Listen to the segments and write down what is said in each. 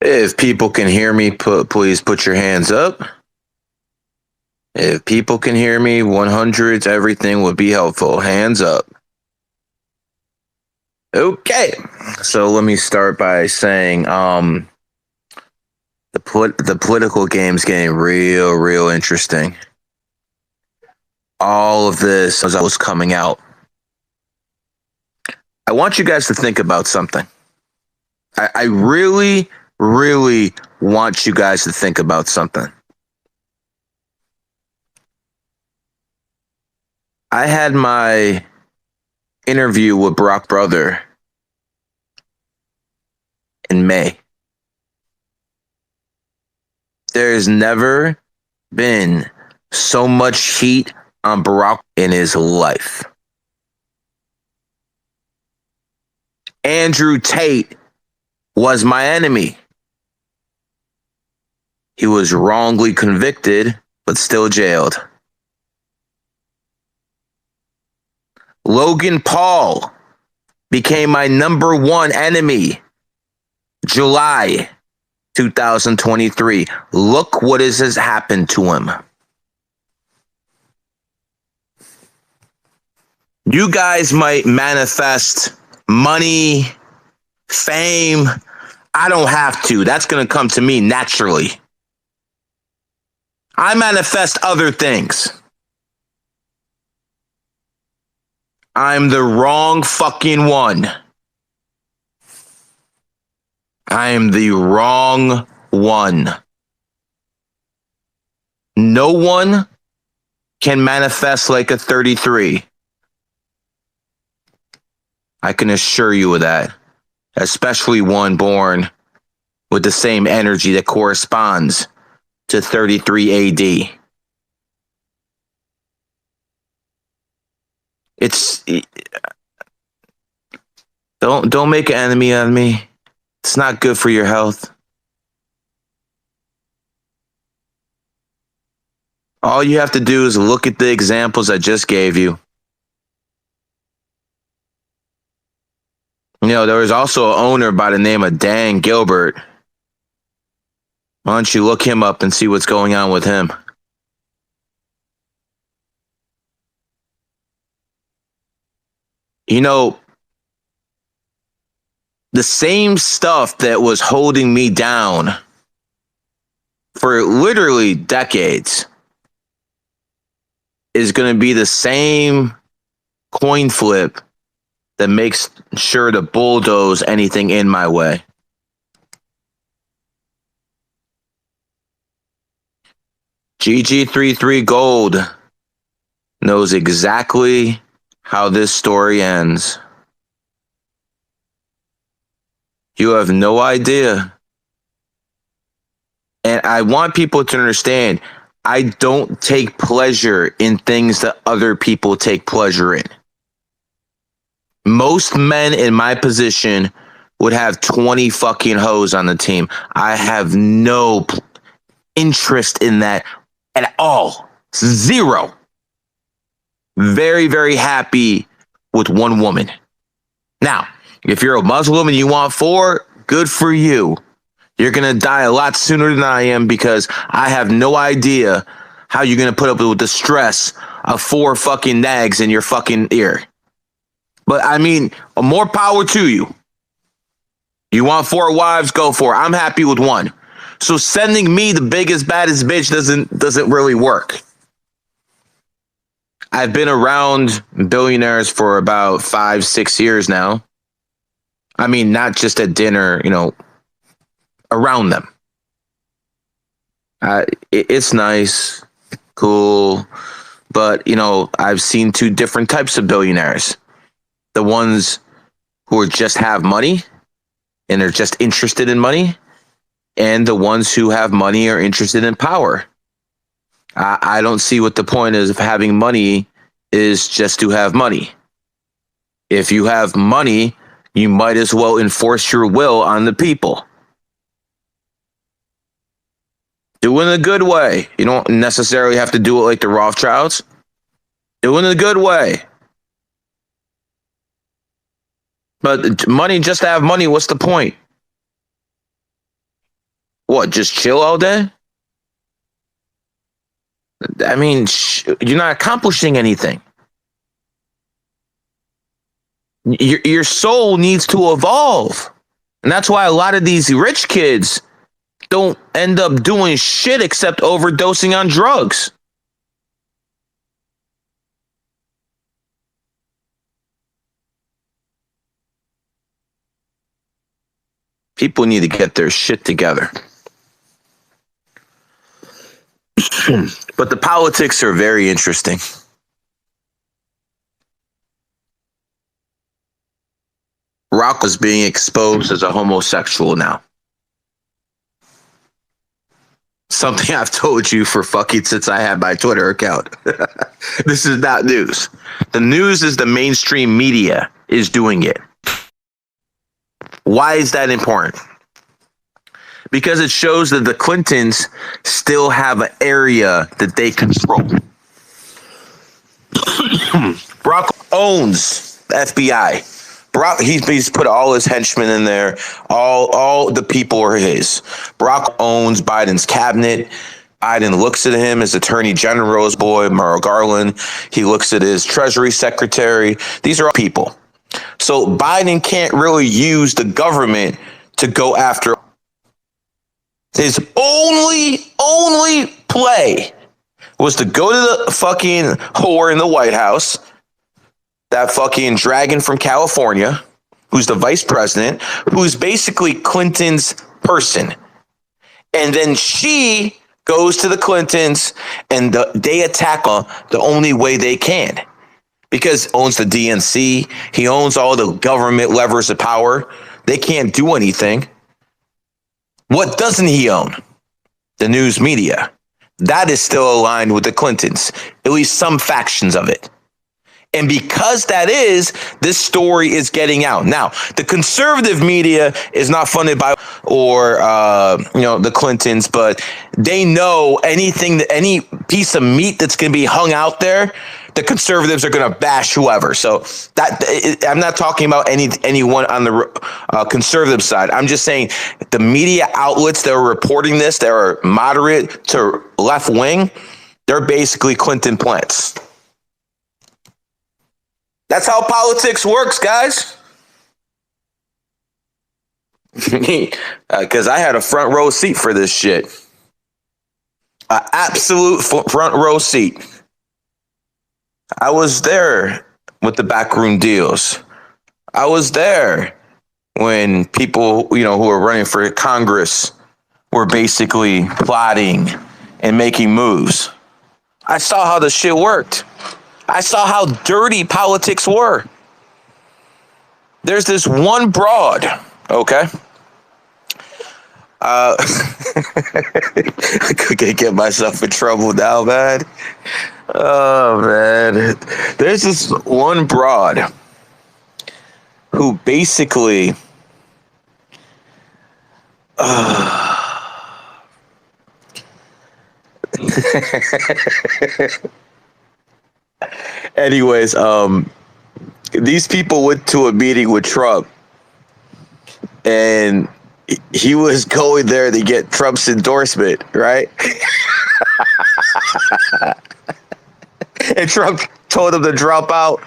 If people can hear me, please put your hands up. If people can hear me, 100s, everything would be helpful. Hands up. Okay. So let me start by saying the political game's getting real interesting. All of this was coming out. I want you guys to think about something. I really want you guys to think about something. I had my interview with Barack Brother in May. There's never been so much heat on Barack in his life. Andrew Tate was my enemy. He was wrongly convicted, but still jailed. Logan Paul became my number one enemy. July 2023. Look what has happened to him. You guys might manifest money, fame. I don't have to. That's going to come to me naturally. I manifest other things. I'm the wrong fucking one. I am the wrong one. No one can manifest like a 33. I can assure you of that. Especially one born with the same energy that corresponds to 33 AD. Don't make an enemy out of me. It's not good for your health. All you have to do is look at the examples I just gave you. You know, there was also an owner by the name of Dan Gilbert. Why don't you look him up and see what's going on with him? You know, the same stuff that was holding me down for literally decades is going to be the same coin flip that makes sure to bulldoze anything in my way. GG33 Gold knows exactly how this story ends. You have no idea. And I want people to understand, I don't take pleasure in things that other people take pleasure in. Most men in my position would have 20 fucking hoes on the team. I have no interest in that at all. Zero. Very happy with one woman. Now, if you're a Muslim and you want 4, good for you. You're going to die a lot sooner than I am because I have no idea how you're going to put up with the stress of 4 fucking nags in your fucking ear. But I mean, more power to you. You want 4 wives, go for it. I'm happy with 1. So sending me the biggest, baddest bitch doesn't really work. I've been around billionaires for about 5-6 years now. I mean, not just at dinner, you know, around them. It's nice, cool, but, you know, I've seen 2 different types of billionaires. The ones who just have money and are just interested in money, and the ones who have money are interested in power. I don't see what the point is of having money is just to have money. If you have money, you might as well enforce your will on the people. Do it in a good way. You don't necessarily have to do it like the Rothschilds. Do it in a good way. But money, just to have money, what's the point? What, just chill all day? I mean, you're not accomplishing anything. Your soul needs to evolve. And that's why a lot of these rich kids don't end up doing shit except overdosing on drugs. People need to get their shit together. But the politics are very interesting. Rock was being exposed as a homosexual now. Something I've told you for fucking since I had my Twitter account. This is not news. The news is the mainstream media is doing it. Why is that important? Because it shows that the Clintons still have an area that they control. Barack owns the FBI. Barack, he's put all his henchmen in there. All the people are his. Barack owns Biden's cabinet. Biden looks at him as Attorney General's boy, Merrick Garland. He looks at his Treasury Secretary. These are all people. So Biden can't really use the government to go after. His only play was to go to the fucking whore in the White House, that fucking dragon from California, who's the vice president, who's basically Clinton's person. And then she goes to the Clintons and they attack her the only way they can. Because he owns the DNC, he owns all the government levers of power. They can't do anything. What doesn't he own? The news media. That is still aligned with the Clintons, at least some factions of it. And because that is, this story is getting out. Now, the conservative media is not funded by the Clintons, but they know any piece of meat that's going to be hung out there, the conservatives are going to bash whoever. So I'm not talking about anyone on the conservative side. I'm just saying the media outlets that are reporting this, that are moderate to left wing, they're basically Clinton plants. That's how politics works, guys. Because I had a front row seat for this shit. An absolute front row seat. I was there with the backroom deals. I was there when people, who were running for Congress were basically plotting and making moves. I saw how the shit worked. I saw how dirty politics were. There's this one broad, okay? I could get myself in trouble now, man. Oh, man. There's this one broad who basically... Anyways, these people went to a meeting with Trump, and he was going there to get Trump's endorsement, right? And Trump told him to drop out.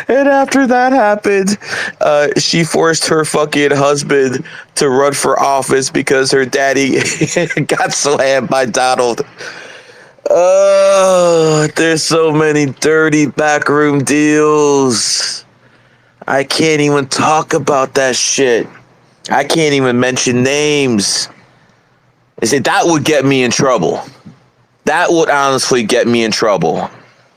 And after that happened, she forced her fucking husband to run for office because her daddy got slammed by Donald. Oh, there's so many dirty backroom deals. I can't even talk about that shit. I can't even mention names. I said that would get me in trouble. That would honestly get me in trouble.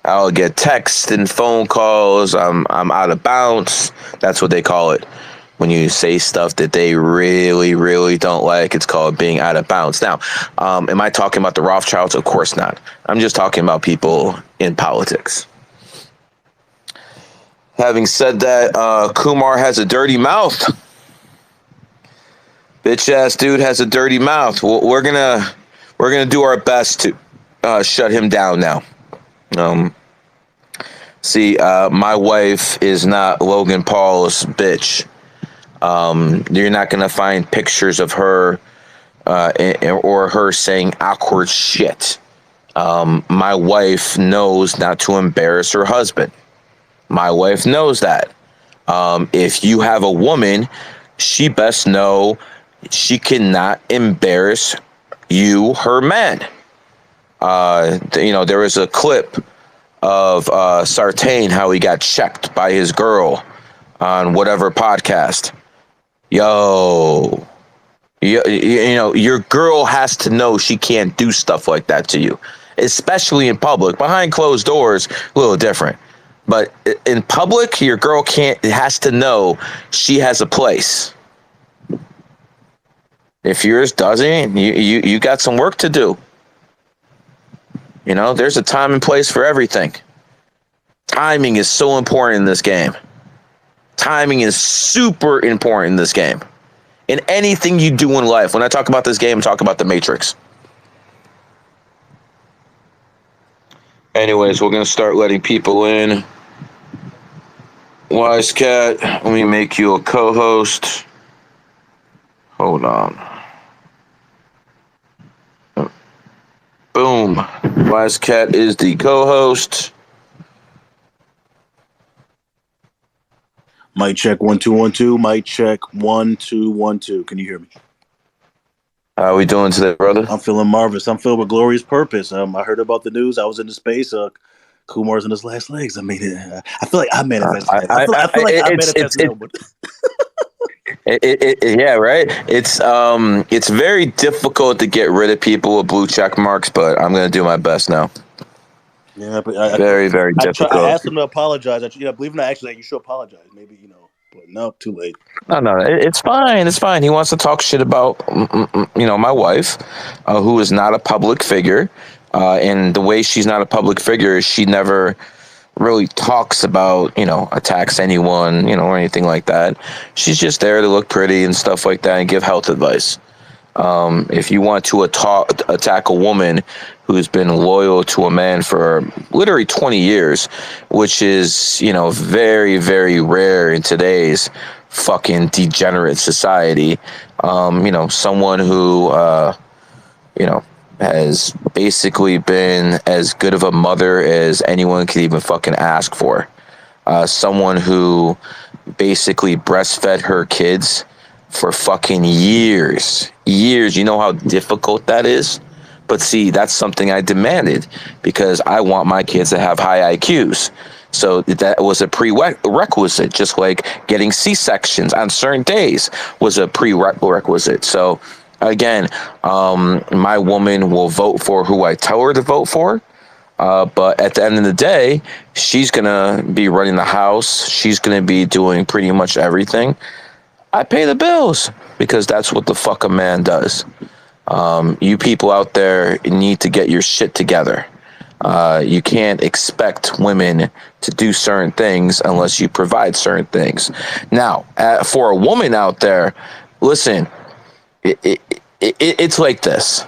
I'll get texts and phone calls. I'm out of bounds. That's what they call it. When you say stuff that they really, really don't like, it's called being out of bounds. Now, am I talking about the Rothschilds? Of course not. I'm just talking about people in politics. Having said that, Kumar has a dirty mouth. Bitch ass dude has a dirty mouth. We're gonna do our best to shut him down now. See, my wife is not Logan Paul's bitch. You're not going to find pictures of her or her saying awkward shit. My wife knows not to embarrass her husband. My wife knows that. If you have a woman, she best know she cannot embarrass you, her man. There was a clip of Sartain, how he got checked by his girl on whatever podcast. Yo, your girl has to know she can't do stuff like that to you, especially in public. Behind closed doors, a little different. But in public, your girl has to know she has a place. If yours doesn't, you got some work to do. There's a time and place for everything. Timing is so important in this game. Timing is super important in this game. In anything you do in life. When I talk about this game, I talk about the Matrix. Anyways, we're going to start letting people in. Wise Cat, let me make you a co-host. Hold on. Boom. Wise Cat is the co-host. Mic check 1 2 1 2. Mic check 1 2 1 2. Can you hear me? How are we doing today, brother? I'm feeling marvelous. I'm filled with glorious purpose. I heard about the news. I was into space. Kumar's in his last legs. I mean, I feel like I manifested that. I feel like I manifested that. Yeah, right. It's very difficult to get rid of people with blue check marks, but I'm going to do my best now. Yeah, but very difficult. I asked him to apologize. Believe it or not, actually, you should apologize. Maybe but no, too late. No, it's fine. It's fine. He wants to talk shit about my wife, who is not a public figure, and the way she's not a public figure is she never really talks about attacks anyone or anything like that. She's just there to look pretty and stuff like that and give health advice. If you want to attack a woman who's been loyal to a man for literally 20 years, which is, very, very rare in today's fucking degenerate society. Someone who, has basically been as good of a mother as anyone could even fucking ask for. Someone who basically breastfed her kids for fucking years. You know how difficult that is? But see, that's something I demanded because I want my kids to have high IQs. So that was a prerequisite, just like getting C-sections on certain days was a prerequisite. So again, my woman will vote for who I tell her to vote for. But at the end of the day, she's going to be running the house. She's going to be doing pretty much everything. I pay the bills because that's what the fuck a man does. You people out there need to get your shit together. You can't expect women to do certain things unless you provide certain things. Now, for a woman out there, listen, it's like this.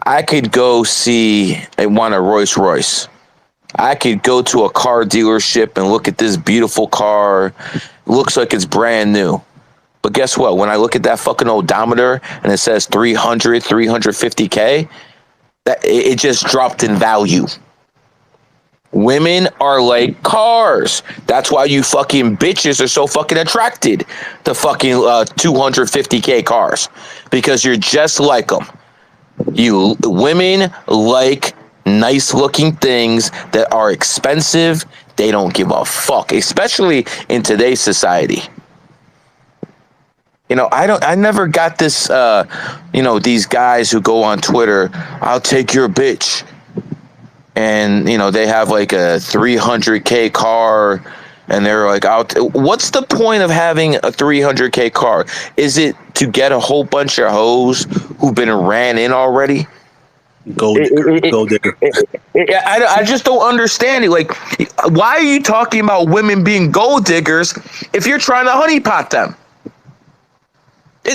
I could go see and want a Rolls Royce. I could go to a car dealership and look at this beautiful car. Looks like it's brand new. But guess what? When I look at that fucking odometer and it says 350K, it just dropped in value. Women are like cars. That's why you fucking bitches are so fucking attracted to fucking 250K cars. Because you're just like them. Women like nice looking things that are expensive. They don't give a fuck, especially in today's society. I never got this, these guys who go on Twitter, I'll take your bitch. And, they have like a 300K car and they're like, what's the point of having a 300K car? Is it to get a whole bunch of hoes who've been ran in already? Gold digger. I just don't understand it. Like, why are you talking about women being gold diggers if you're trying to honeypot them?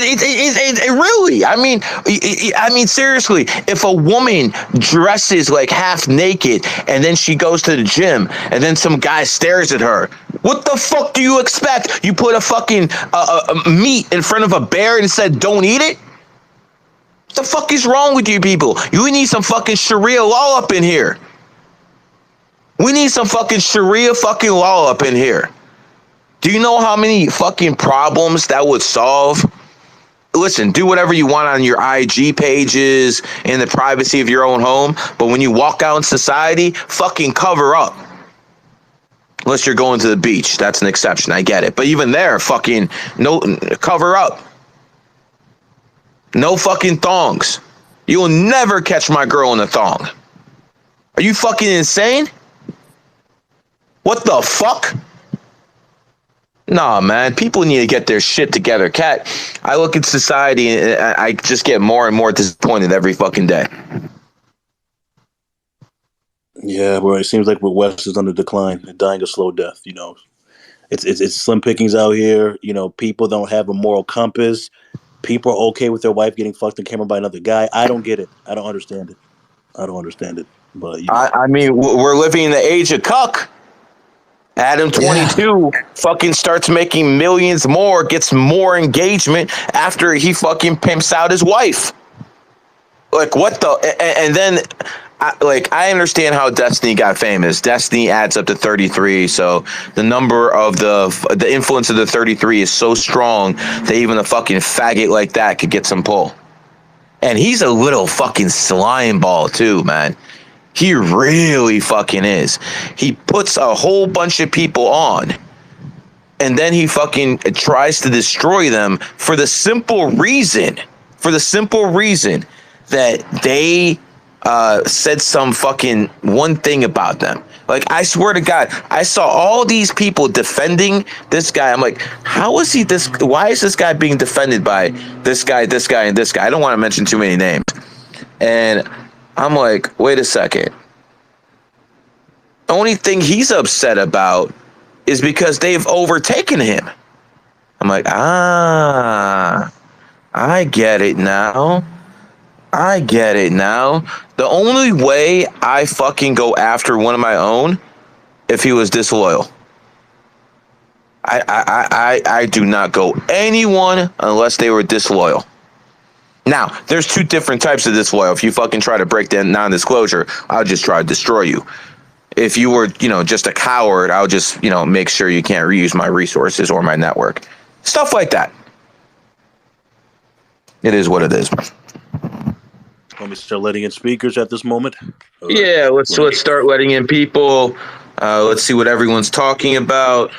it really. I mean, seriously. If a woman dresses like half naked and then she goes to the gym and then some guy stares at her, what the fuck do you expect? You put a fucking meat in front of a bear and said, "Don't eat it." What the fuck is wrong with you people? You need some fucking Sharia law up in here. We need some fucking Sharia fucking law up in here. Do you know how many fucking problems that would solve? Listen, do whatever you want on your IG pages in the privacy of your own home, but when you walk out in society, fucking cover up. Unless you're going to the beach, that's an exception. I get it, but even there, fucking no, cover up. No fucking thongs. You will never catch my girl in a thong. Are you fucking insane? What the fuck? Nah, man. People need to get their shit together. Cat, I look at society and I just get more and more disappointed every fucking day. Yeah, bro. It seems like West is on the decline and dying a slow death. You know, it's slim pickings out here. You know, people don't have a moral compass. People are okay with their wife getting fucked on camera by another guy. I don't get it. I don't understand it. But you know, I mean, we're living in the age of cuck. Adam 22 fucking starts making millions more, gets more engagement after he fucking pimps out his wife. Like, what the? And then, I understand how Destiny got famous. Destiny adds up to 33, so the number of the influence of the 33 is so strong that even a fucking faggot like that could get some pull. And he's a little fucking slime ball too, man. He really fucking is. He puts a whole bunch of people on, and then he fucking tries to destroy them for the simple reason that they said some fucking one thing about them. Like, I swear to God, I saw all these people defending this guy. I'm like, how is he this? Why is this guy being defended by this guy, and this guy? I don't want to mention too many names. And I'm like, wait a second. The only thing he's upset about is because they've overtaken him. I'm like, I get it now. The only way I fucking go after one of my own if he was disloyal. I do not go anyone unless they were disloyal. Now, there's two different types of disloyal. If you fucking try to break that non-disclosure, I'll just try to destroy you. If you were, just a coward, I'll just, make sure you can't reuse my resources or my network. Stuff like that. It is what it is. Want me to start letting in speakers at this moment? Yeah, let's start letting in people. Let's see what everyone's talking about.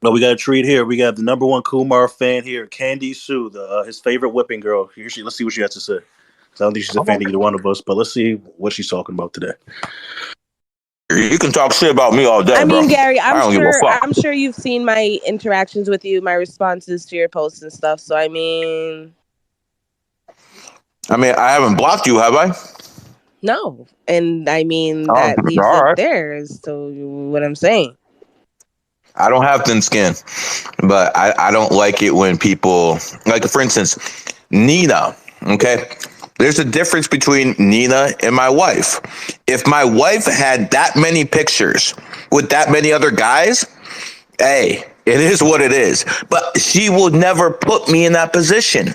No, we got a treat here. We got the number one Kumar fan here, Candy Sue, his favorite whipping girl. Let's see what she has to say. I don't think she's a fan of either one of us, but let's see what she's talking about today. You can talk shit about me all day, I mean, bro. Gary, I'm sure you've seen my interactions with you, my responses to your posts and stuff. So, I mean, I haven't blocked you, have I? No. And I mean, that leaves it there as to what I'm saying. I don't have thin skin, but I don't like it when people, like, for instance, Nina, okay? There's a difference between Nina and my wife. If my wife had that many pictures with that many other guys, hey, it is what it is. But she will never put me in that position.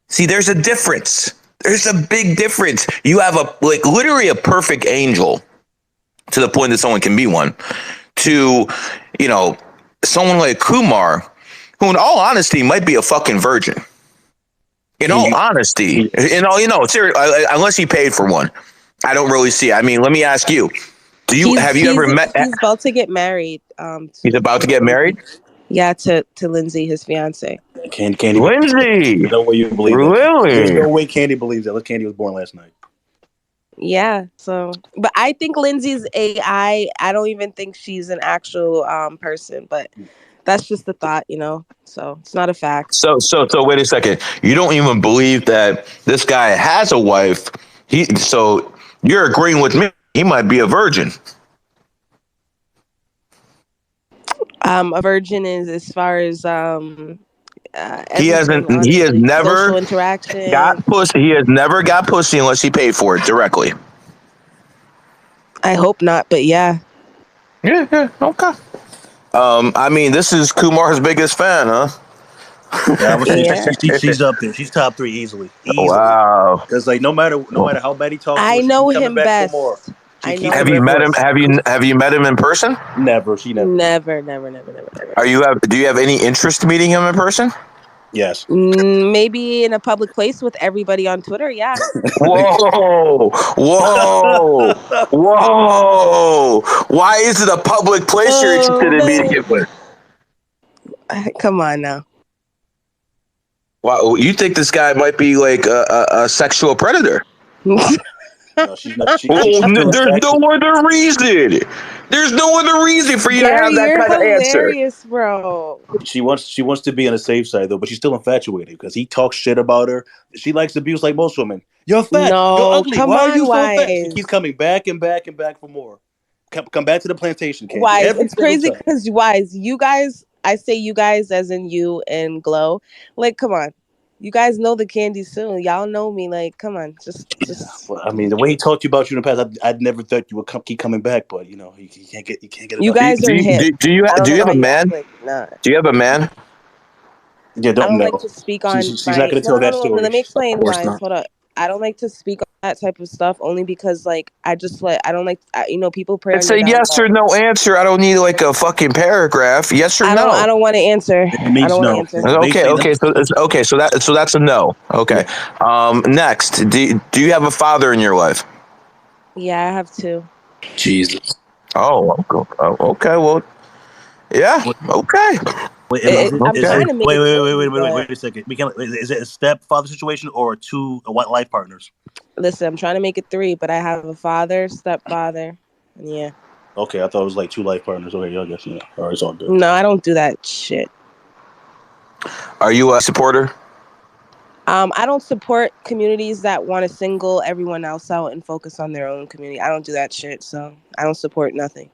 See, there's a difference. There's a big difference. You have literally a perfect angel to the point that someone can be one, to, someone like Kumar, who in all honesty might be a fucking virgin. In all honesty, seriously, unless he paid for one, I don't really see it. I mean, let me ask you: have you ever met? He's about to get married. He's about to get married. Yeah, to Lindsay, his fiance. Candy. Lindsay. There's no way you believe really? There's no way Candy believes that. Candy was born last night. Yeah. So, but I think Lindsay's AI. I don't even think she's an actual person, but. That's just the thought, so it's not a fact. So wait a second. You don't even believe that this guy has a wife. So you're agreeing with me. He might be a virgin. A virgin is as far as He hasn't. everything, He has honestly. never Social interaction. got pussy. He has never got pussy unless he paid for it directly. I hope not, but yeah. Yeah. Okay. I mean, this is Kumar's biggest fan, huh? Yeah, I would say Yeah. she's up there. She's top three easily. Wow. Because like no matter how bad he talks to her, I she keep know coming him back for more. best. She I keep know Have him coming you back met for him? best. Have you met him in person? never. She never. Never. Do you have any interest in meeting him in person? Yes. Maybe in a public place with everybody on Twitter. Yeah. Whoa, whoa, whoa! Why is it a public place you're Oh interested in meeting man. him with? Come on now. Wow, you think this guy might be like a sexual predator? No, she's not. Oh, She's still there's no infatuated. other reason. There's no other reason for you to have Gary, that you're kind of answer. hilarious, bro. She wants to be on the safe side though, but she's still infatuated because he talks shit about her. She likes abuse like most women. You're fat. You're No, ugly. come Why are you on, so fat? She keeps Wise. coming back and back and back for more. Come back to the plantation, Candy. Wise. Every It's single crazy time. because Wise, you guys, I say you guys as in you and Glow. Like, come on. You guys know the candy soon. Y'all know me. Like, come on. Just Well, I mean, the way he talked to you about you in the past, I'd never thought you would keep coming back. But you know, you can't get you enough. guys are hip. I don't Do know you have why a you man? act like nah. Do you have a man? Yeah, I don't don't like know. to speak on She's not my going to no tell no that no no. story. Let me Of explain, course Wise. not. Hold up. I don't like to speak on that type of stuff only because like I just like I don't like people prey on It's your a yes or downfall. no answer. I don't need like a fucking paragraph. Yes or I no. don't want to answer. It I means don't want to no. answer. Okay, Basically, okay, so it's okay, so that's a no. Okay. yeah. Next, do you have a father in your life? Yeah, I have two. Jesus. Oh, okay. Well, yeah. Wait, Okay. wait, is it, I'm is Okay. trying it, to make it three, but wait a second. Is it a stepfather situation or two white life partners? listen, I'm trying to make it three, but I have a father, stepfather, and yeah. Okay, I thought it was like two life partners. Okay, yeah, I guess yeah. All right, it's all good. No, I don't do that shit. Are you a supporter? I don't support communities that want to single everyone else out and focus on their own community. I don't do that shit, so I don't support nothing.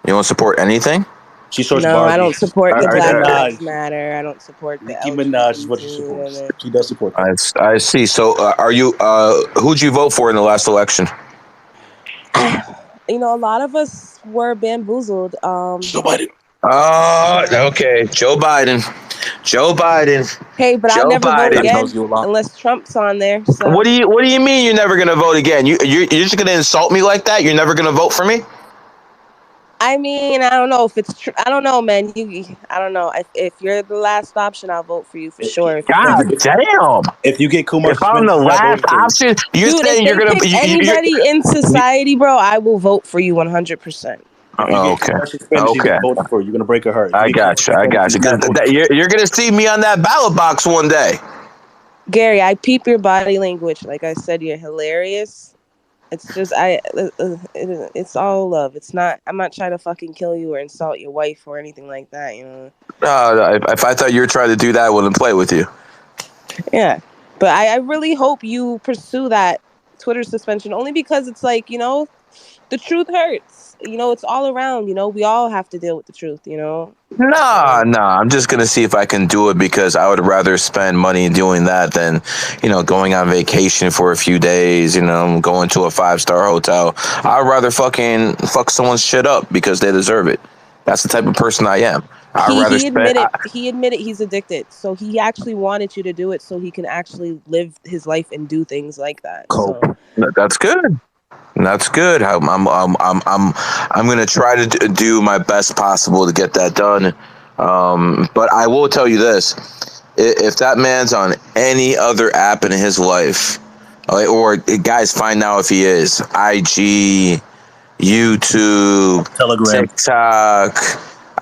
You don't support anything? She searched No, I Barbie. don't support the Nicki Black Minaj. Lives Matter. I don't support the Nicki Minaj is what she supports. LGBT. She does support that. I see. So, are you? Who'd you vote for in the last election? A lot of us were bamboozled. Joe Biden. Okay. Joe Biden. Joe Biden. Hey, but I'll Joe never vote That Biden. tells again you a lot. unless Trump's on there. So What do you mean you're never gonna vote again? You're just gonna insult me like that? You're never gonna vote for me? I mean, I don't know if it's true. I don't know, man. I don't know. If you're the last option, I'll vote for you for sure. If you're God gonna, damn! If you get Kumar If I'm suspended, the she's not last voting for you. option, you're dude, if saying you're they gonna. pick anybody in society, bro, I will vote for you 100%. If you get Okay. Kumar suspended, she's Okay. not voting for you. You're gonna break her heart. If you I get Kumar got you. I suspended, got you. she's not voting for you. You're gonna see me on that ballot box one day. Gary, I peep your body language. Like I said, you're hilarious. It's just it's all love. It's not. I'm not trying to fucking kill you or insult your wife or anything like that. If I thought you were trying to do that, I wouldn't play with you. Yeah, but I really hope you pursue that Twitter suspension only because it's like the truth hurts. It's all around. We all have to deal with the truth. Nah, So nah. I'm just gonna see if I can do it because I would rather spend money doing that than, going on vacation for a few days. Going to a 5-star hotel. I'd rather fucking fuck someone's shit up because they deserve it. That's the type of person I am. I'd he rather he spend. admitted he's addicted. So he actually wanted you to do it so he can actually live his life and do things like that. Cope. So That's good. That's good. I'm gonna try to do my best possible to get that done. But I will tell you this: if that man's on any other app in his life, or guys find out if he is IG, YouTube, Telegram. TikTok.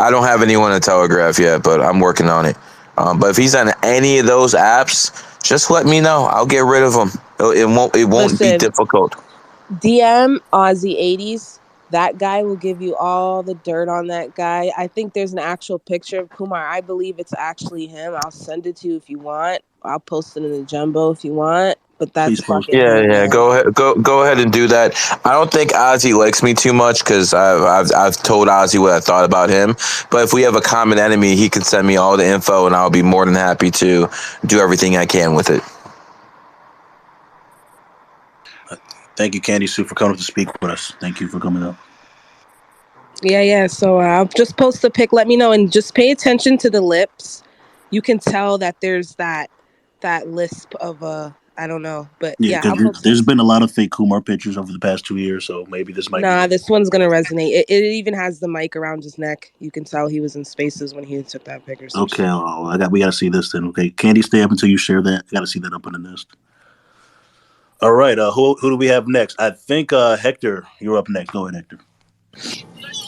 I don't have anyone to telegraph yet, but I'm working on it. But if he's on any of those apps, just let me know. I'll get rid of him. It won't be listen, difficult. DM Aussie 80s. That guy will give you all the dirt on that guy. I think there's an actual picture of Kumar. I believe it's actually him. I'll send it to you if you want. I'll post it in the jumbo if you want. but that's Please post fucking it. Yeah, him, yeah. man. Go ahead and do that. I don't think Ozzy likes me too much because I've told Ozzy what I thought about him. But if we have a common enemy, he can send me all the info, and I'll be more than happy to do everything I can with it. Thank you, Candy Sue, for coming to speak with us. Thank you for coming up. Yeah. So I'll just post a pic. Let me know, and just pay attention to the lips. You can tell that there's that lisp of I don't know, but Yeah, yeah, I'll because post it. there's been a lot of fake Kumar pictures over the past 2 years, so maybe this might be Nah, it. this one's gonna resonate. It even has the mic around his neck. You can tell he was in spaces when he took that pic or some Okay, shit. we gotta see this then. Okay, Candy, stay up until you share that. I gotta see that up in the nest. All right, who do we have next? I think Hector, you're up next. Go ahead, Hector.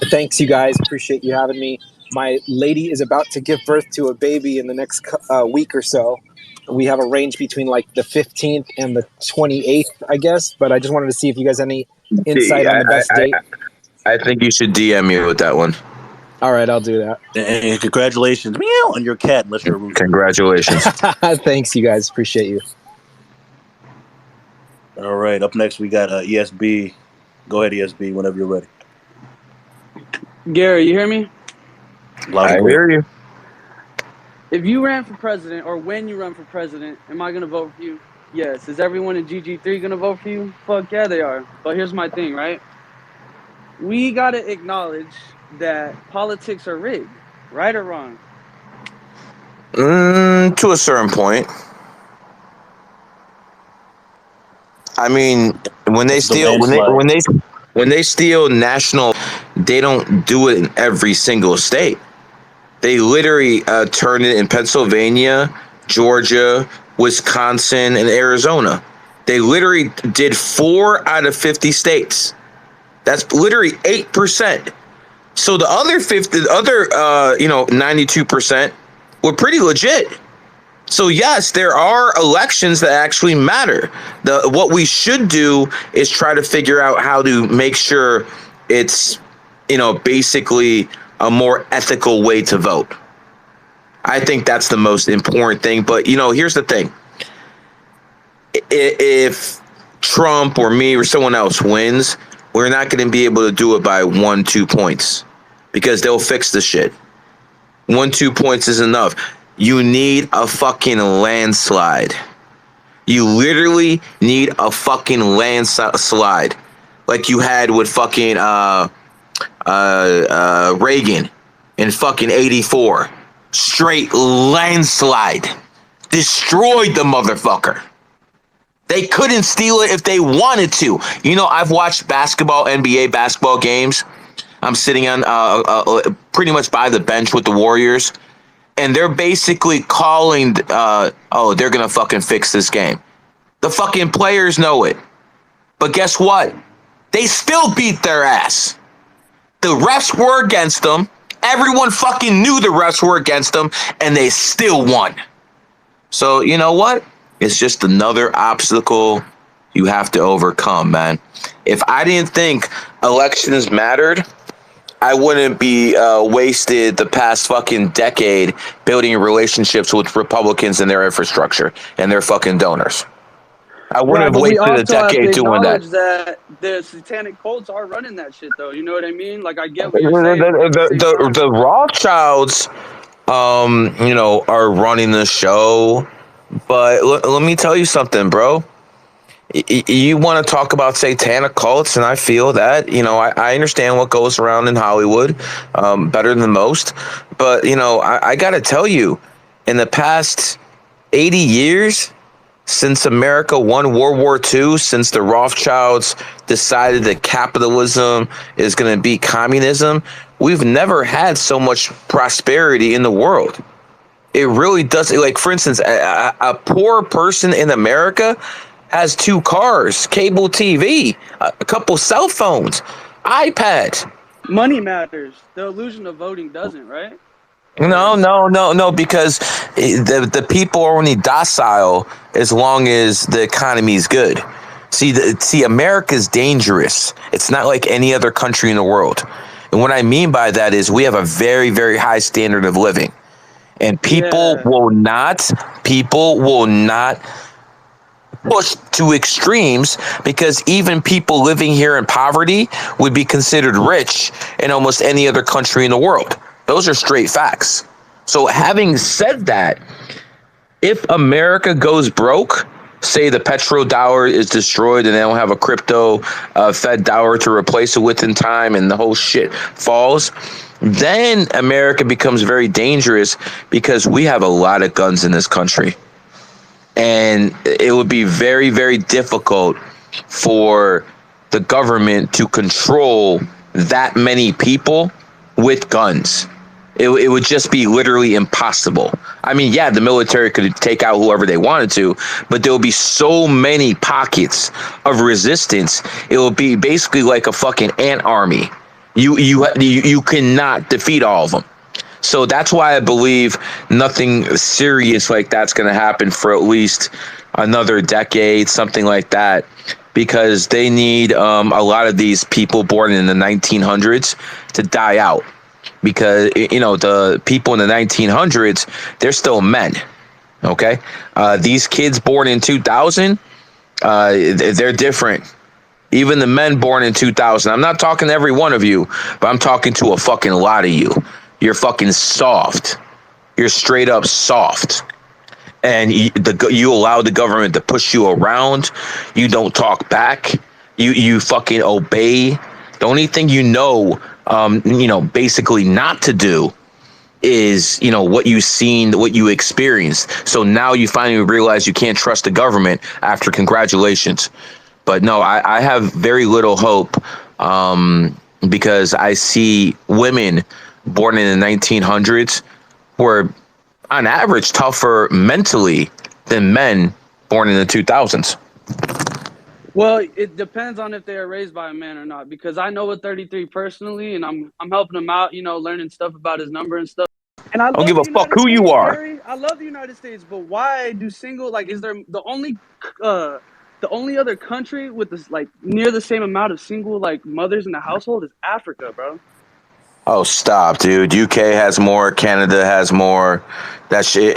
Thanks, you guys. Appreciate you having me. My lady is about to give birth to a baby in the next week or so. We have a range between like the 15th and the 28th, I guess. But I just wanted to see if you guys had any insight on the best date. I think you should DM me with that one. All right, I'll do that. And congratulations, meow, on your cat, unless you're a rooster. Congratulations. Thanks, you guys. Appreciate you. All right, up next we got ESB. Go ahead, ESB, whenever you're ready. Gary, you hear me? Loud I and clear. hear you. If you ran for president, or when you run for president, am I going to vote for you? Yes. Is everyone in GG3 going to vote for you? Fuck yeah, they are. But here's my thing, right? We got to acknowledge that politics are rigged, right or wrong? To a certain point. I mean, when they steal, when they steal national, they don't do it in every single state. They literally turn it in Pennsylvania, Georgia, Wisconsin, and Arizona. They literally did 4 out of 50 states. That's literally 8%. So the other 92% were pretty legit. So yes, there are elections that actually matter. What we should do is try to figure out how to make sure it's, basically a more ethical way to vote. I think that's the most important thing. But, here's the thing. If Trump or me or someone else wins, we're not going to be able to do it by 1-2 points because they'll fix the shit. 1-2 points is enough. You need a fucking landslide. You literally need a fucking landslide, like you had with fucking Reagan in fucking '84. Straight landslide, destroyed the motherfucker. They couldn't steal it if they wanted to. I've watched NBA basketball games. I'm sitting on pretty much by the bench with the Warriors. And they're basically calling, they're going to fucking fix this game. The fucking players know it. But guess what? They still beat their ass. The refs were against them. Everyone fucking knew the refs were against them. And they still won. So, you know what? It's just another obstacle you have to overcome, man. If I didn't think elections mattered, I wouldn't be wasted the past fucking decade building relationships with Republicans and their infrastructure and their fucking donors. I wouldn't have But we wasted a also have to decade doing that. acknowledge that the satanic cults are running that shit, though. You know what I mean? Like, I get what The, you're saying. the Rothschilds, are running the show. But let me tell you something, bro. You want to talk about satanic cults, and I feel that, I understand what goes around in Hollywood better than most. But, I got to tell you, in the past 80 years, since America won World War II, since the Rothschilds decided that capitalism is going to be communism, we've never had so much prosperity in the world. It really does. Like, for instance, a poor person in America has 2 cars, cable TV, a couple cell phones, iPads. Money matters. The illusion of voting doesn't, right? No, because the people are only docile as long as the economy is good. See, America's dangerous. It's not like any other country in the world. And what I mean by that is we have a very, very high standard of living. And people will not pushed to extremes because even people living here in poverty would be considered rich in almost any other country in the world. Those are straight facts. So having said that, if America goes broke, say the petrodollar is destroyed and they don't have a crypto Fed dollar to replace it with in time and the whole shit falls, then America becomes very dangerous because we have a lot of guns in this country. And it would be very, very difficult for the government to control that many people with guns. It would just be literally impossible. I mean, yeah, the military could take out whoever they wanted to, but there will be so many pockets of resistance. It will be basically like a fucking ant army. You cannot defeat all of them. So that's why I believe nothing serious like that's going to happen for at least another decade, something like that, because they need a lot of these people born in the 1900s to die out. Because, you know, the people in the 1900s, they're still men. Okay. These kids born in 2000, they're different. Even the men born in 2000. I'm not talking to every one of you, but I'm talking to a fucking lot of you. You're fucking soft. You're straight up soft. And you allow the government to push you around. You don't talk back. You fucking obey. The only thing basically not to do is, what you've seen, what you experienced. So now you finally realize you can't trust the government after congratulations. But no, I have very little hope because I see women born in the 1900s who are on average tougher mentally than men born in the 2000s. Well, it depends on if they are raised by a man or not, because I know a 33 personally, and I'm helping him out, learning stuff about his number and stuff. And I I don't love give the a fuck United who you States, are. Gary. I love the United States, but why do is there the only other country with this like near the same amount of single like mothers in the household is Africa, bro? Oh, stop, dude. UK has more. Canada has more. That shit.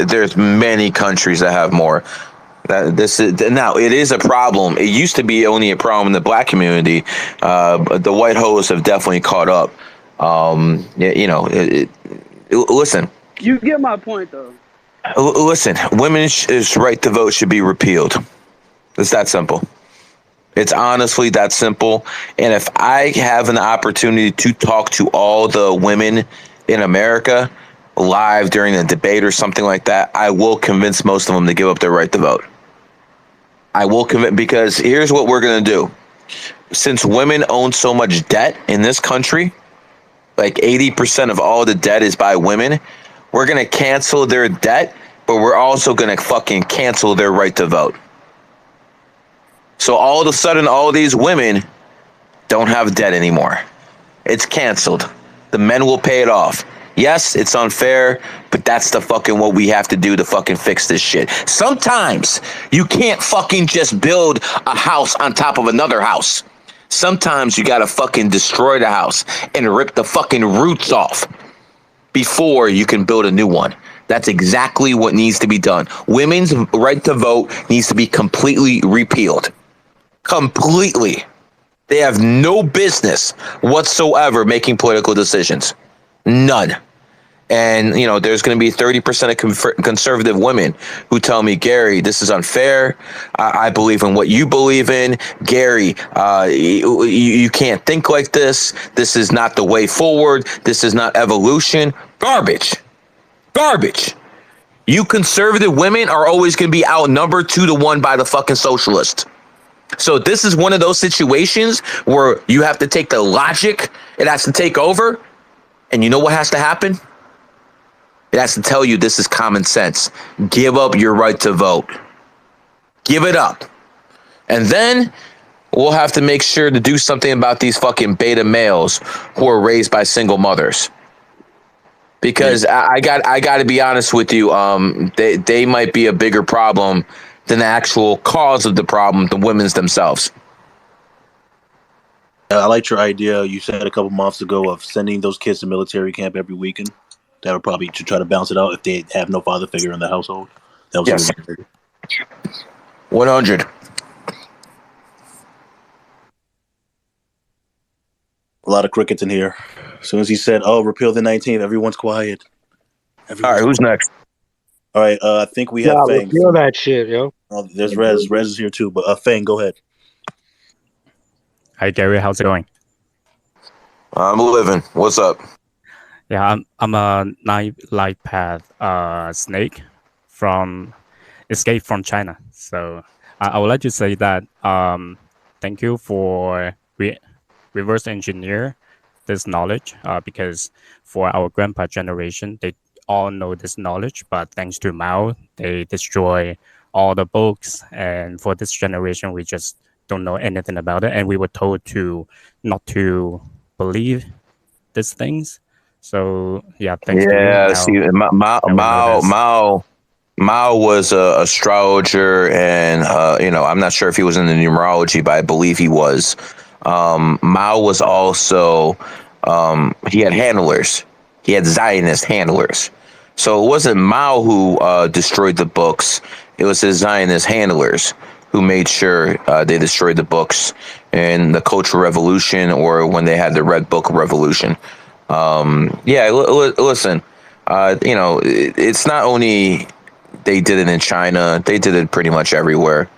There's many countries that have more. This is now. It is a problem. It used to be only a problem in the black community. But the white hoes have definitely caught up. Listen. You get my point, though. Listen. Women's right to vote should be repealed. It's that simple. It's honestly that simple. And if I have an opportunity to talk to all the women in America live during a debate or something like that, I will convince most of them to give up their right to vote. I will convince, because here's what we're going to do. Since women own so much debt in this country, like 80% of all the debt is by women, we're going to cancel their debt, but we're also going to fucking cancel their right to vote. So all of a sudden, all these women don't have debt anymore. It's canceled. The men will pay it off. Yes, it's unfair, but that's the fucking what we have to do to fucking fix this shit. Sometimes you can't fucking just build a house on top of another house. Sometimes you gotta fucking destroy the house and rip the fucking roots off before you can build a new one. That's exactly what needs to be done. Women's right to vote needs to be completely repealed. Completely. They have no business whatsoever making political decisions. None. And, there's going to be 30% of conservative women who tell me, Gary, this is unfair. I believe in what you believe in. Gary, you can't think like this. This is not the way forward. This is not evolution. Garbage. Garbage. You conservative women are always going to be outnumbered 2-1 by the fucking socialists. So this is one of those situations where you have to take the logic. It has to take over. And you know what has to happen? It has to tell you this is common sense. Give up your right to vote. Give it up. And then we'll have to make sure to do something about these fucking beta males who are raised by single mothers. Because I got to be honest with you, they might be a bigger problem than the actual cause of the problem, the women's themselves. I liked your idea you said a couple months ago of sending those kids to military camp every weekend. That would probably to try to balance it out if they have no father figure in the household. That was Yes. a good idea. 100. A lot of crickets in here. As soon as he said, "Oh, repeal the 19th," everyone's quiet. All right, who's next? All right, I think we Yeah, have Fang. repeal that shit, yo. Oh, there's Rez. Rez is here too, but Fang, go ahead. Hi Gary, how's it going? I'm living. What's up? Yeah, I'm a light path snake from escape from China. So I would like to say that thank you for reverse engineer this knowledge because for our grandpa generation they all know this knowledge, but thanks to Mao they destroy all the books, and for this generation we just don't know anything about it, and we were told to not to believe these things. So yeah, thanks to you. Yeah, see, Now we know this. Mao was a astrologer, and I'm not sure if he was in the numerology, but I believe he was. Mao was also he had handlers. He had Zionist handlers. So it wasn't Mao who destroyed the books. It was his Zionist handlers who made sure they destroyed the books in the Cultural Revolution or when they had the Red Book Revolution. Listen, it's not only they did it in China, they did it pretty much everywhere.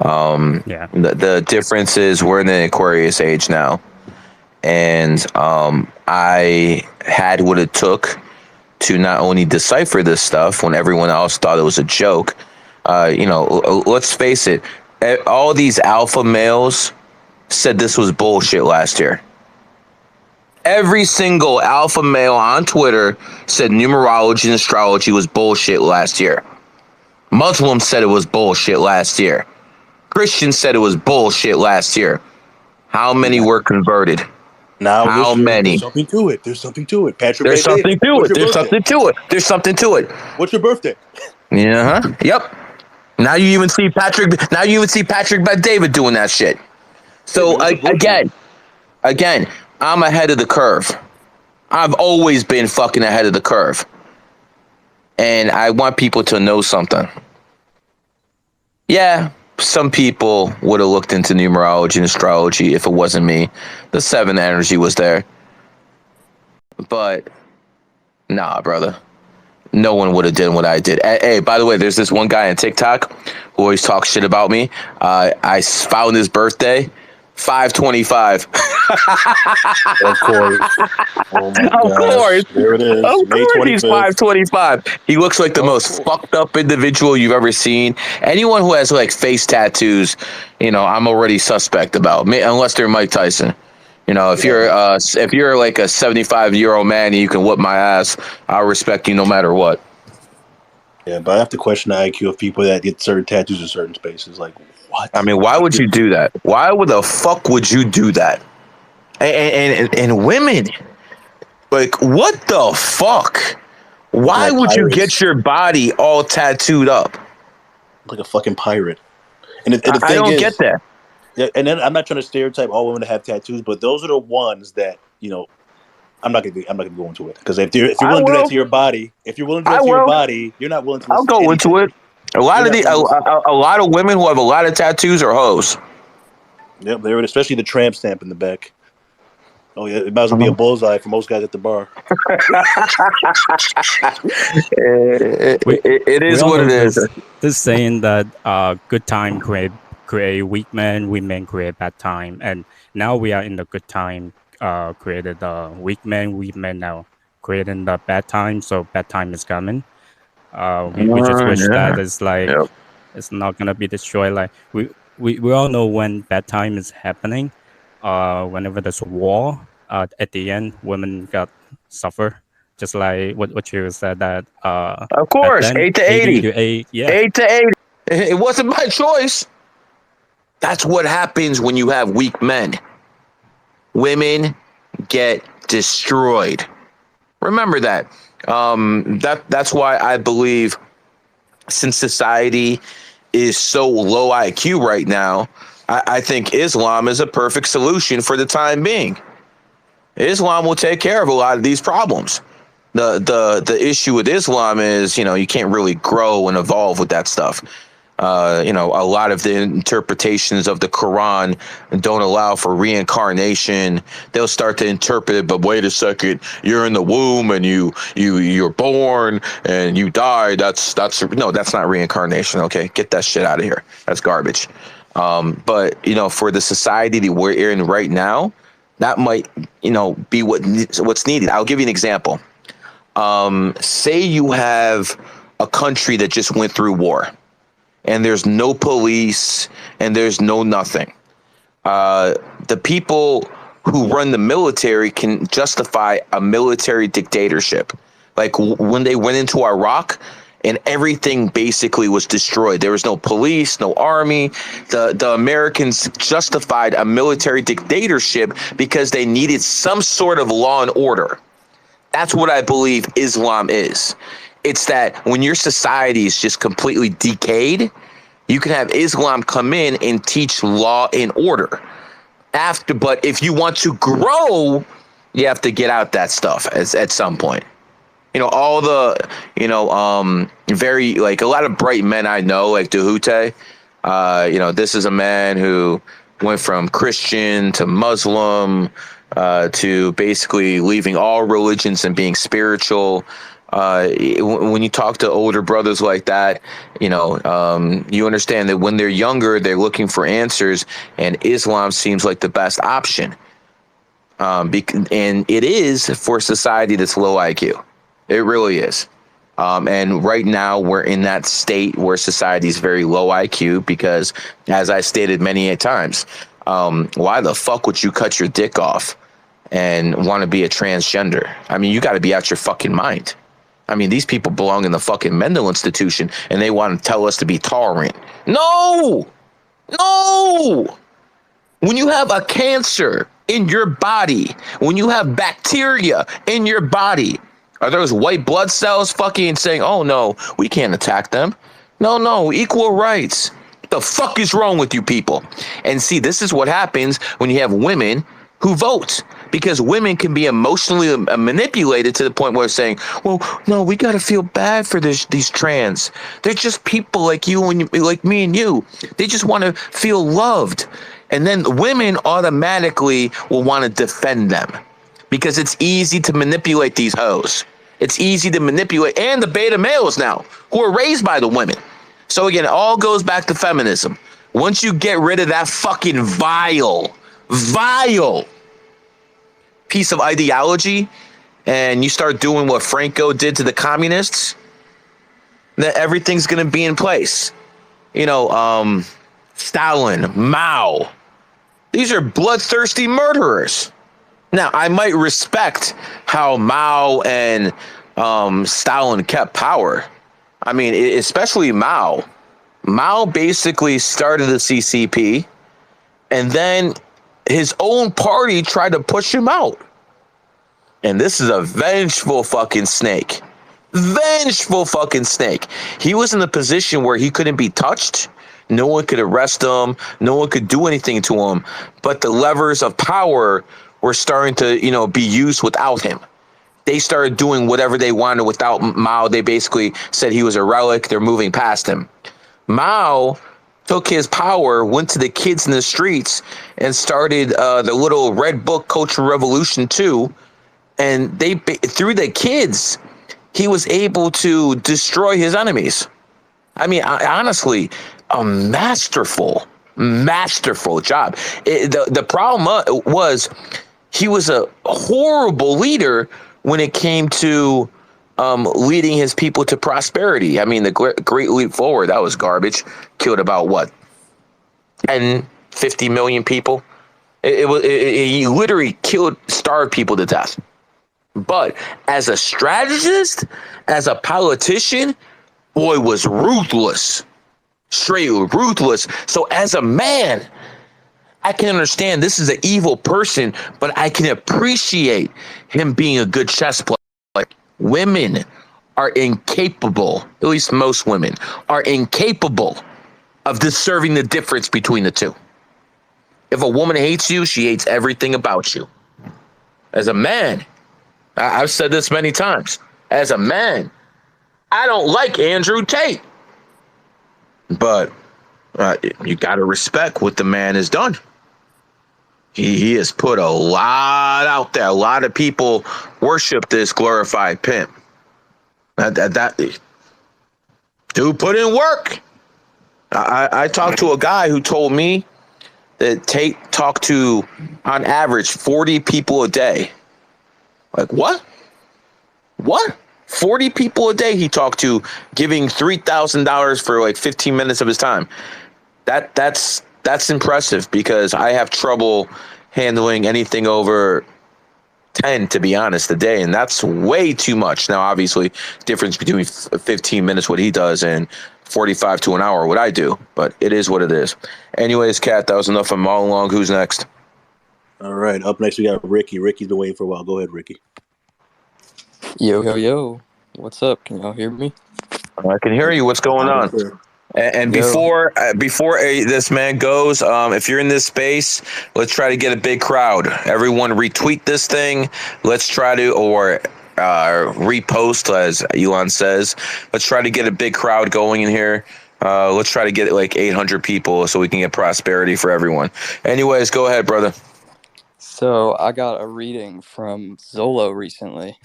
Yeah. The difference is we're in the Aquarius age now, and I had what it took to not only decipher this stuff when everyone else thought it was a joke. Let's face it, all these alpha males said this was bullshit last year. Every single alpha male on Twitter said numerology and astrology was bullshit last year. Muslims said it was bullshit last year. Christians said it was bullshit last year. How many were converted? Now How many? There's something to it. There's something to it. Patrick. There's something to it. There's something to it. There's something to it. What's your birthday? Yeah. Yep. Now you even see Patrick. Now you even see Patrick Bet David doing that shit. So again, I'm ahead of the curve. I've always been fucking ahead of the curve. And I want people to know something. Yeah, some people would have looked into numerology and astrology if it wasn't me. The 7 energy was there. But, nah, brother. No one would have done what I did. Hey, by the way, there's this one guy on TikTok who always talks shit about me. I found his birthday. 5/25. Of course. Oh my Of course. There it is. Of May course he's 5/25. He looks like the most fucked up individual you've ever seen. Anyone who has like face tattoos, I'm already suspect about. Unless they're Mike Tyson. If you're like a 75-year-old man and you can whoop my ass, I'll respect you no matter what. Yeah, but I have to question the IQ of people that get certain tattoos in certain spaces. Like, what? I mean, why would you do that? Why the fuck would you do that? And women, like, what the fuck? Why would you get your body all tattooed up? Like a fucking pirate. And the I don't get that. Yeah, and then I'm not trying to stereotype all women that have tattoos, but those are the ones that I'm not gonna go into it because if you're willing to do that to your body, you're not willing to. I'll go into it. A lot of women who have a lot of tattoos are hoes. Yep, there it is, especially the tramp stamp in the back. Oh yeah, it might as well be a bullseye for most guys at the bar. It is what it is. This saying that good time create weak men create bad time, and now we are in the good time created the weak men now creating the bad time, so bad time is coming. We just wish that it's like it's not gonna be destroyed. Like we all know when bad time is happening. Whenever there's a war, at the end, women got suffer. Just like what you said that. Of course, then, 8 to 80. 8, yeah. 8 to 80. It wasn't my choice. That's what happens when you have weak men. Women get destroyed. Remember that. That's why I believe, since society is so low IQ right now, I think Islam is a perfect solution for the time being. Islam will take care of a lot of these problems. The issue with Islam is, you can't really grow and evolve with that stuff. A lot of the interpretations of the Quran don't allow for reincarnation. They'll start to interpret it, but wait a second, you're in the womb and you're born and you die. That's not reincarnation. Okay, get that shit out of here. That's garbage. But for the society that we're in right now, that might be what's needed. I'll give you an example. Say you have a country that just went through war, and there's no police and there's no nothing. The people who run the military can justify a military dictatorship. Like when they went into Iraq and everything basically was destroyed. There was no police, no army. The Americans justified a military dictatorship because they needed some sort of law and order. That's what I believe Islam is. It's that when your society is just completely decayed, you can have Islam come in and teach law and order. But if you want to grow, you have to get out that stuff at some point. All the, very, like, a lot of bright men I know, like Dahute, this is a man who went from Christian to Muslim, to basically leaving all religions and being spiritual. When you talk to older brothers like that, you understand that when they're younger, they're looking for answers, and Islam seems like the best option. And it is for a society that's low IQ. It really is. And right now we're in that state where society is very low IQ because, as I stated many times, why the fuck would you cut your dick off and want to be a transgender? I mean, you got to be out your fucking mind. I mean, these people belong in the fucking mental institution and they want to tell us to be tolerant. No! When you have a cancer in your body, when you have bacteria in your body, are those white blood cells fucking saying, oh no, we can't attack them? No, equal rights. What the fuck is wrong with you people? And see, this is what happens when you have women who vote, because women can be emotionally manipulated to the point where they're saying, well, no, we got to feel bad for these trans. They're just people like you and like me and you. They just want to feel loved. And then women automatically will want to defend them because it's easy to manipulate these hoes. It's easy to manipulate, and the beta males now who are raised by the women. So again, it all goes back to feminism. Once you get rid of that fucking vile piece of ideology and you start doing what Franco did to the communists, then everything's going to be in place. Stalin, Mao, these are bloodthirsty murderers. Now, I might respect how Mao and Stalin kept power. I mean, especially Mao. Mao basically started the CCP, and then his own party tried to push him out. And this is a vengeful fucking snake. Vengeful fucking snake. He was in a position where he couldn't be touched. No one could arrest him. No one could do anything to him. But the levers of power were starting to, be used without him. They started doing whatever they wanted without Mao. They basically said he was a relic. They're moving past him. Mao took his power, went to the kids in the streets, and started the little Red Book Cultural Revolution 2. And through the kids, he was able to destroy his enemies. I mean, honestly, a masterful job. The problem was he was a horrible leader when it came to leading his people to prosperity. I mean, the Great Leap Forward, that was garbage. Killed about, 50 million people? He literally starved people to death. But as a strategist, as a politician, boy was ruthless. Straight ruthless. So as a man, I can understand this is an evil person, but I can appreciate him being a good chess player. Like, women are incapable, at least most women, are incapable of discerning the difference between the two. If a woman hates you, she hates everything about you. As a man, I've said this many times. As a man, I don't like Andrew Tate. but you got to respect what the man has done. He has put a lot out there. A lot of people worship this glorified pimp. That dude put in work. I talked to a guy who told me that talk to on average 40 people a day. Like what? What? 40 people a day he talked to, giving $3,000 for like 15 minutes of his time. That's impressive because I have trouble handling anything over 10, to be honest, a day, and that's way too much. Now, obviously, difference between 15 minutes what he does and 45 to an hour what I do, but it is what it is. Anyways, Kat, that was enough of monologue. Who's next? All right, up next we got Ricky. Ricky's been waiting for a while. Go ahead, Ricky. Yo. What's up? Can y'all hear me? I can hear you. What's going on? And before this man goes, if you're in this space, let's try to get a big crowd. Everyone retweet this thing. Let's try to, or repost, as Elon says. Let's try to get a big crowd going in here. Let's try to get like 800 people so we can get prosperity for everyone. Anyways, go ahead, brother. So I got a reading from Zolo recently.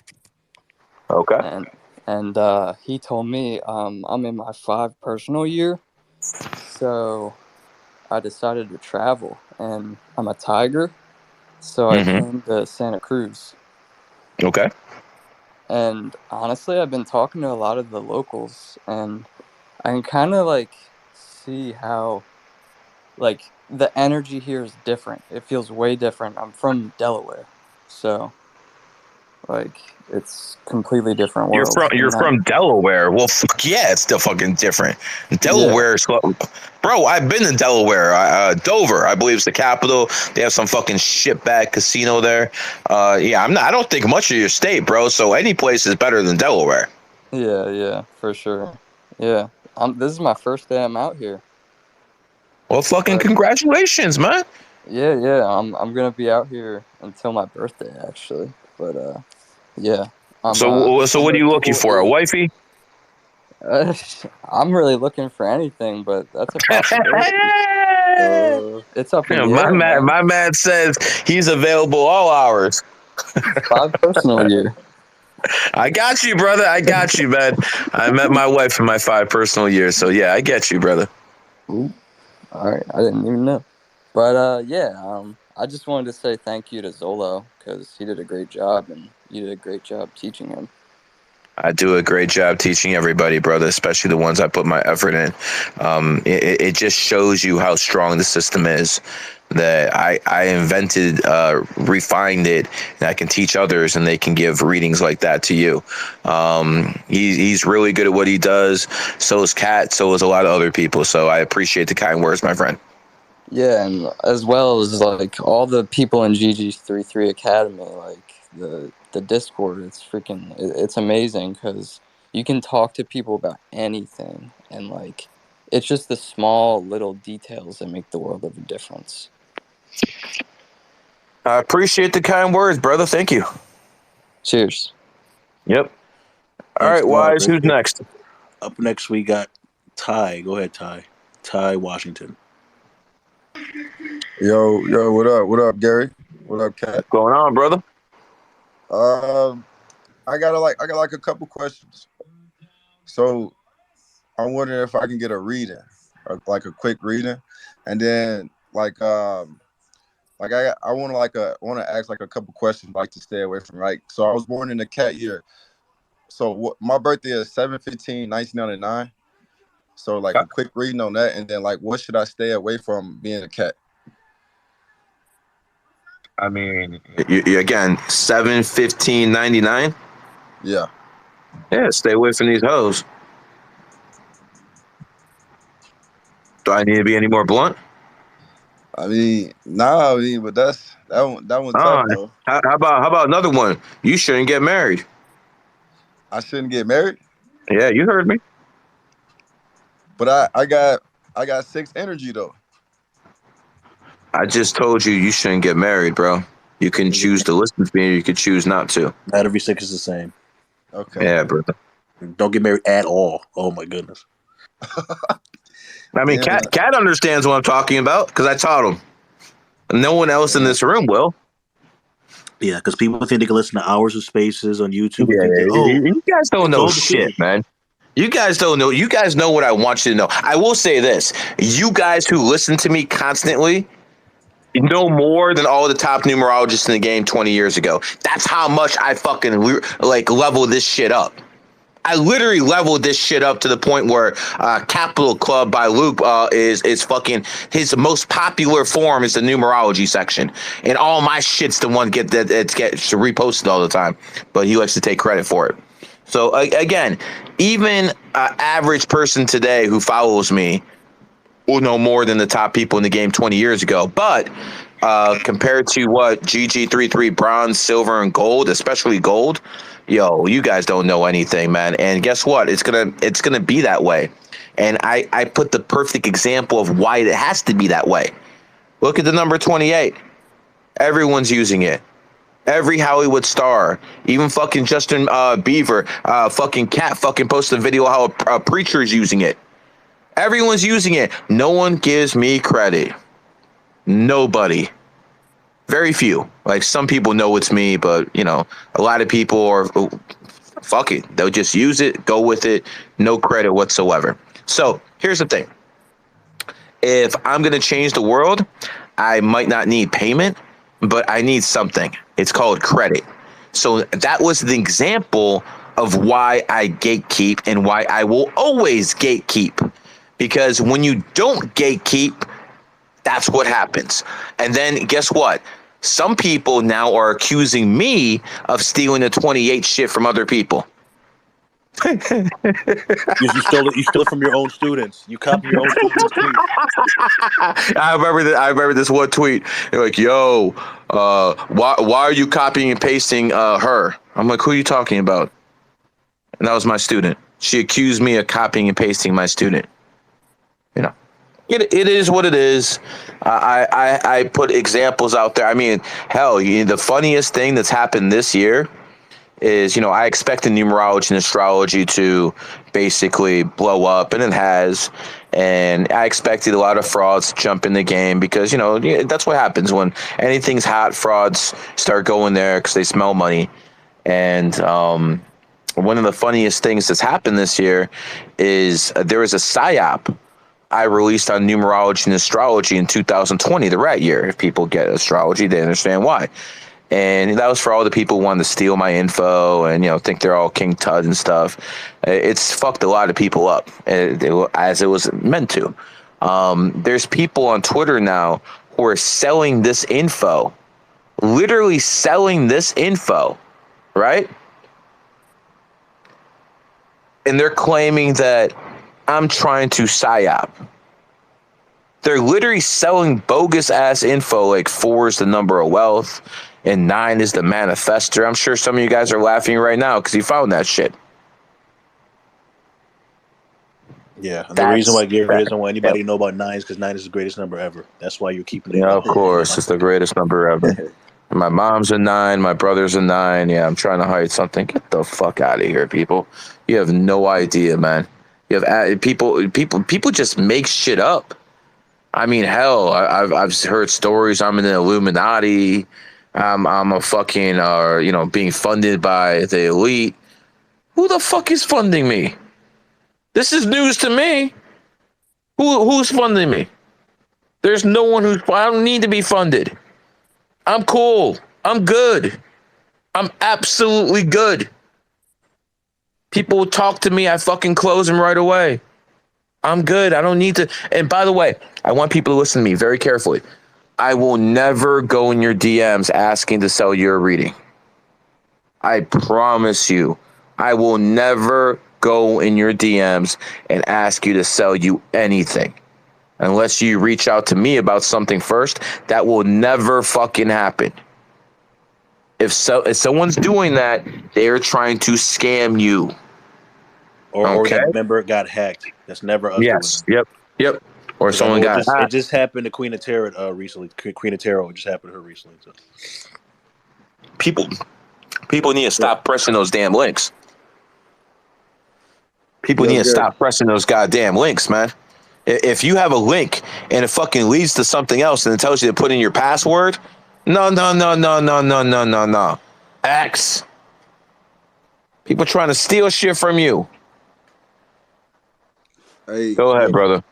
Okay. And he told me I'm in my 5 personal year, so I decided to travel, and I'm a tiger, so I came to Santa Cruz. Okay. And honestly, I've been talking to a lot of the locals, and I can kind of like see how like the energy here is different. It feels way different. I'm from Delaware, so like it's completely different world. You're from Delaware. Well, fuck yeah, it's still fucking different. Delaware, bro. I've been in Delaware. Dover, I believe, is the capital. They have some fucking shitbag casino there. Yeah, I don't think much of your state, bro. So any place is better than Delaware. Yeah, for sure. Yeah, this is my first day I'm out here. Well, fucking congratulations, man. Yeah. I'm gonna be out here until my birthday, actually. But yeah. So what are you looking for? A wifey? I'm really looking for anything, but that's a possibility. It's up in the air, man. My man says he's available all hours. 5 personal year. I got you, brother. I got you, man. I met my wife in my 5 personal years, so yeah, I get you, brother. Ooh. All right, I didn't even know. But I just wanted to say thank you to Zolo because he did a great job, and you did a great job teaching him. I do a great job teaching everybody, brother, especially the ones I put my effort in. It just shows you how strong the system is, that I invented, refined it, and I can teach others, and they can give readings like that to you. He's really good at what he does. So is Kat. So is a lot of other people. So I appreciate the kind words, my friend. Yeah, and as well as like all the people in GG33 Academy, like the Discord, it's amazing because you can talk to people about anything, and like it's just the small little details that make the world of a difference. I appreciate the kind words, brother. Thank you. Cheers. Yep. All right, Wise, who's next? Up next we got Ty. Go ahead, Ty. Ty Washington. Yo, what up, Gary? What up, Kat? What's going on, brother? I got like a couple questions. So I'm wondering if I can get a reading, like a quick reading, and then I want to ask like a couple questions, like to stay away from. Like, so I was born in the Cat year. So my birthday is 7/15/1999. So like a quick reading on that, and then like what should I stay away from being a cat? I mean, you again, 7/15/99. Yeah. Yeah, stay away from these hoes. Do I need to be any more blunt? I mean, nah. But that one's tough though. How about another one? You shouldn't get married. I shouldn't get married? Yeah, you heard me. But I got 6 energy though. I just told you shouldn't get married, bro. You can choose to listen to me, or you could choose not to. Not every 6 is the same. Okay. Yeah, brother. Don't get married at all. Oh my goodness. I mean, Yeah, Cat understands what I'm talking about because I taught him. No one else in yeah. this room will. Yeah, because people think they can listen to hours of spaces on YouTube and think that, Yeah, you guys don't it's know all the shit, truth. man. You guys don't know. You guys know what I want you to know. I will say this: you guys who listen to me constantly know more than all the top numerologists in the game 20 years ago. That's how much I fucking like level this shit up. I literally leveled this shit up to the point where Capital Club by Luke is fucking his most popular form is the numerology section, and all my shit's the one that gets reposted all the time. But he likes to take credit for it. So again, even an average person today who follows me will know more than the top people in the game 20 years ago. But compared to what GG33 bronze, silver, and gold, especially gold, yo, you guys don't know anything, man. And guess what? It's gonna be that way. And I put the perfect example of why it has to be that way. Look at the number 28. Everyone's using it. Every Hollywood star, even fucking Justin Bieber, fucking Cat, fucking posted a video how a preacher is using it. Everyone's using it. No one gives me credit. Nobody. Very few. Like some people know it's me, but a lot of people are fuck it. They'll just use it, go with it, no credit whatsoever. So here's the thing. If I'm gonna change the world, I might not need payment, but I need something. It's called credit. So that was the example of why I gatekeep and why I will always gatekeep. Because when you don't gatekeep, that's what happens. And then guess what? Some people now are accusing me of stealing the 28 shit from other people. You stole it. You stole it from your own students. You copy your own students' tweets. I remember this one tweet. They're like, "Yo, why are you copying and pasting her?" I'm like, "Who are you talking about?" And that was my student. She accused me of copying and pasting my student. It is what it is. I put examples out there. I mean, hell, the funniest thing that's happened this year is, I expected numerology and astrology to basically blow up, and it has. And I expected a lot of frauds to jump in the game because, that's what happens when anything's hot. Frauds start going there because they smell money. And one of the funniest things that's happened this year is there was a psyop I released on numerology and astrology in 2020, the rat year. If people get astrology, they understand why. And that was for all the people who wanted to steal my info and, think they're all King Tut and stuff. It's fucked a lot of people up, as it was meant to. There's people on Twitter now who are selling this info, literally selling this info, right? And they're claiming that I'm trying to psyop. They're literally selling bogus ass info like 4 is the number of wealth and 9 is the manifester. I'm sure some of you guys are laughing right now because you found that shit. Yeah, and the reason why Gary doesn't want anybody to know about 9 is because 9 is the greatest number ever. That's why you're keeping it. Yeah, of course. It's the greatest number ever. My mom's a 9. My brother's a 9. Yeah, I'm trying to hide something. Get the fuck out of here, people. You have no idea, man. You have people just make shit up. I mean, hell, I've heard stories. I'm in the Illuminati. I'm a fucking being funded by the elite. Who the fuck is funding me? This is news to me. Who's funding me? There's no one I don't need to be funded. I'm cool. I'm good. I'm absolutely good. People talk to me, I fucking close them right away. I'm good. I don't need to. And by the way, I want people to listen to me very carefully. I will never go in your DMs asking to sell your reading. I promise you, I will never go in your DMs and ask you to sell you anything. Unless you reach out to me about something first, that will never fucking happen. If someone's doing that, they're trying to scam you. Or that member got hacked. That's never us doing that. Yep. Or someone got hacked. It just happened to Queen of Tarot recently. Queen of Tarot, it just happened to her recently. So. People need to stop pressing those damn links. People need to stop pressing those goddamn links, man. If you have a link and it fucking leads to something else and it tells you to put in your password, no. X. People trying to steal shit from you. Hey, Go ahead, look. brother.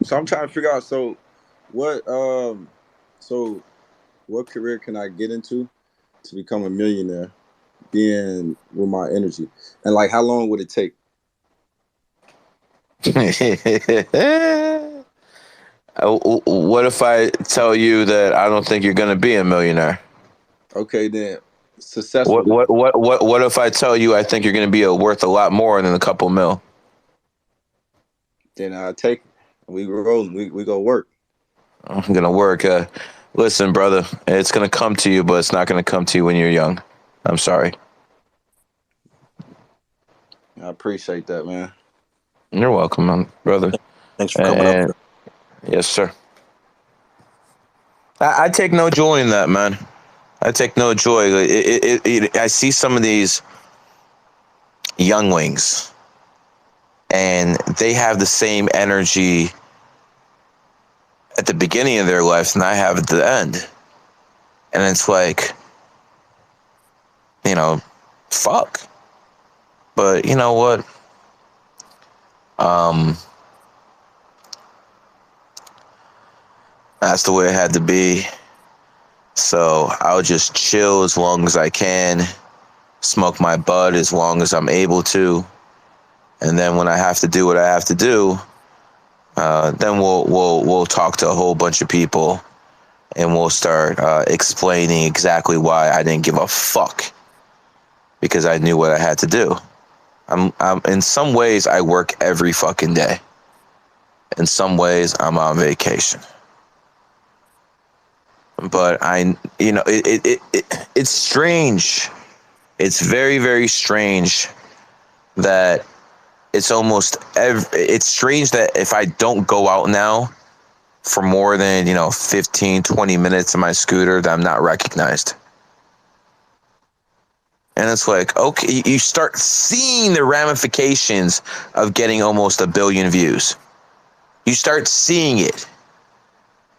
So I'm trying to figure out. What so what career can I get into to become a millionaire? Being with my energy, and like, how long would it take? What if I tell you that I don't think you're gonna be a millionaire? Okay, then successful. What if I tell you I think you're gonna be worth a lot more than a couple mil? Then I take it. We rolling. We go work. I'm gonna work. Listen, brother, it's gonna come to you, but it's not gonna come to you when you're young. I'm sorry. I appreciate that, man. You're welcome, brother. Thanks for coming up. And yes, sir. I take no joy in that, man. I take no joy. I see some of these younglings, and they have the same energy at the beginning of their life than I have at the end. And it's like, fuck. But you know what? That's the way it had to be. So I'll just chill as long as I can, smoke my bud as long as I'm able to, and then when I have to do what I have to do, then we'll talk to a whole bunch of people, and we'll start explaining exactly why I didn't give a fuck, because I knew what I had to do. I'm in some ways I work every fucking day. In some ways I'm on vacation. But it's strange. It's very, very strange that it's strange that if I don't go out now for more than 15, 20 minutes on my scooter, that I'm not recognized. And it's like, okay, you start seeing the ramifications of getting almost 1 billion views. You start seeing it.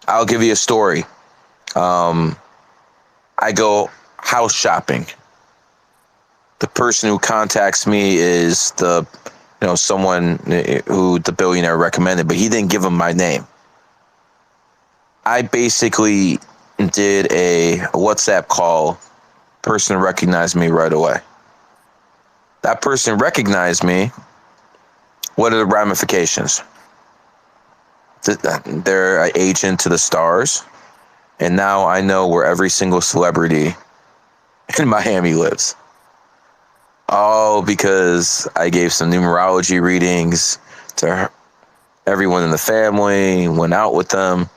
I'll give you a story. I go house shopping. The person who contacts me is someone who the billionaire recommended, but he didn't give him my name. I basically did a WhatsApp call. Person recognized me right away. That person recognized me. What are the ramifications? They're an agent to the stars. And now I know where every single celebrity in Miami lives. All because I gave some numerology readings to everyone in the family, went out with them.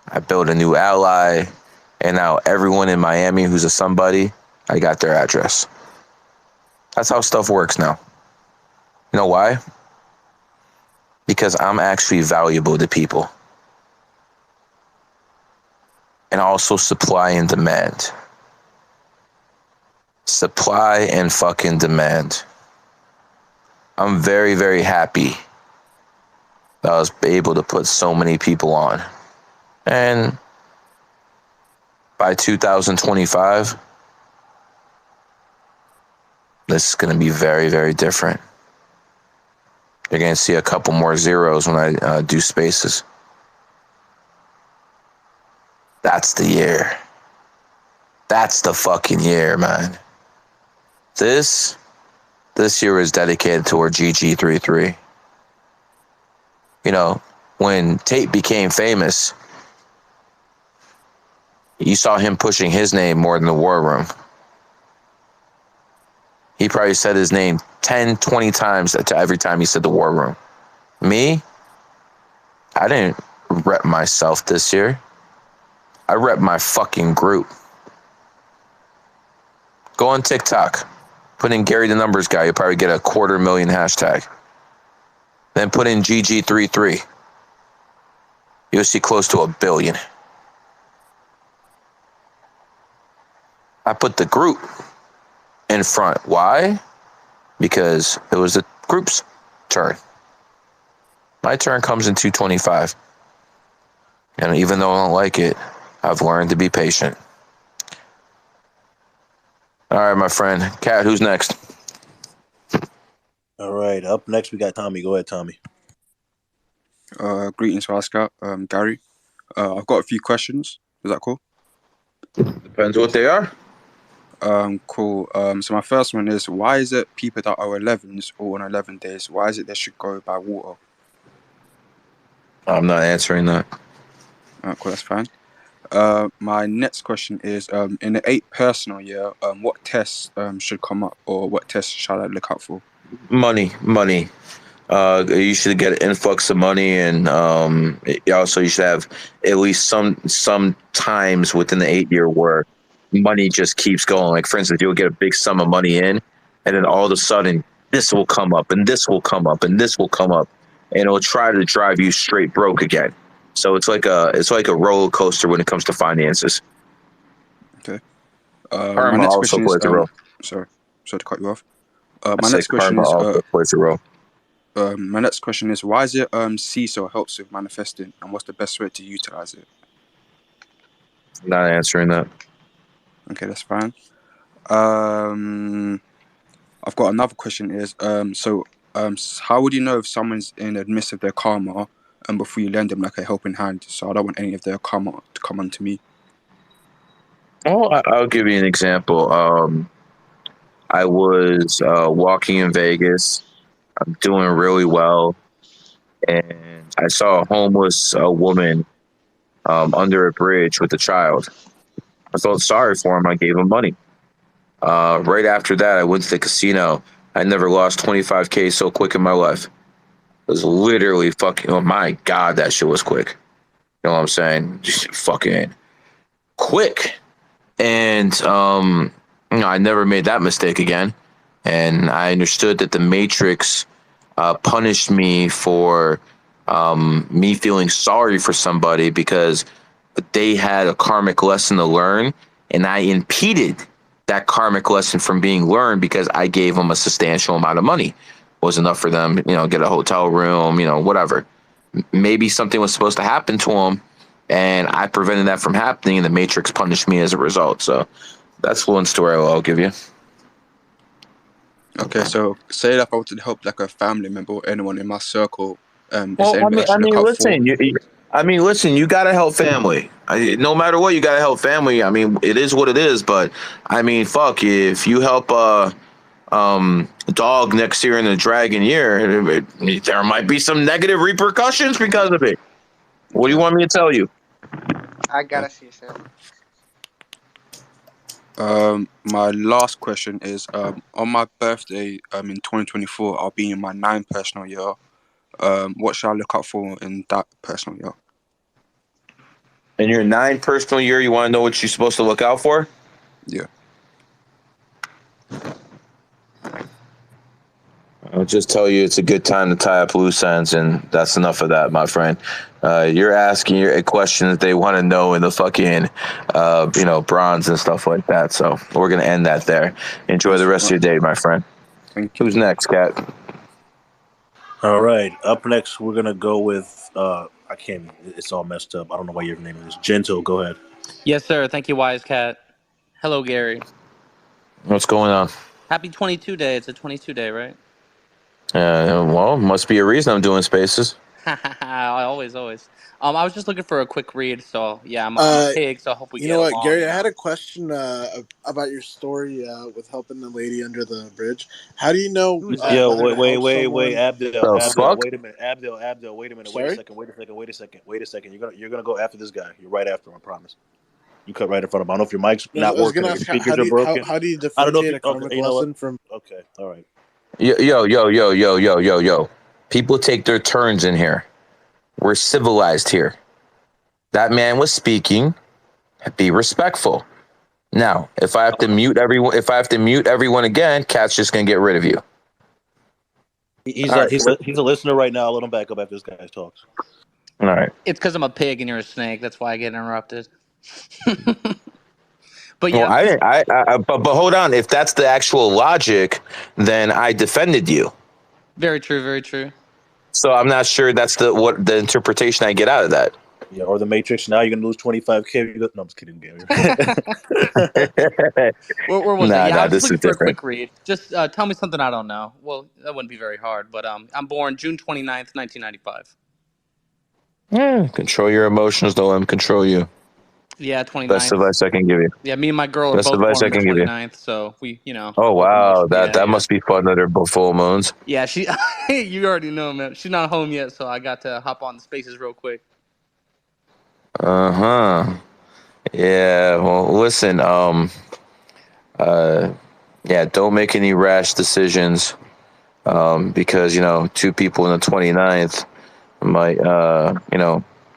I built a new ally. And now everyone in Miami who's a somebody, I got their address. That's how stuff works now. You know why? Because I'm actually valuable to people. And also supply and demand. Supply and fucking demand. I'm very, very happy that I was able to put so many people on. And by 2025, this is going to be very, very different. You're going to see a couple more zeros when I do spaces. That's the year. That's the fucking year, man. This year is dedicated toward GG33. When Tate became famous, you saw him pushing his name more than the War Room. He probably said his name 10, 20 times to every time he said the War Room. Me, I didn't rep myself this year. I rep my fucking group. Go on TikTok. Put in Gary the Numbers Guy. You'll probably get 250,000 hashtag. Then put in GG33. You'll see close to 1 billion. I put the group in front. Why? Because it was the group's turn. My turn comes in 225. And even though I don't like it, I've learned to be patient. All right, my friend. Kat, who's next? All right, up next we got Tommy. Go ahead, Tommy. Greetings, Oscar. Gary. I've got a few questions. Is that cool? Depends what they are. Cool. So my first one is, why is it people that are 11s or on 11 days, why is it they should go by water? I'm not answering that. Cool, that's fine. My next question is, in the 8th personal year, what tests should come up, or what tests shall I look out for? Money. You should get an influx of money, and also you should have at least some times within the 8 year where money just keeps going. Like, for instance, you'll get a big sum of money in, and then all of a sudden this will come up, and this will come up, and this will come up, and it'll try to drive you straight broke again. So it's like a roller coaster when it comes to finances. Okay. Karma My next also question is, plays a role. sorry to cut you off. My next question is, also plays a role. My next question is, why is it CISO helps with manifesting, and what's the best way to utilize it? Not answering that. Okay, that's fine. I've got another question is, how would you know if someone's in the midst of their karma and before you lend them like a helping hand? So I don't want any of their karma to come onto me. Oh, I'll give you an example. I was walking in Vegas. I'm doing really well, and I saw a homeless woman under a bridge with a child. I felt sorry for him. I gave him money. Right after that, I went to the casino. I never lost 25K so quick in my life. It was literally fucking, oh my God, that shit was quick. You know what I'm saying? Just fucking quick. And I never made that mistake again. And I understood that the Matrix punished me for me feeling sorry for somebody because they had a karmic lesson to learn, and I impeded that karmic lesson from being learned because I gave them a substantial amount of money. It was enough for them, get a hotel room, whatever. Maybe something was supposed to happen to them, and I prevented that from happening, and the Matrix punished me as a result. So that's one story I'll give you. Okay, so say that I wanted to help like a family member or anyone in my circle, is Well, there anything I should look out for? listen, you gotta help family. No matter what, you gotta help family. I mean, it is what it is. But I mean, fuck, if you help dog next year in the dragon year, there might be some negative repercussions because of it. What do you want me to tell you? I gotta see, sir. My last question is, on my birthday, in 2024, I'll be in my 9th personal year. What should I look out for in that personal year? In your 9 personal year, you want to know what you're supposed to look out for? Yeah. I'll just tell you it's a good time to tie up loose ends, and that's enough of that, my friend. You're asking a question that they want to know in the fucking, bronze and stuff like that. So we're going to end that there. Enjoy the rest of your day, my friend. Thank you. Who's next, Kat? All right, up next we're gonna go with I can't. It's all messed up. I don't know why your name is Gentle. Go ahead. Yes, sir. Thank you, Wise Cat. Hello, Gary. What's going on? Happy 22 day. It's a 22 day, right? Well, must be a reason I'm doing spaces. always. I was just looking for a quick read, so yeah, I'm a pig, so I hope we get along. You know what, Gary? I had a question about your story with helping the lady under the bridge. How do you know? Wait, Abdel, wait a minute, Abdel, wait a minute, Sorry? wait a second. You're gonna go after this guy. You're right after him, I promise. You cut right in front of him. I don't know if your mic's not working, your speakers are broken. How do you differentiate a karmic lesson from? Okay, all right. Yo. People take their turns in here. We're civilized here. That man was speaking. Be respectful. Now, if I have to mute everyone again, Cat's just gonna get rid of you. He's a listener right now. I'll let him back up after this guy talks. All right. It's because I'm a pig and you're a snake. That's why I get interrupted. But Well, yeah, but hold on. If that's the actual logic, then I defended you. very true, very true. So I'm not sure that's what the interpretation I get out of that. Yeah, or the Matrix. Now you're gonna lose 25K. No, I'm just kidding, Gary. Where was I? Yeah, I was just This looking is for a different. quick read. Just tell me something I don't know. Well, that wouldn't be very hard, but I'm born June 29th, 1995. Yeah, control your emotions. Don't let them control you. Yeah, Best 29th. advice I can give you. Yeah, me and my girl are Best both advice born I on the can give you. 29th, so we, Oh both wow, emotions. that must be fun under full moons. Yeah, she. You already know, man. She's not home yet, so I got to hop on the spaces real quick. Yeah. Well, listen. Yeah. Don't make any rash decisions. Because two people in the 29th might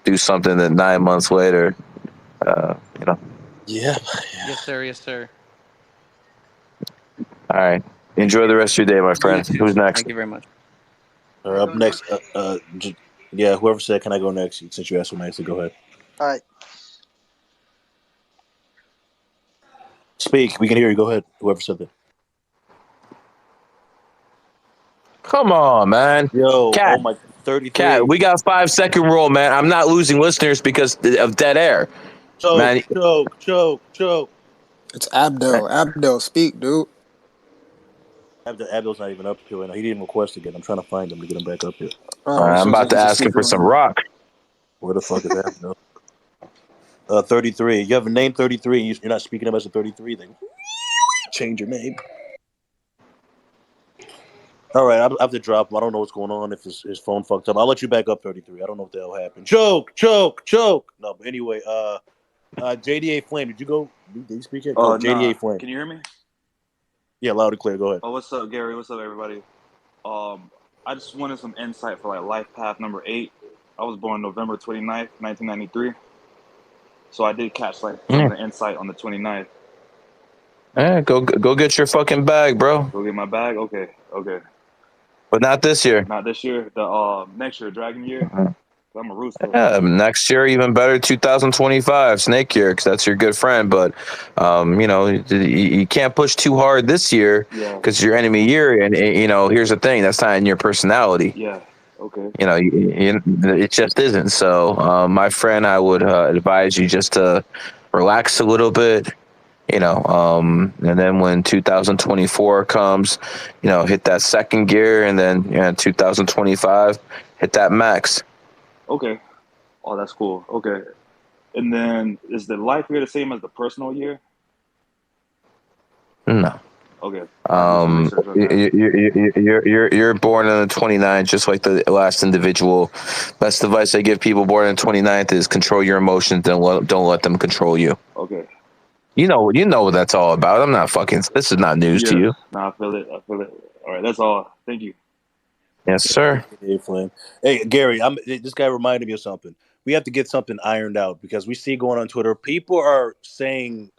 do something that 9 months later. Yeah. Yes, sir. Yes, sir. All right. Enjoy the rest of your day, my You friend. too. Who's next? Thank you very much. Up next. Yeah. Whoever said, "Can I go next?" Since you asked me nicely, go ahead. All right. Speak. We can hear you. Go ahead. Whoever said that. Come on, man. Yo. Cat. Oh my. 33. Cat. We got 5-second rule, man. I'm not losing listeners because of dead air, man. Choke. It's Abdo, speak, dude. Abdul's not even up here right now. He didn't request again. I'm trying to find him to get him back up here. Oh, I'm so about to he's a ask him speaker for right some now. rock. Where the fuck is Abdul? 33. You have a name 33. You're not speaking of as a 33. Then change your name. All right, I have to drop him. I don't know what's going on. If his phone fucked up, I'll let you back up 33. I don't know what the hell happened. Choke. No, but anyway, JDA Flame. Did you go? Did you speak yet? Go, JDA Flame. Can you hear me? Yeah, loud and clear. Go ahead. Oh, what's up, Gary? What's up, everybody? I just wanted some insight for life path number 8. I was born November 29th, 1993. So I did catch some of the insight on the 29th. Yeah, go get your fucking bag, bro. Go get my bag? Okay. But not this year. Not this year. The next year, Dragon year. I'm a rooster. Yeah, next year even better, 2025 Snake year, because that's your good friend. But you can't push too hard this year because your enemy year, and here's the thing, that's not in your personality. Yeah. Okay. It just isn't. So, my friend, I would advise you just to relax a little bit. And then when 2024 comes, hit that second gear, and then 2025 hit that max. Okay. Oh, that's cool. Okay. And then is the life year the same as the personal year? No. Okay. You're born on the 29th, just like the last individual. Best advice I give people born on the 29th is control your emotions. Don't let them control you. Okay. You know what that's all about. I'm not fucking. This is not news to you. No, I feel it. All right, that's all. Thank you. Yes, sir. Hey, Gary, this guy reminded me of something. We have to get something ironed out because we see going on Twitter. People are saying,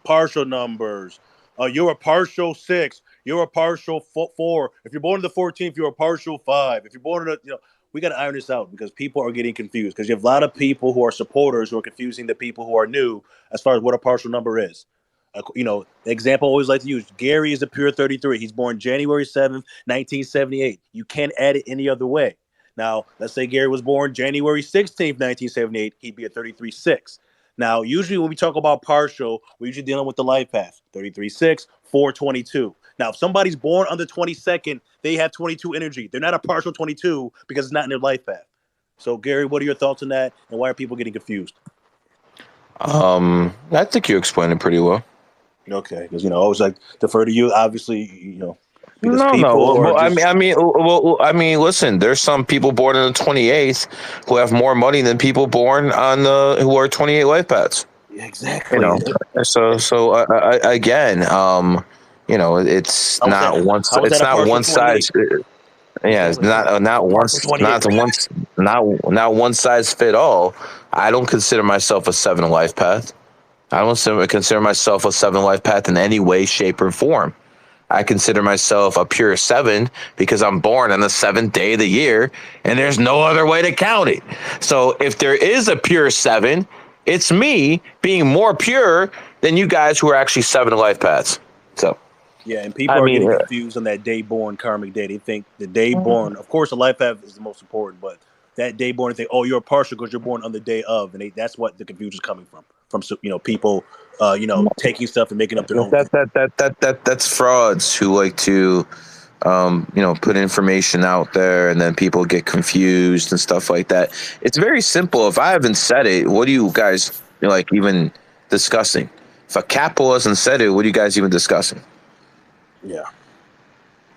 partial numbers. You're a partial 6. You're a partial 4. If you're born on the 14th, you're a partial 5. If you're born on we got to iron this out because people are getting confused. Because you have a lot of people who are supporters who are confusing the people who are new as far as what a partial number is. The example I always like to use, Gary is a pure 33. He's born January 7th, 1978. You can't add it any other way. Now, let's say Gary was born January 16th, 1978. He'd be a 33-6. Now, usually when we talk about partial, we're usually dealing with the life path, 33-6, 422. Now, if somebody's born on the 22nd, they have 22 energy. They're not a partial 22 because it's not in their life path. So, Gary, what are your thoughts on that, and why are people getting confused? I think you explained it pretty well. Okay, because I always like defer to you. Obviously, because I mean, listen. There's some people born on the 28th who have more money than people born on who are 28 life paths. Exactly. Again, it's not one. It's not one size. Yeah, it's not one size fit all. I don't consider myself a 7 life path. I don't consider myself a 7 life path in any way, shape, or form. I consider myself a pure 7 because I'm born on the 7th day of the year, and there's no other way to count it. So if there is a pure 7, it's me being more pure than you guys who are actually 7 life paths. So Yeah, and people I are mean, getting confused on that day born karmic day. They think the day born, of course, the life path is the most important, but that day born, they think, oh, you're partial because you're born on the day of, and that's what the confusion is coming from. From people, taking stuff and making up their own thing. that's frauds who like to put information out there and then people get confused and stuff like that. It's very simple. If I haven't said it, what are you guys like even discussing? If a capo hasn't said it, what are you guys even discussing? Yeah,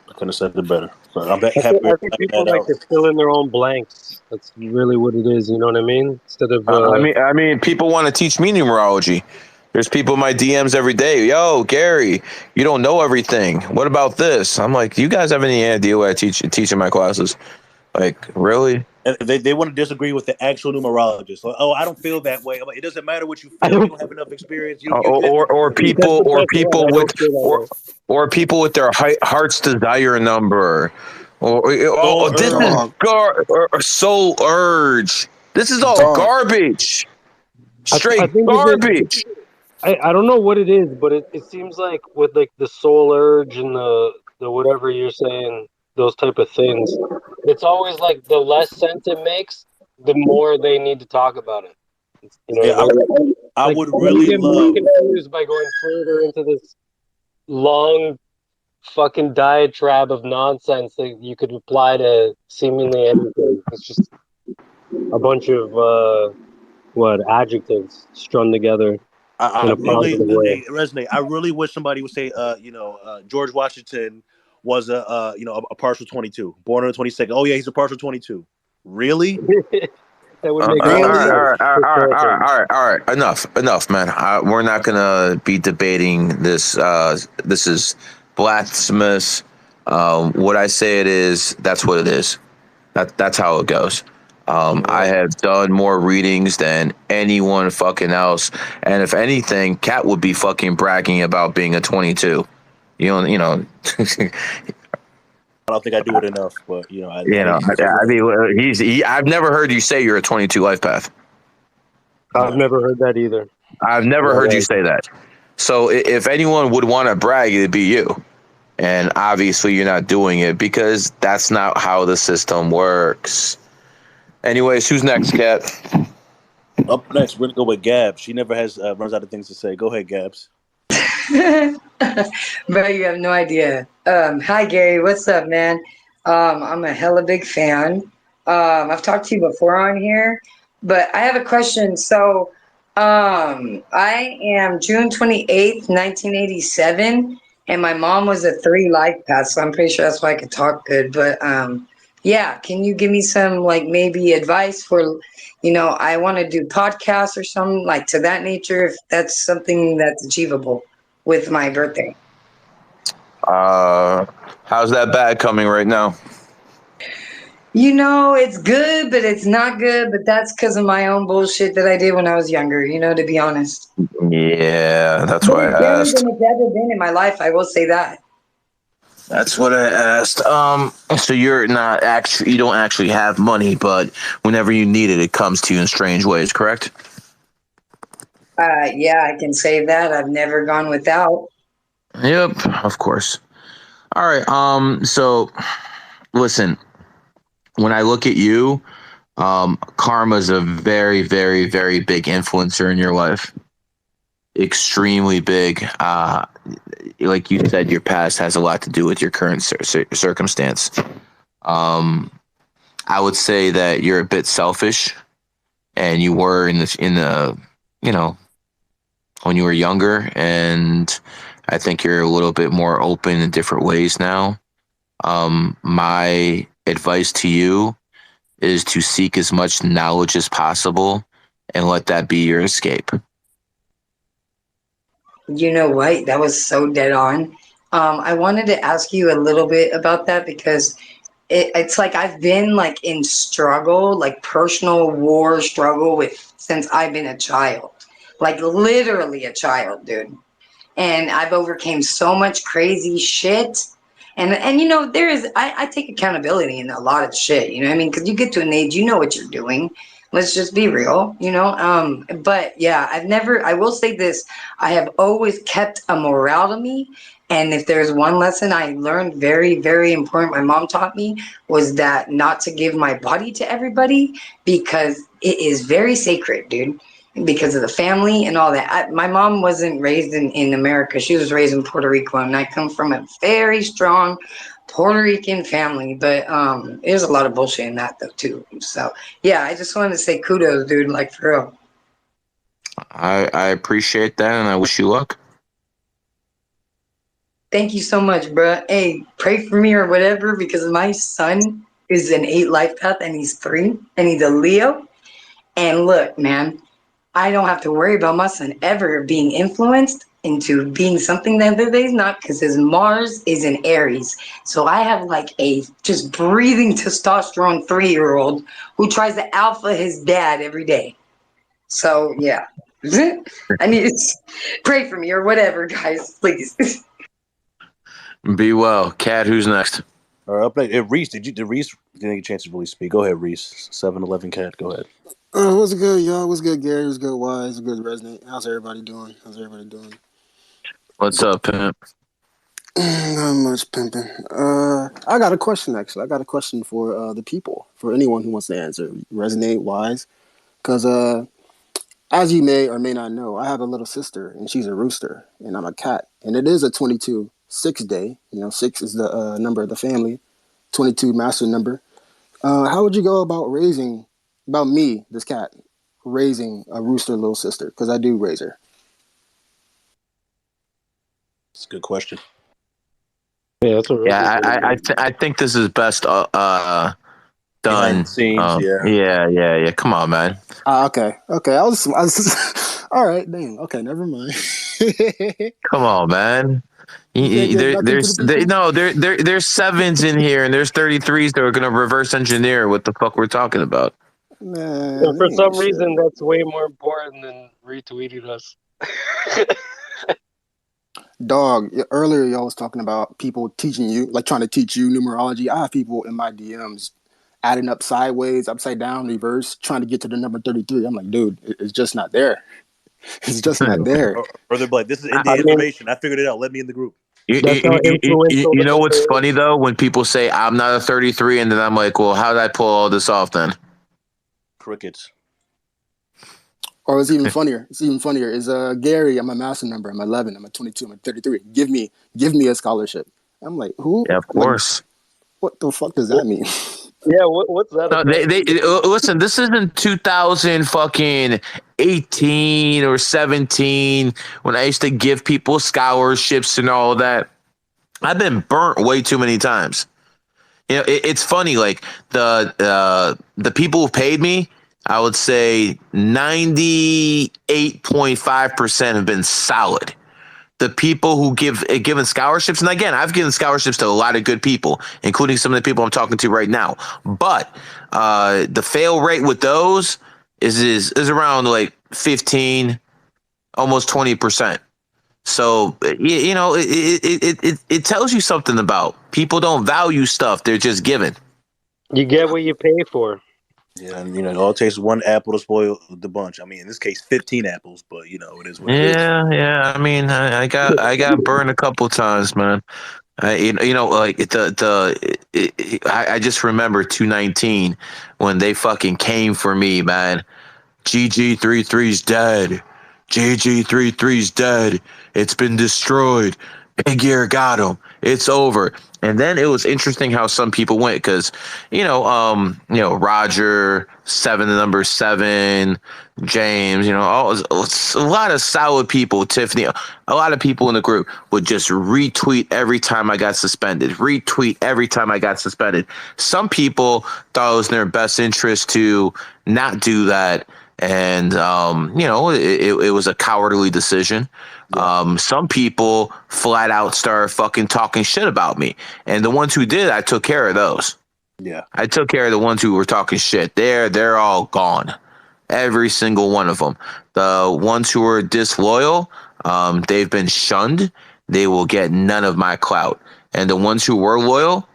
I couldn't have said it better. So I'm happy I to think find people that like out. to fill in their own blanks. That's really what it is. You know what I mean? Instead of I mean, people want to teach me numerology. There's people in my DMs every day. Yo, Gary, you don't know everything. What about this? I'm like, you guys have any idea what I teach in my classes? Like, really? And they want to disagree with the actual numerologist. Like, oh, I don't feel that way. I'm like, it doesn't matter what you I feel. You don't. don't have enough experience. You Or didn't or, go or through it. That's people the or best one. people I with don't feel that way. or people with their heart's desire number. Soul This is urge. Dog, soul urge. This is all dog. garbage. I Straight think garbage. I don't know what it is, but it seems like with like the soul urge and the whatever you're saying, those type of things, it's always like the less sense it makes, the more they need to talk about it. You know Yeah, what I mean? I Like would you really get more love. confused by going further into this long fucking diatribe of nonsense that you could apply to seemingly anything. It's just a bunch of adjectives strung together in I a really positive way. resonate. I really wish somebody would say, George Washington was a partial 22, born on the 22nd. Oh yeah, he's a partial 22. Really? That would All make a right, lot all of right, Really? all sense. right, all right, all right, all Historically. right, all right. Enough, man. We're not gonna be debating this. This is blasphemous. What I say it is, that's what it is. That's how it goes. I Yeah. have done more readings than anyone fucking else, and if anything, Kat would be fucking bragging about being a 22. You know, I don't think I do it enough, but you know. I mean, I've never heard you say you're a 22 life path. I've no. never heard that either. I've never heard you say that. So if anyone would want to brag, it'd be you. And obviously, you're not doing it because that's not how the system works. Anyways, who's next, Kat? Up next, we're gonna go with Gabs. She never has runs out of things to say. Go ahead, Gabs. Bro, you have no idea. Hi Gary, what's up, man? I'm a hella big fan. I've talked to you before on here, but I have a question. So, I am June 28th, 1987, and my mom was a 3 life path, so I'm pretty sure that's why I could talk good. But yeah, can you give me some like maybe advice for, I want to do podcasts or something like to that nature, if that's something that's achievable with my birthday. Uh, how's that bag coming right now? It's good, but it's not good. But that's because of my own bullshit that I did when I was younger, to be honest. Yeah, that's But why it's I better asked. than it's ever been in my life. I will say that. That's what I asked. So you're not actually, you don't actually have money, but whenever you need it, it comes to you in strange ways, correct? Yeah, I can say that. I've never gone without. Yep, of course. All right. So listen, when I look at you, karma's a very, very, very big influencer in your life. Extremely big. Like you said, your past has a lot to do with your current circumstance. Um, I would say that you're a bit selfish, and you were in the you know when you were younger, and I think you're a little bit more open in different ways now. My advice to you is to seek as much knowledge as possible and let that be your escape. You know what? That was so dead on. I wanted to ask you a little bit about that because it's like I've been like in struggle, like personal war struggle with since I've been a child, like literally a child, dude. And I've overcame so much crazy shit. And there is I take accountability in a lot of shit, you know what I mean? Because you get to an age, you know what you're doing. Let's just be real, you know. But yeah, I will say this, I have always kept a morale to me. And if there's one lesson I learned very, very important, my mom taught me, was that not to give my body to everybody because it is very sacred, dude. Because of the family and all that. My mom wasn't raised in America. She was raised in Puerto Rico, and I come from a very strong Puerto Rican family. But there's a lot of bullshit in that though too. So yeah, I just wanted to say kudos, dude. Like for real. I appreciate that, and I wish you luck. Thank you so much, bro. Hey, pray for me or whatever because my son is an 8 life path and he's 3 and he's a Leo. And look, man, I don't have to worry about my son ever being influenced into being something that he's not because his Mars is in Aries. So I have like a just breathing testosterone 3-year-old who tries to alpha his dad every day. So yeah, I need to pray for me or whatever, guys, please. Be well. Cat, who's next? All right, up next. Reese, did Reese didn't get a chance to really speak? Go ahead, Reese. 7-Eleven Cat. Go ahead. What's good, y'all? What's good, Gary? What's good, Wise? What's good, Resonate? How's everybody doing? What's up, pimp? Not much pimping. I got a question, actually. I got a question for the people, for anyone who wants to answer. Resonate, Wise. Because as you may or may not know, I have a little sister, and she's a rooster, and I'm a cat. And it is a 22-6 day. 6 is the number of the family, 22 master number. How would you go about me, this cat, raising a rooster little sister? Because I do raise her. It's a good question. Yeah, that's a real good question. I think this is best done. Behind the scenes, Yeah. Come on, man. Okay. I was all right. Damn. Okay, never mind. Come on, man. There's 7s in here, and there's 33s that are gonna reverse engineer what the fuck we're talking about. Man, For some reason, that's way more important than retweeting us. Dog, earlier y'all was talking about people teaching you, like trying to teach you numerology. I have people in my DMs adding up sideways, upside down, reverse, trying to get to the number 33. I'm like, dude, it's just not there. It's just not there. Or they're like, this is Indian information. I figured it out. Let me in the group. You know what's funny though? When people say I'm not a 33, and then I'm like, well, how did I pull all this off then? Crickets. Or it's even funnier. Is Gary, I'm a master number. I'm 11. I'm a 22. I'm a 33. Give me a scholarship. I'm like, who? Yeah, of course. Like, what the fuck does that mean? Yeah, what's that? No, they listen. This isn't 2000 fucking 18 or 17 when I used to give people scholarships and all that. I've been burnt way too many times. It's funny. Like the people who paid me, I would say 98.5% have been solid. The people who given scholarships, and again, I've given scholarships to a lot of good people, including some of the people I'm talking to right now. But the fail rate with those is around like 15, almost 20%. So it tells you something about people don't value stuff; they're just given. You get what you pay for. Yeah, and it all takes one apple to spoil the bunch. I mean, in this case, 15 apples, but it is what it is. Yeah. I mean, I got burned a couple times, man. I just remember 219 when they fucking came for me, man. GG33's dead. GG33's dead. It's been destroyed. Big Ear got him. It's over. And then it was interesting how some people went because, Roger, the number 7, James, a lot of solid people, Tiffany, a lot of people in the group would just retweet every time I got suspended. Some people thought it was in their best interest to not do that. And, it was a cowardly decision. Yeah. Some people flat out started fucking talking shit about me. And the ones who did, I took care of those. Yeah. I took care of the ones who were talking shit. They're all gone. Every single one of them. The ones who were disloyal, they've been shunned. They will get none of my clout. And the ones who were loyal,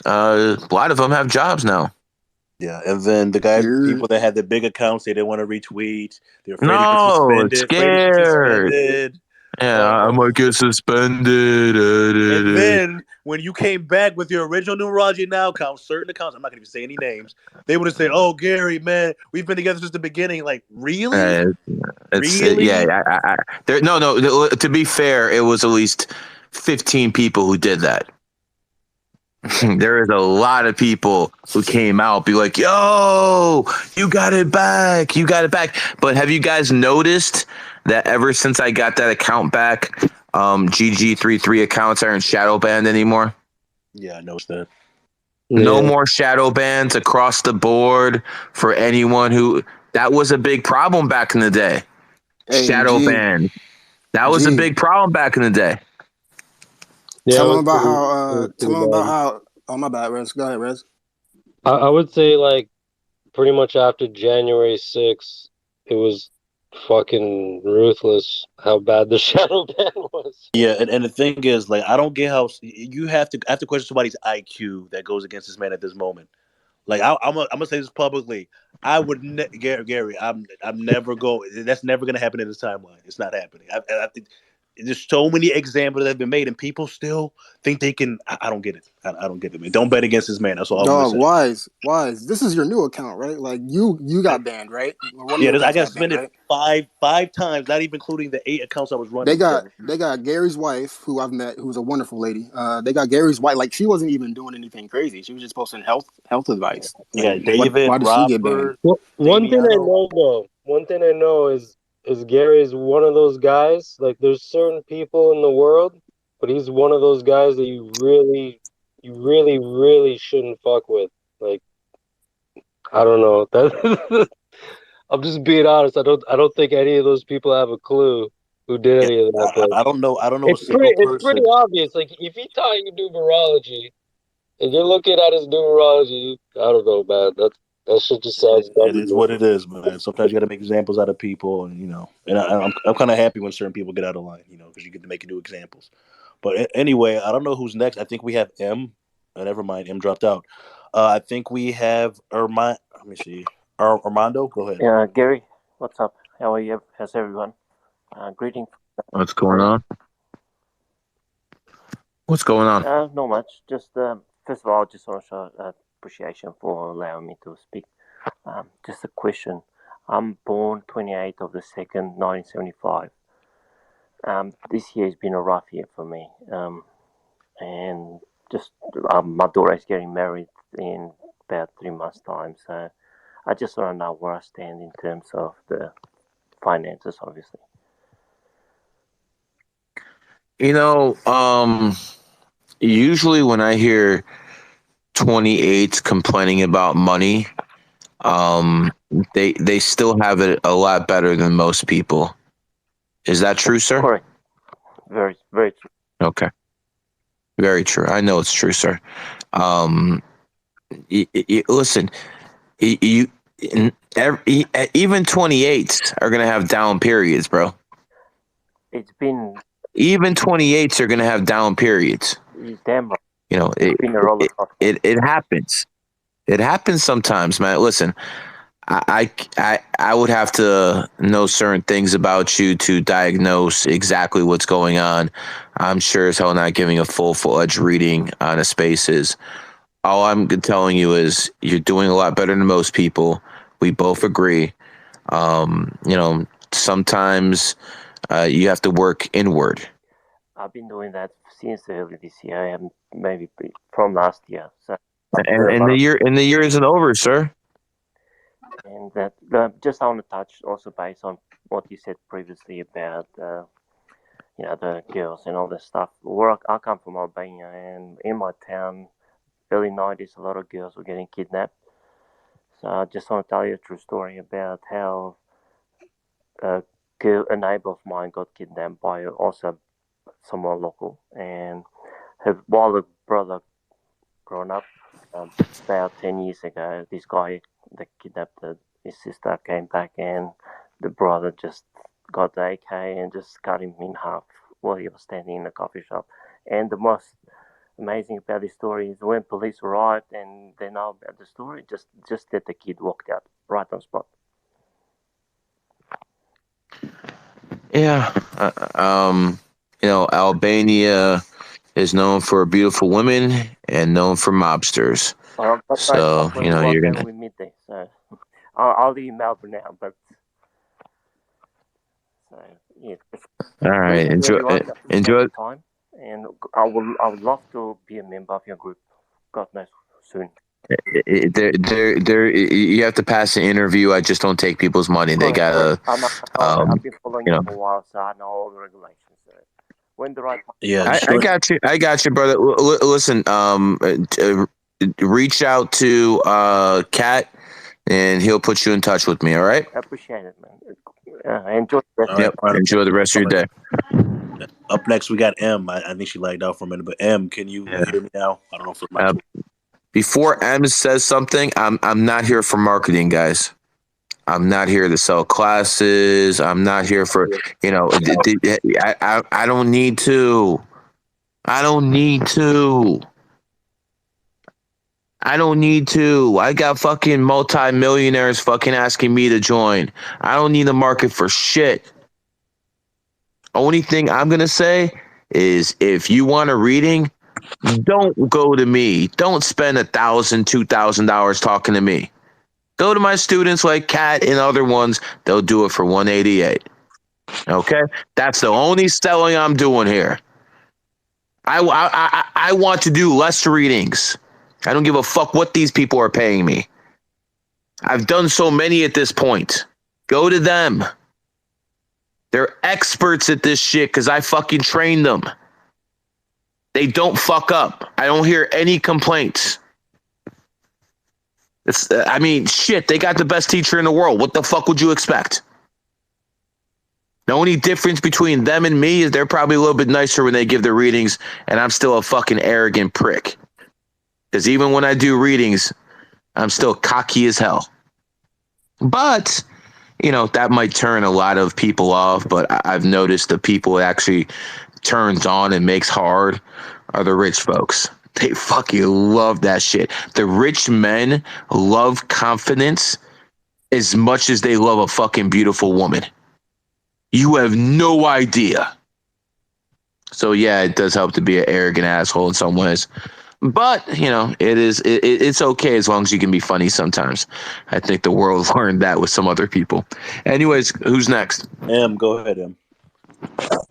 a lot of them have jobs now. Yeah, and then the guys, You're people that had the big accounts, they didn't want to retweet. They're afraid to get No, suspended. Afraid to get scared. suspended. Yeah, Oh I my might get god! suspended. And then when you came back with your original Numerology Now account, certain accounts, I'm not gonna even say any names, they would have said, "Oh, Gary, man, we've been together since the beginning." Like, really, Uh, really? yeah. There, no. To be fair, it was at least 15 people who did that. Yeah, There is a lot of people who came out, be like, "Yo, you got it back, you got it back." But have you guys noticed that ever since I got that account back, GG33 accounts aren't shadow banned anymore? yeah, I noticed that. No Yeah. more shadow bans across the board for anyone who. That was a big problem back in the day. hey Shadow ban. That was a G. big problem back in the day. Yeah, Tell them about how. it was Tell pretty them about bad. how. Oh my bad, Rez. Go ahead, Rez. I would say like pretty much after January 6th, it was fucking ruthless how bad the shadow ban was. Yeah, and the thing is, like, I don't get how you have to question somebody's IQ that goes against this man at this moment. Like, I'm gonna say this publicly. I would Gary. I'm never go. That's never gonna happen in this timeline. It's not happening. There's so many examples that have been made, and people still think they can. I don't get it. I don't get it, man. Don't bet against this man. That's all I'm gonna Dog, say. wise. This is your new account, right? Like you got banned, right? Or one of Yeah, your I accounts got got banned, suspended right? five times, not even including the 8 accounts I was They running. got So they got Gary's wife, who I've met, who's a wonderful lady. They got Gary's wife, like she wasn't even doing anything crazy. She was just posting health advice. Like, yeah, David, why did she get banned? Robert, Well, Damiano. one thing I know is Gary's one of those guys. Like, there's certain people in the world, but he's one of those guys that really shouldn't fuck with. Like, I don't know. That I'm just being honest. I don't think any of those people have a clue who did Yeah, any of that. But I don't know. I don't know a single it's pretty person. obvious. Like, if he taught you numerology and you're looking at his numerology, I don't know, man. That shit just sounds dumb It to is me. what it is, man. Sometimes you got to make examples out of people, and I'm kind of happy when certain people get out of line, because you get to make new examples. But anyway, I don't know who's next. I think we have M. Never mind, M dropped out. I think we have Armand. Let me see. Armando, go ahead. Gary, what's up? How are you? How's everyone? Greeting. What's going on? What's going on? Not much. Just first of all, I just want to show appreciation for allowing me to speak. Just a question. I'm born 28th of the 2nd, 1975. This year has been a rough year for me. And just my daughter is getting married in about 3 months' time. So I just want to know where I stand in terms of the finances, obviously. You know, usually when I hear 28s complaining about money, um, they still have it a lot better than most people. Is that true, sir? Correct. Very, very true. Okay, very true. I know it's true, sir. Um, listen, you even 28s are gonna have down periods, bro. It's been Even 28s are gonna have down periods. damn right. You know, It's been a roller coaster. it happens. It happens sometimes, man. Listen, I would have to know certain things about you to diagnose exactly what's going on. I'm sure as hell not giving a full-fledged reading on a spaces. All I'm telling you is you're doing a lot better than most people. We both agree. Sometimes you have to work inward. I've been doing that since early this year, and maybe from last year. So I've And, learned a and lot the of, year isn't over, sir. and that just I want to touch also based on what you said previously about the girls and all this stuff. Where I come from, Albania, and in my town, early '90s, a lot of girls were getting kidnapped. So I just want to tell you a true story about how a a neighbor of mine got kidnapped by also someone local, and while the brother grown up, about 10 years ago, this guy that kidnapped his sister came back, and the brother just got the AK and just cut him in half while he was standing in a coffee shop. And the most amazing about this story is when police arrived and they know about the story, just that the kid walked out right on spot. Yeah. Albania is known for beautiful women and known for mobsters. Well, but So, hopefully one you're day going to. we meet there. So I'll leave Melbourne now, but so yeah. All right. Listen, Enjoy. everyone, appreciate Enjoy. your time, and I would love to be a member of your group. God knows soon. You have to pass an interview. I just don't take people's money. They Correct, correct. gotta, I know, I've been following you you know. for a while, so I know all the regulations. So when the right time Yeah, comes, just I got you. I got you, brother. Listen. Reach out to Kat, and he'll put you in touch with me. All right. I appreciate it, man. Enjoy the rest all of right. Yep. All right. Enjoy the rest of your day. Up next, we got M. I think she lagged out for a minute, but M, can you Yeah. hear me now? I don't know if it might. Uh, Before M says something, I'm not here for marketing, guys. I'm not here to sell classes. I'm not here for I don't need to. I don't need to. I don't need to. I got fucking multi-millionaires fucking asking me to join. I don't need the market for shit. Only thing I'm gonna say is if you want a reading, don't go to me. Don't spend $1,000, $2,000 talking to me. Go to my students like Kat and other ones. They'll do it for $188. Okay, that's the only selling I'm doing here. I want to do less readings. I don't give a fuck what these people are paying me. I've done so many at this point. Go to them. They're experts at this shit because I fucking trained them. They don't fuck up. I don't hear any complaints. Shit, they got the best teacher in the world. What the fuck would you expect? The only difference between them and me is they're probably a little bit nicer when they give their readings, and I'm still a fucking arrogant prick. Because even when I do readings, I'm still cocky as hell. But, that might turn a lot of people off, but I've noticed the people it actually turns on and makes hard are the rich folks. They fucking love that shit. The rich men love confidence as much as they love a fucking beautiful woman. You have no idea. So yeah, it does help to be an arrogant asshole in some ways. But, it's okay as long as you can be funny sometimes. I think the world learned that with some other people. Anyways, who's next? M, go ahead, M.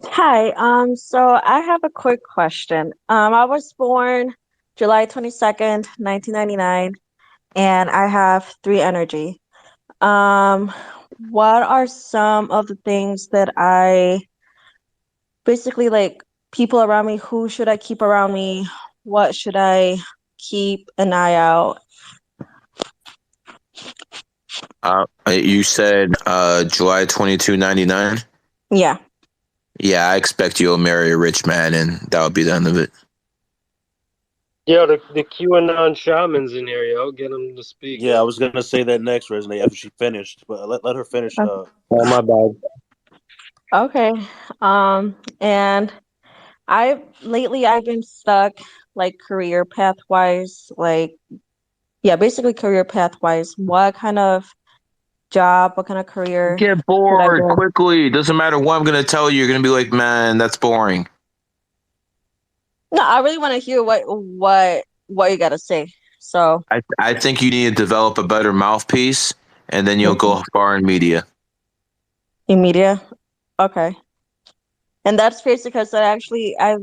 Hi, so I have a quick question. I was born July 22nd, 1999, and I have 3 energy. What are some of the things that I basically like people around me? Who should I keep around me? What should I keep an eye out? You said July 22, 99? Yeah. Yeah, I expect you'll marry a rich man, and that would be the end of it. Yeah, the QAnon shamans in here, yo. Get them to speak. Yeah, I was gonna say that next, Resonate, after she finished, but let her finish. Oh, my bad. Okay. And lately I've been stuck like career path wise, basically career path wise. What kind of job, what kind of career Get should I bored go? quickly. Doesn't matter what I'm going to tell you. You're going to be like, man, that's boring. No, I really want to hear what you got to say. So, I think you need to develop a better mouthpiece, and then you'll go far in media. in media. Okay. And that's crazy because I've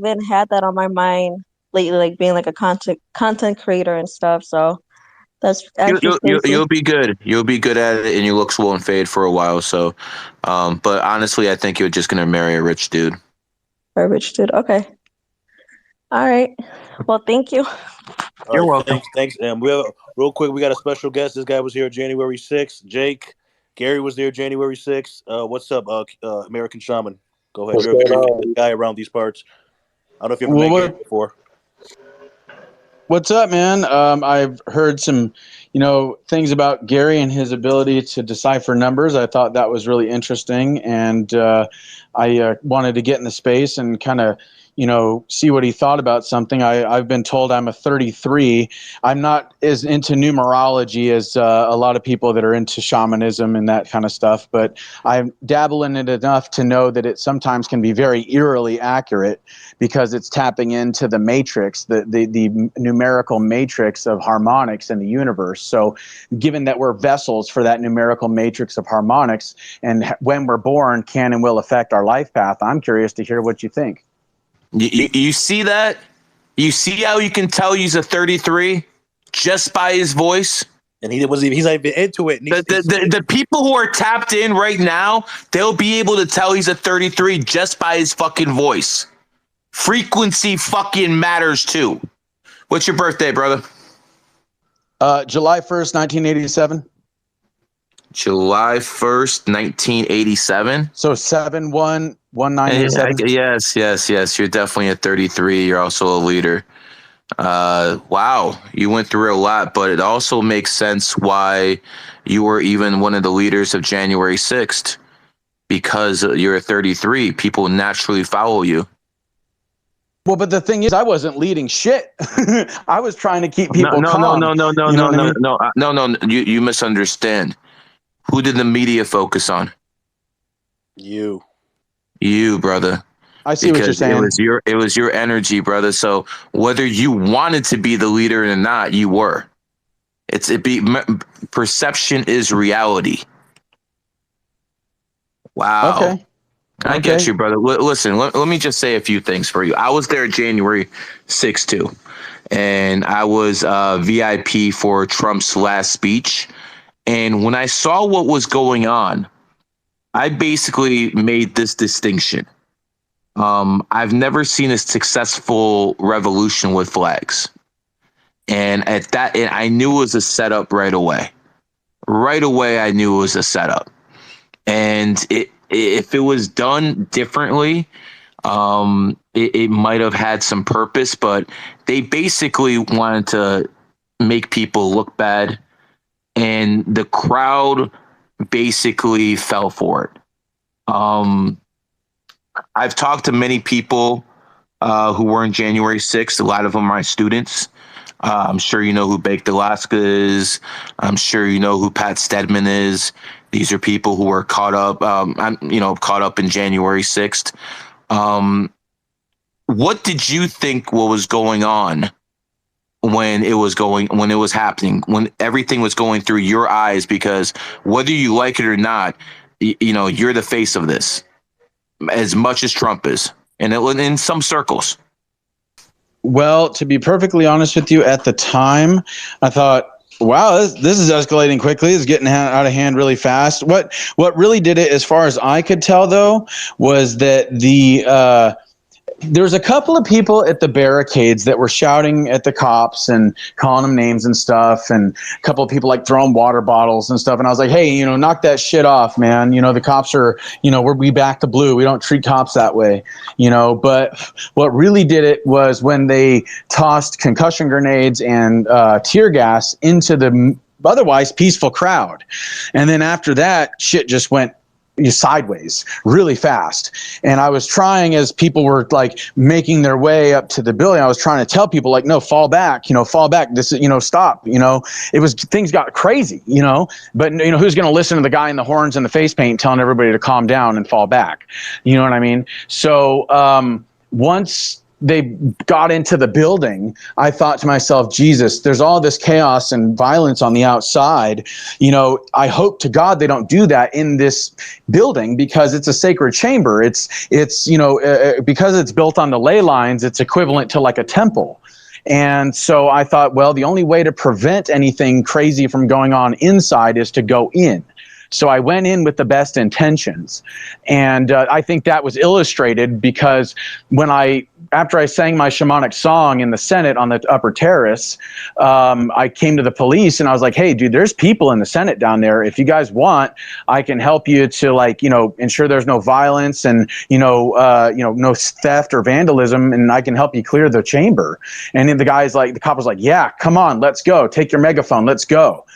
been had that on my mind lately, like being like a content creator and stuff. So that's actually crazy. You'll be good. You'll be good at it, and your looks won't fade for a while. So, but honestly, I think you're just going to marry a rich dude. A rich dude. Okay. All right. Well, thank you. All You're right, welcome. thanks, M. Real quick, we got a special guest. This guy was here January 6th. Jake, Gary was there January 6th. What's up, American Shaman? Go ahead. What's You're a going very on? famous guy around these parts. I don't know if you ever Well, met Gary before. what's up, man? I've heard some, things about Gary and his ability to decipher numbers. I thought that was really interesting, and I wanted to get in the space and kind of, see what he thought about something. I've been told I'm a 33. I'm not as into numerology as a lot of people that are into shamanism and that kind of stuff, but I dabble in it enough to know that it sometimes can be very eerily accurate because it's tapping into the matrix, the numerical matrix of harmonics in the universe. So given that we're vessels for that numerical matrix of harmonics, and when we're born can and will affect our life path, I'm curious to hear what you think. You see that? You see how you can tell he's a 33 just by his voice? And he's not even into it. The people who are tapped in right now, they'll be able to tell he's a 33 just by his fucking voice. Frequency fucking matters too. What's your birthday, brother? July 1st, 1987. July 1st, 1987. So 7/1/1987. Yes. You're definitely a 33. You're also a leader. Wow, you went through a lot, but it also makes sense why you were even one of the leaders of January 6th, because you're a 33. People naturally follow you. Well, but the thing is, I wasn't leading shit. I was trying to keep people calm. No. You misunderstand. Who did the media focus on? You, brother. I see what you're saying. It was your energy, brother. So whether you wanted to be the leader or not, you were. Perception is reality. Wow. Okay. I get you, brother. Listen, let me just say a few things for you. I was there January 6th too, and I was VIP for Trump's last speech. And when I saw what was going on, I basically made this distinction. I've never seen a successful revolution with flags. And I knew it was a setup right away. Right away, I knew it was a setup. And if it was done differently, it might have had some purpose, but they basically wanted to make people look bad. And the crowd basically fell for it. I've talked to many people who were in January 6th. A lot of them are my students. I'm sure you know who Baked Alaska is. I'm sure you know who Pat Stedman is. These are people who were caught up, caught up in January 6th. What did you think what was going on when it was happening, when everything was going through your eyes? Because whether you like it or not, you're the face of this as much as Trump is, and in some circles. Well, to be perfectly honest with you, at the time, I thought, wow, this is escalating quickly. It's getting out of hand really fast. What really did it, as far as I could tell, though, was that there was a couple of people at the barricades that were shouting at the cops and calling them names and stuff, and a couple of people like throwing water bottles and stuff. And I was like, hey, knock that shit off, man. The cops are, we back to blue. We don't treat cops that way, But what really did it was when they tossed concussion grenades and tear gas into the otherwise peaceful crowd. And then after that, shit just went sideways really fast. And I was trying, as people were like making their way up to the building, I was trying to tell people like, no, fall back, this is, stop, it was, things got crazy, but who's going to listen to the guy in the horns and the face paint telling everybody to calm down and fall back? You know what I mean? So once they got into the building, I thought to myself, Jesus, there's all this chaos and violence on the outside. I hope to God they don't do that in this building, because it's a sacred chamber. It's because it's built on the ley lines, it's equivalent to like a temple. And so I thought, well, the only way to prevent anything crazy from going on inside is to go in. So I went in with the best intentions. And I think that was illustrated because after I sang my shamanic song in the Senate on the upper terrace, I came to the police and I was like, hey, dude, there's people in the Senate down there. If you guys want, I can help you to ensure there's no violence and, no theft or vandalism, and I can help you clear the chamber. And then the cop was like, yeah, come on, let's go. Take your megaphone. Let's go.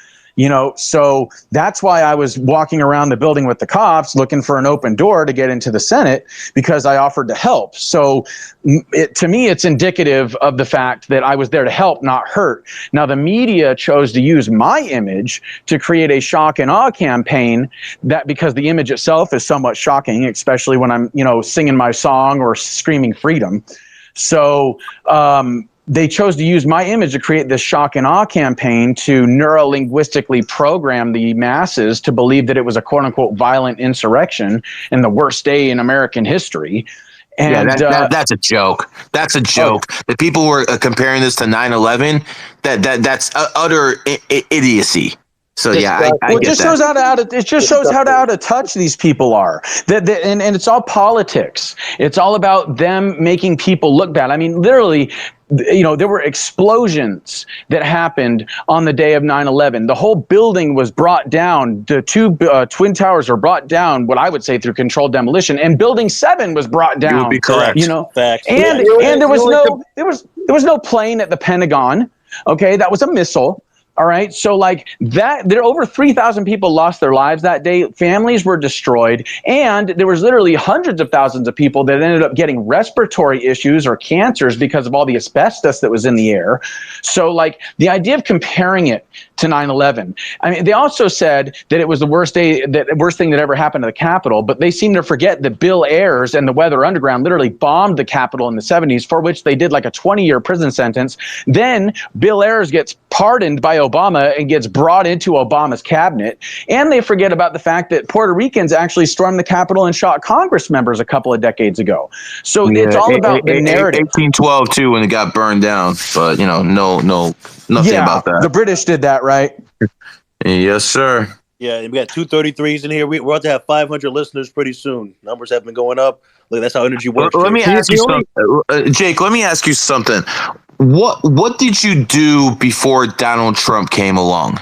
So that's why I was walking around the building with the cops looking for an open door to get into the Senate, because I offered to help. So to me, it's indicative of the fact that I was there to help, not hurt. Now, the media chose to use my image to create a shock and awe campaign, that because the image itself is somewhat shocking, especially when I'm, singing my song or screaming freedom. So, they chose to use my image to create this shock and awe campaign to neurolinguistically program the masses to believe that it was a quote unquote violent insurrection and the worst day in American history. And that's a joke. That's a joke. The people who are comparing this to 9/11, that's utter idiocy. So yeah, I get just that. shows how it just shows how out of touch these people are. And it's all politics. It's all about them making people look bad. I mean, literally, there were explosions that happened on the day of 9/11. The whole building was brought down. The two twin towers were brought down, what I would say, through controlled demolition. And Building 7 was brought down. You would be correct. Facts. And there was no plane at the Pentagon. Okay, that was a missile. All right. So there over 3,000 people lost their lives that day. Families were destroyed. And there was literally hundreds of thousands of people that ended up getting respiratory issues or cancers because of all the asbestos that was in the air. So the idea of comparing it to 9/11. I mean, they also said that it was the worst thing that ever happened to the Capitol, but they seem to forget that Bill Ayers and the Weather Underground literally bombed the Capitol in the 70s, for which they did a 20-year prison sentence. Then Bill Ayers gets pardoned by Obama and gets brought into Obama's cabinet. And they forget about the fact that Puerto Ricans actually stormed the Capitol and shot Congress members a couple of decades ago. So it's all about the narrative. 1812 too, when it got burned down, but nothing about that. The British did that, right? Yes, sir. Yeah, and we got 233s in here. We're about to have 500 listeners pretty soon. Numbers have been going up. Look, that's how energy works. Let me ask you something, Jake. Let me ask you something. What did you do before Donald Trump came along?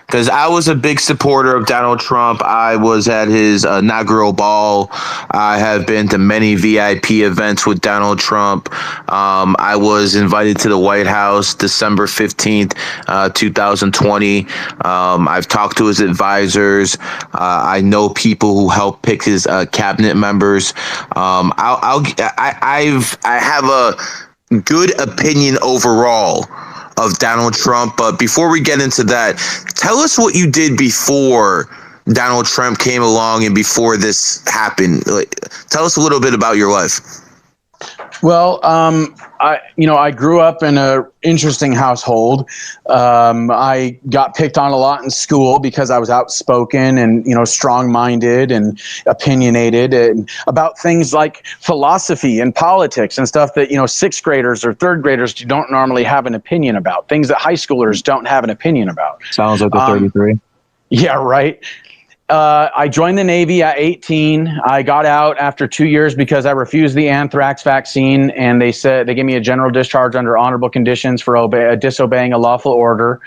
Because I was a big supporter of Donald Trump. I was at his inaugural ball. I have been to many VIP events with Donald Trump. I was invited to the White House December 15th, 2020. I've talked to his advisors. I know people who helped pick his cabinet members. I have a good opinion overall of Donald Trump. But before we get into that, tell us what you did before Donald Trump came along and before this happened. Tell us a little bit about your life. Well, I grew up in an interesting household. I got picked on a lot in school because I was outspoken and, strong-minded and opinionated and about things like philosophy and politics and stuff that, sixth graders or third graders don't normally have an opinion about, things that high schoolers don't have an opinion about. Sounds like a 33. Yeah, right. I joined the Navy at 18. I got out after 2 years because I refused the anthrax vaccine, and they gave me a general discharge under honorable conditions for disobeying a lawful order.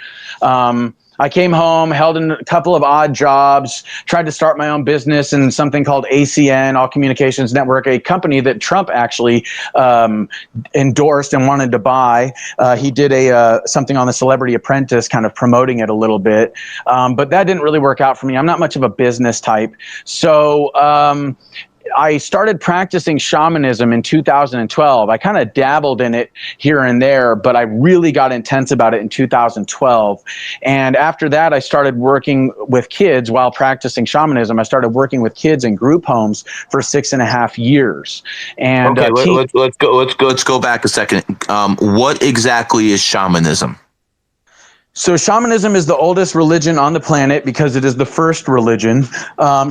I came home, held in a couple of odd jobs, tried to start my own business in something called ACN, All Communications Network, a company that Trump actually endorsed and wanted to buy. He did something on the Celebrity Apprentice, kind of promoting it a little bit. But that didn't really work out for me. I'm not much of a business type. So I started practicing shamanism in 2012. I kind of dabbled in it here and there, but I really got intense about it in 2012. And after that, I started working with kids while practicing shamanism. I started working with kids in group homes for 6.5 years. And okay, let's go back a second. What exactly is shamanism? So shamanism is the oldest religion on the planet because it is the first religion.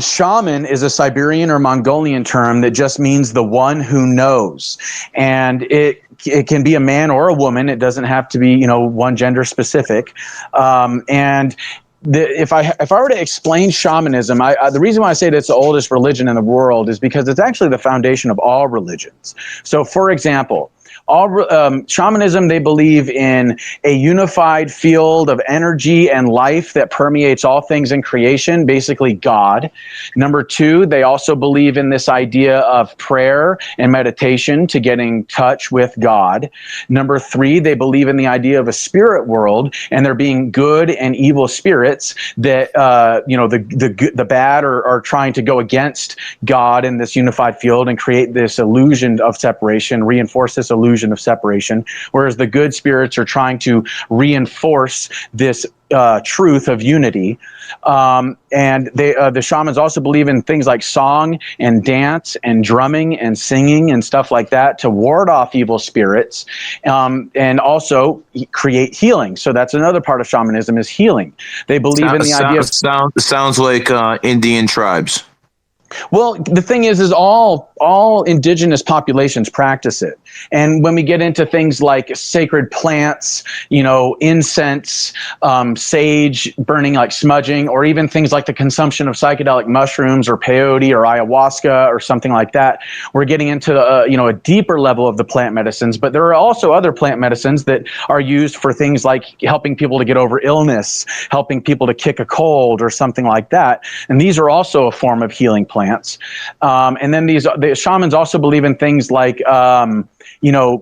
Shaman is a Siberian or Mongolian term that just means the one who knows. And it can be a man or a woman. It doesn't have to be, one gender specific. If I were to explain shamanism, the reason why I say that it's the oldest religion in the world is because it's actually the foundation of all religions. So, for example, Shamanism, they believe in a unified field of energy and life that permeates all things in creation, basically God. Number two, they also believe in this idea of prayer and meditation to get in touch with God. Number three, they believe in the idea of a spirit world and there being good and evil spirits that, the bad are trying to go against God in this unified field and create this illusion of separation, reinforce this illusion of separation, whereas the good spirits are trying to reinforce this truth of unity. And the shamans also believe in things like song and dance and drumming and singing and stuff like that to ward off evil spirits, and also create healing. So that's another part of shamanism, is healing. They believe in the idea of Sounds like Indian tribes. Well, the thing is all indigenous populations practice it. And when we get into things like sacred plants, incense, sage burning, like smudging, or even things like the consumption of psychedelic mushrooms or peyote or ayahuasca or something like that, we're getting into a deeper level of the plant medicines. But there are also other plant medicines that are used for things like helping people to get over illness, helping people to kick a cold or something like that. And these are also a form of healing plants. And then the shamans also believe in things like,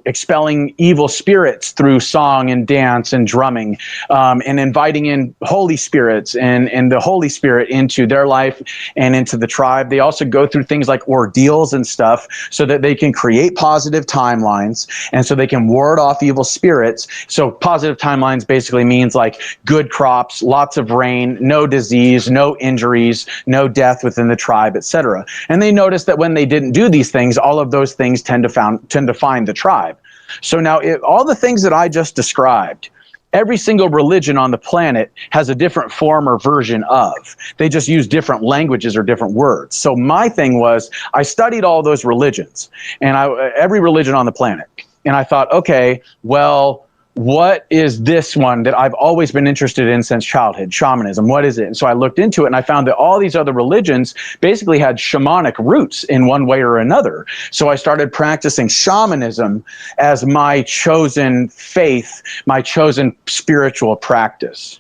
expelling evil spirits through song and dance and drumming, and inviting in holy spirits and the Holy Spirit into their life and into the tribe. They also go through things like ordeals and stuff so that they can create positive timelines and so they can ward off evil spirits. So positive timelines basically means like good crops, lots of rain, no disease, no injuries, no death within the tribe, etc. And they noticed that when they didn't do these things, all of those things tend to find the tribe. So now all the things that I just described, every single religion on the planet has a different form or version of. They just use different languages or different words. So my thing was, I studied all those religions and every religion on the planet. And I thought, okay, well, what is this one that I've always been interested in since childhood? Shamanism. What is it? And so I looked into it and I found that all these other religions basically had shamanic roots in one way or another. So I started practicing shamanism as my chosen faith, my chosen spiritual practice.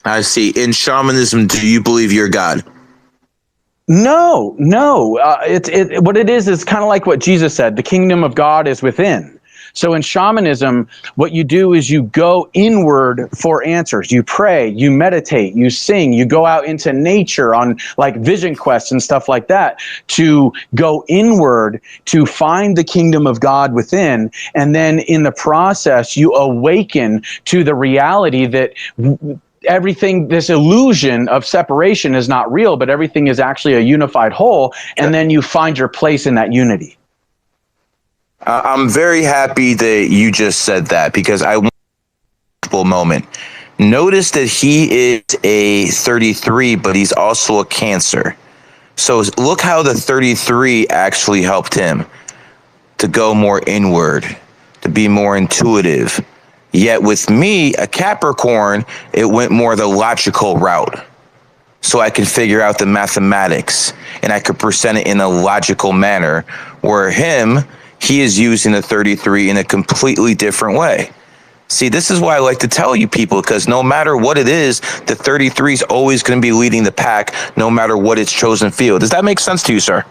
I see. In shamanism, do you believe you're God? No. What it is kind of like what Jesus said, the kingdom of God is within. So in shamanism, what you do is you go inward for answers. You pray, you meditate, you sing, you go out into nature on like vision quests and stuff like that to go inward to find the kingdom of God within. And then in the process, you awaken to the reality that everything, this illusion of separation is not real, but everything is actually a unified whole. And then you find your place in that unity. I'm very happy that you just said that because I want a moment. Notice that he is a 33, but he's also a Cancer. So look how the 33 actually helped him to go more inward, to be more intuitive. Yet with me, a Capricorn, it went more the logical route. So I could figure out the mathematics and I could present it in a logical manner, where him, he is using the 33 in a completely different way. See, this is why I like to tell you people, because no matter what it is, the 33 is always going to be leading the pack, no matter what its chosen field. Does that make sense to you, sir?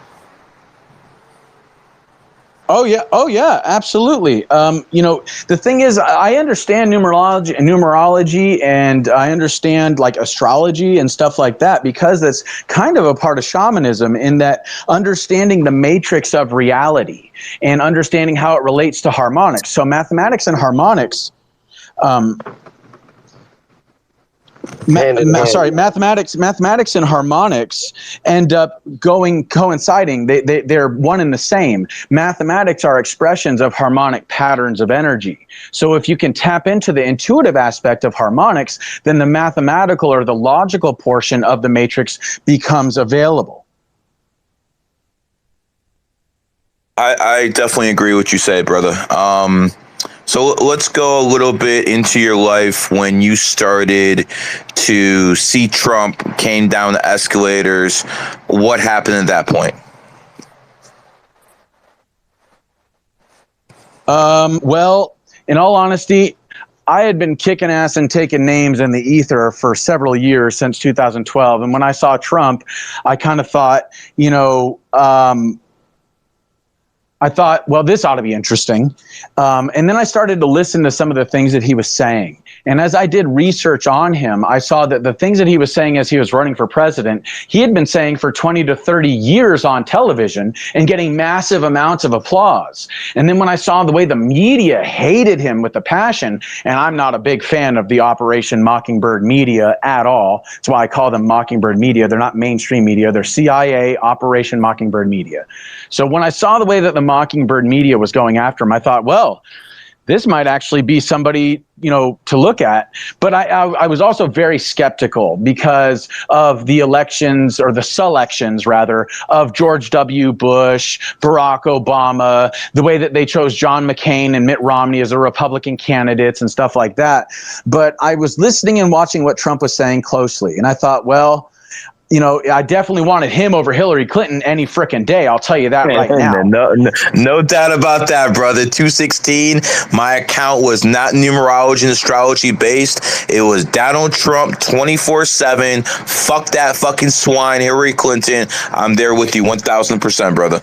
Oh yeah, absolutely. The thing is, I understand numerology, and I understand like astrology and stuff like that, because that's kind of a part of shamanism, in that understanding the matrix of reality and understanding how it relates to harmonics. So mathematics and harmonics, mathematics and harmonics end up coinciding. They're one and the same. Mathematics are expressions of harmonic patterns of energy. So if you can tap into the intuitive aspect of harmonics, then the mathematical or the logical portion of the matrix becomes available. I definitely agree with what you say, brother. So let's go a little bit into your life when you started to see Trump, came down the escalators. What happened at that point? Well, in all honesty, I had been kicking ass and taking names in the ether for several years since 2012. And when I saw Trump, I kind of thought, I thought, well, this ought to be interesting. And then I started to listen to some of the things that he was saying. And as I did research on him, I saw that the things that he was saying as he was running for president, he had been saying for 20 to 30 years on television and getting massive amounts of applause. And then when I saw the way the media hated him with a passion, and I'm not a big fan of the Operation Mockingbird media at all. That's why I call them Mockingbird media. They're not mainstream media. They're CIA Operation Mockingbird media. So when I saw the way that the Mockingbird media was going after him, I thought, well, this might actually be somebody, to look at. But I was also very skeptical because of the elections, or the selections rather, of George W. Bush, Barack Obama, the way that they chose John McCain and Mitt Romney as the Republican candidates and stuff like that. But I was listening and watching what Trump was saying closely. And I thought, well, I definitely wanted him over Hillary Clinton any frickin' day. I'll tell you that right now. No doubt about that, brother. 216. My account was not numerology and astrology based. It was Donald Trump 24/7. Fuck that fucking swine, Hillary Clinton. I'm there with you 1000%, brother.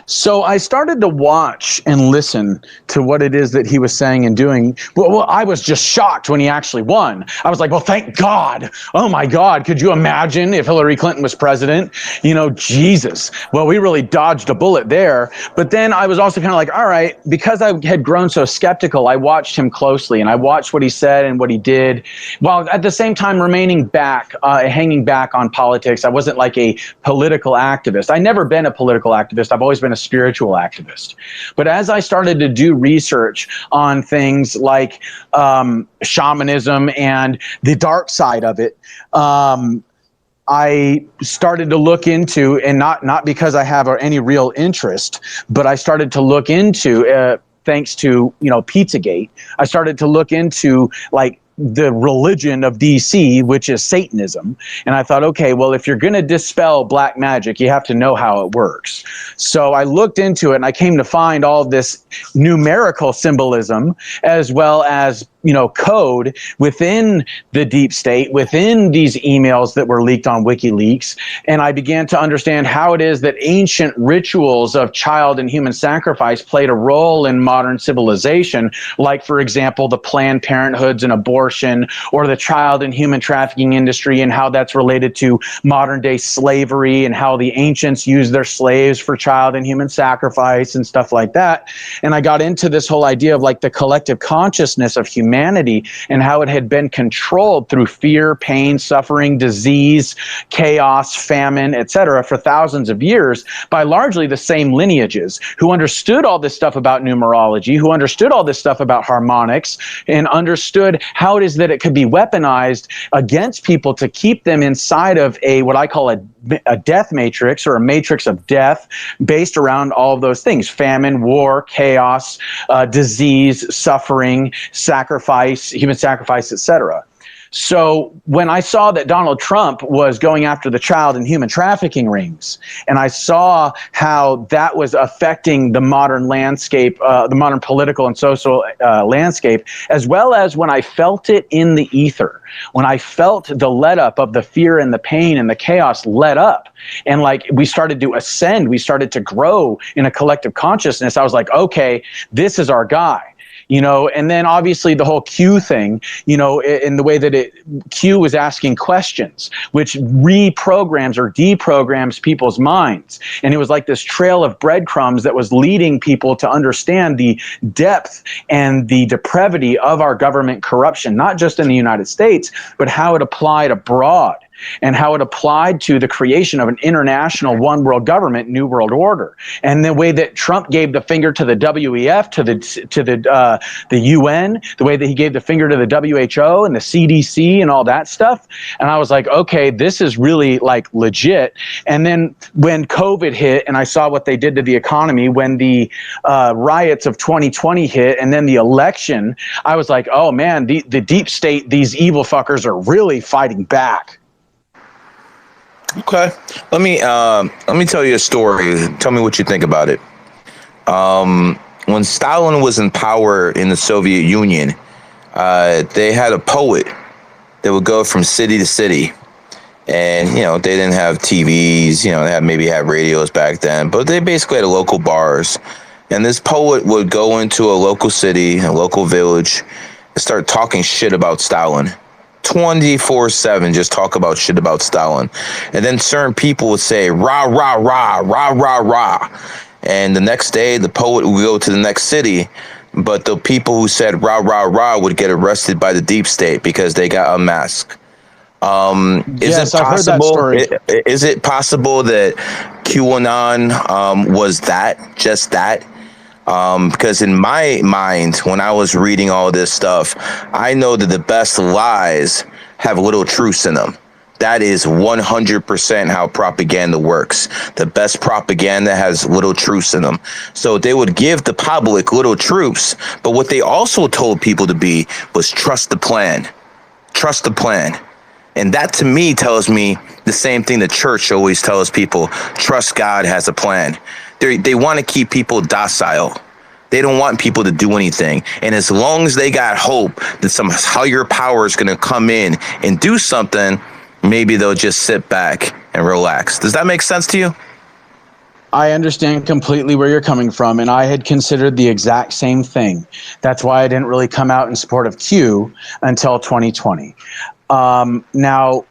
So I started to watch and listen to what it is that he was saying and doing. Well, I was just shocked when he actually won. I was like, well, thank God. Oh, my God. Could you imagine if Hillary Clinton was president? Jesus. Well, we really dodged a bullet there. But then I was also kind of like, all right, because I had grown so skeptical, I watched him closely and I watched what he said and what he did, while at the same time remaining back, hanging back on politics. I wasn't like a political activist. I've never been a political activist. I've always been a spiritual activist. But as I started to do research on things like shamanism and the dark side of it, I started to look into, and not because I have any real interest, but I started to look into, thanks to, Pizzagate, I started to look into like the religion of DC, which is Satanism. And I thought, okay, well, if you're going to dispel black magic, you have to know how it works. So I looked into it and I came to find all this numerical symbolism, as well as, code within the deep state, within these emails that were leaked on WikiLeaks. And I began to understand how it is that ancient rituals of child and human sacrifice played a role in modern civilization, like, for example, the Planned Parenthoods and abortion, or the child and human trafficking industry, and how that's related to modern day slavery, and how the ancients used their slaves for child and human sacrifice and stuff like that. And I got into this whole idea of like the collective consciousness of humanity and how it had been controlled through fear, pain, suffering, disease, chaos, famine, etc. for thousands of years by largely the same lineages who understood all this stuff about numerology, who understood all this stuff about harmonics, and understood how it is that it could be weaponized against people to keep them inside of what I call a death matrix, or a matrix of death, based around all of those things: famine, war, chaos, disease, suffering, sacrifice, human sacrifice, etc. So when I saw that Donald Trump was going after the child and human trafficking rings, and I saw how that was affecting the modern landscape, the modern political and social landscape, as well as when I felt it in the ether, when I felt the let up of the fear and the pain and the chaos let up, and like we started to ascend, we started to grow in a collective consciousness, I was like, okay, this is our guy. And then obviously the whole Q thing, in the way that Q was asking questions, which reprograms or deprograms people's minds. And it was like this trail of breadcrumbs that was leading people to understand the depth and the depravity of our government corruption, not just in the United States, but how it applied abroad, and how it applied to the creation of an international one world government, new world order. And the way that Trump gave the finger to the WEF, to the UN, the way that he gave the finger to the WHO and the CDC and all that stuff. And I was like, okay, this is really like legit. And then when COVID hit and I saw what they did to the economy, when the riots of 2020 hit, and then the election, I was like, oh man, the deep state, these evil fuckers are really fighting back. Okay, let me tell you a story. Tell me what you think about it. when Stalin was in power in the Soviet Union, they had a poet that would go from city to city. And, they didn't have TVs, they maybe had radios back then, but they basically had local bars. And this poet would go into a local city, a local village, and start talking shit about Stalin. 24/7, just talk about shit about Stalin. And then certain people would say, rah, rah, rah, rah, rah, rah. And the next day, the poet would go to the next city, but the people who said rah, rah, rah would get arrested by the deep state because they got unmasked. Yes, I've heard that story. Is it possible that QAnon was just that? Because in my mind, when I was reading all this stuff, I know that the best lies have little truths in them. That is 100% how propaganda works. The best propaganda has little truths in them. So they would give the public little truths, but what they also told people to be was trust the plan. Trust the plan. And that to me tells me the same thing the church always tells people: trust God has a plan. They want to keep people docile. They don't want people to do anything. And as long as they got hope that some higher power is going to come in and do something, maybe they'll just sit back and relax. Does that make sense to you? I understand completely where you're coming from, and I had considered the exact same thing. That's why I didn't really come out in support of Q until 2020. Now,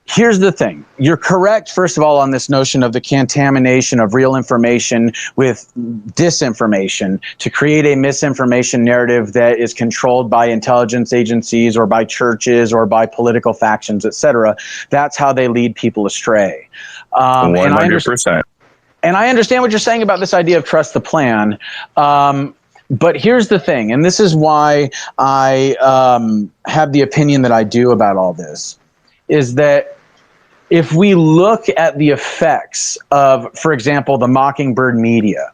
here's the thing. You're correct, first of all, on this notion of the contamination of real information with disinformation to create a misinformation narrative that is controlled by intelligence agencies or by churches or by political factions, etc. That's how they lead people astray. 100%. And I understand what you're saying about this idea of trust the plan. But here's the thing, and this is why I have the opinion that I do about all this, is that if we look at the effects of, for example, the Mockingbird media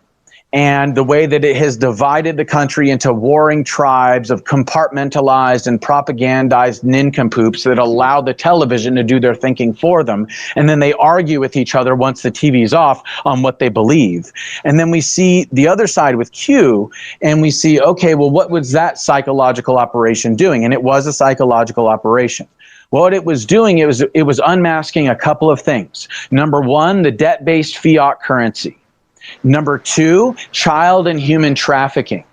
and the way that it has divided the country into warring tribes of compartmentalized and propagandized nincompoops that allow the television to do their thinking for them, and then they argue with each other once the TV's off on what they believe. And then we see the other side with Q, and we see, okay, well, what was that psychological operation doing? And it was a psychological operation. What it was doing, it was unmasking a couple of things. Number one, the debt-based fiat currency. Number two, child and human trafficking.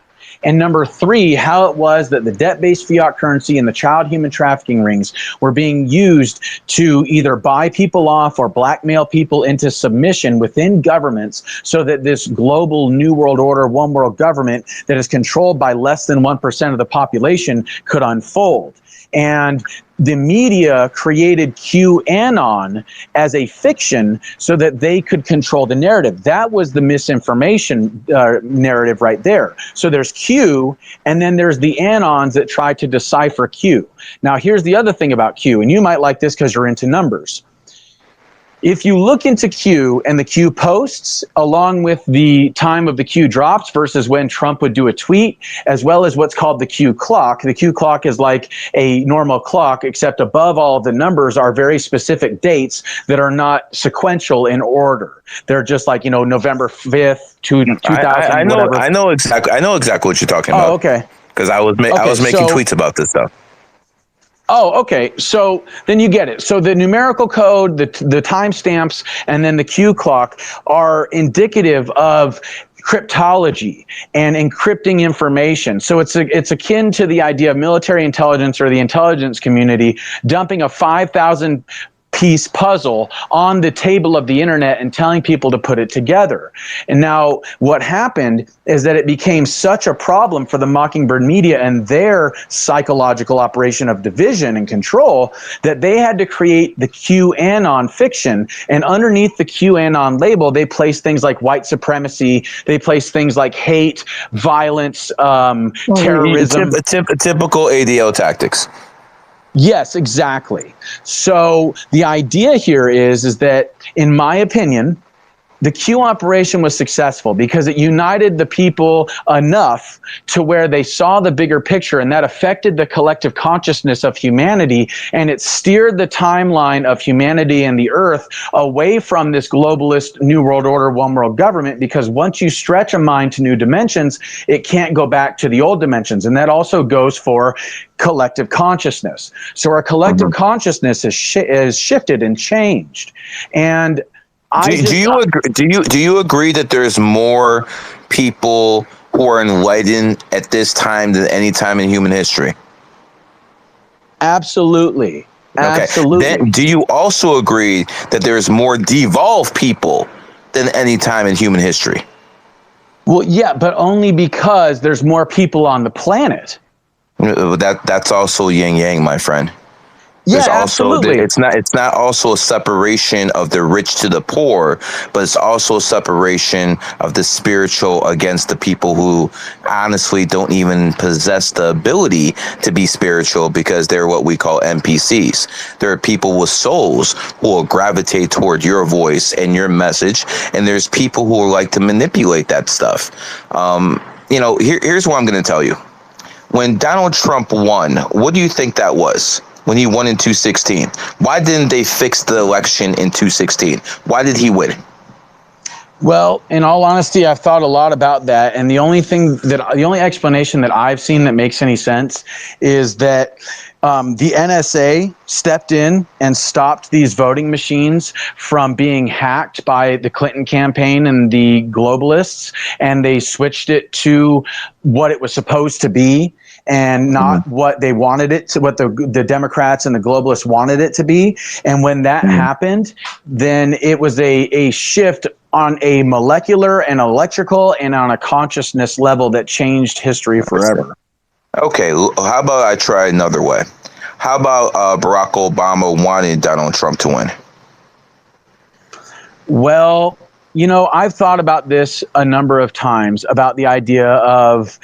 And number three, how it was that the debt-based fiat currency and the child human trafficking rings were being used to either buy people off or blackmail people into submission within governments so that this global New World Order, one world government that is controlled by less than 1% of the population could unfold. And the media created QAnon as a fiction so that they could control the narrative. That was the misinformation narrative right there. So there's Q, and then there's the anons that try to decipher Q. Now, here's the other thing about Q, and you might like this because you're into numbers. If you look into Q and the Q posts, along with the time of the Q drops versus when Trump would do a tweet, as well as what's called the Q clock. The Q clock is like a normal clock, except above all the numbers are very specific dates that are not sequential in order. They're just like, November 5th to 2000, I know exactly what you're talking about. Oh, okay. Because I was making tweets about this stuff. Oh, okay. So then you get it. So the numerical code, the timestamps, and then the Q clock are indicative of cryptology and encrypting information. So it's akin to the idea of military intelligence or the intelligence community dumping a 5,000 piece puzzle on the table of the internet and telling people to put it together. And now what happened is that it became such a problem for the Mockingbird media and their psychological operation of division and control that they had to create the QAnon fiction. And underneath the QAnon label, they placed things like white supremacy, they placed things like hate, violence, terrorism. Typical ADL tactics. Yes, exactly. So the idea here is that, in my opinion, the Q operation was successful because it united the people enough to where they saw the bigger picture, and that affected the collective consciousness of humanity, and it steered the timeline of humanity and the earth away from this globalist New World Order, one world government, because once you stretch a mind to new dimensions, it can't go back to the old dimensions. And that also goes for collective consciousness. So our collective consciousness is shifted and changed. And do you agree that there's more people who are enlightened at this time than any time in human history? Absolutely. Absolutely. Then do you also agree that there's more devolved people than any time in human history? Well, yeah, but only because there's more people on the planet. That's also yin yang, my friend. Yeah, There's also, absolutely. it's not also a separation of the rich to the poor, but it's also a separation of the spiritual against the people who honestly don't even possess the ability to be spiritual, because they're what we call NPCs. There are people with souls who will gravitate toward your voice and your message, and there's people who like to manipulate that stuff. Here's what I'm going to tell you. When Donald Trump won, what do you think that was? When he won in 2016, why didn't they fix the election in 2016? Why did he win? Well, in all honesty, I've thought a lot about that, and the only explanation that I've seen that makes any sense is that the NSA stepped in and stopped these voting machines from being hacked by the Clinton campaign and the globalists, and they switched it to what it was supposed to be, and not what they wanted it to, what the Democrats and the globalists wanted it to be. And when that happened, then it was a shift on a molecular and electrical and on a consciousness level that changed history forever. Okay, how about I try another way? How about Barack Obama wanted Donald Trump to win? Well, I've thought about this a number of times, about the idea of,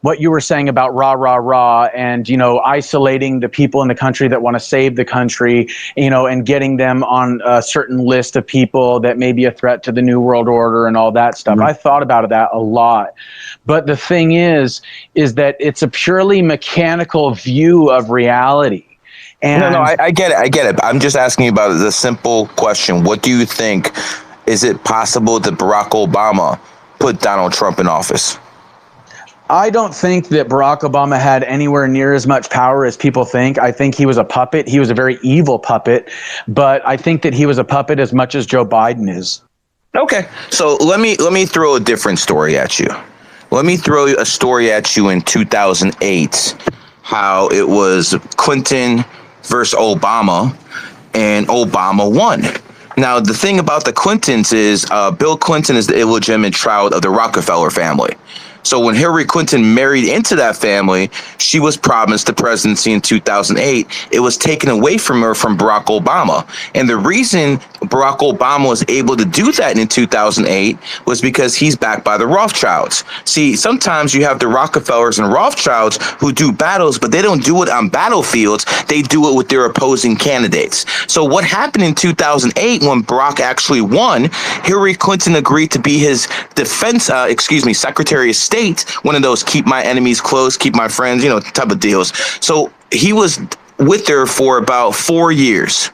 what you were saying about rah, rah, rah, and, isolating the people in the country that want to save the country, and getting them on a certain list of people that may be a threat to the New World Order and all that stuff. I thought about that a lot. But the thing is that it's a purely mechanical view of reality. And I get it. I'm just asking you about the simple question. What do you think? Is it possible that Barack Obama put Donald Trump in office? I don't think that Barack Obama had anywhere near as much power as people think. I think he was a puppet. He was a very evil puppet, but I think that he was a puppet as much as Joe Biden is. Okay, so let me throw a different story at you. Let me throw a story at you in 2008, how it was Clinton versus Obama, and Obama won. Now, the thing about the Clintons is Bill Clinton is the illegitimate child of the Rockefeller family. So when Hillary Clinton married into that family, she was promised the presidency in 2008. It was taken away from her from Barack Obama. And the reason Barack Obama was able to do that in 2008 was because he's backed by the Rothschilds. See, sometimes you have the Rockefellers and Rothschilds who do battles, but they don't do it on battlefields. They do it with their opposing candidates. So what happened in 2008 when Barack actually won, Hillary Clinton agreed to be his Secretary of State, one of those keep my enemies close, keep my friends, type of deals. So he was with her for about 4 years.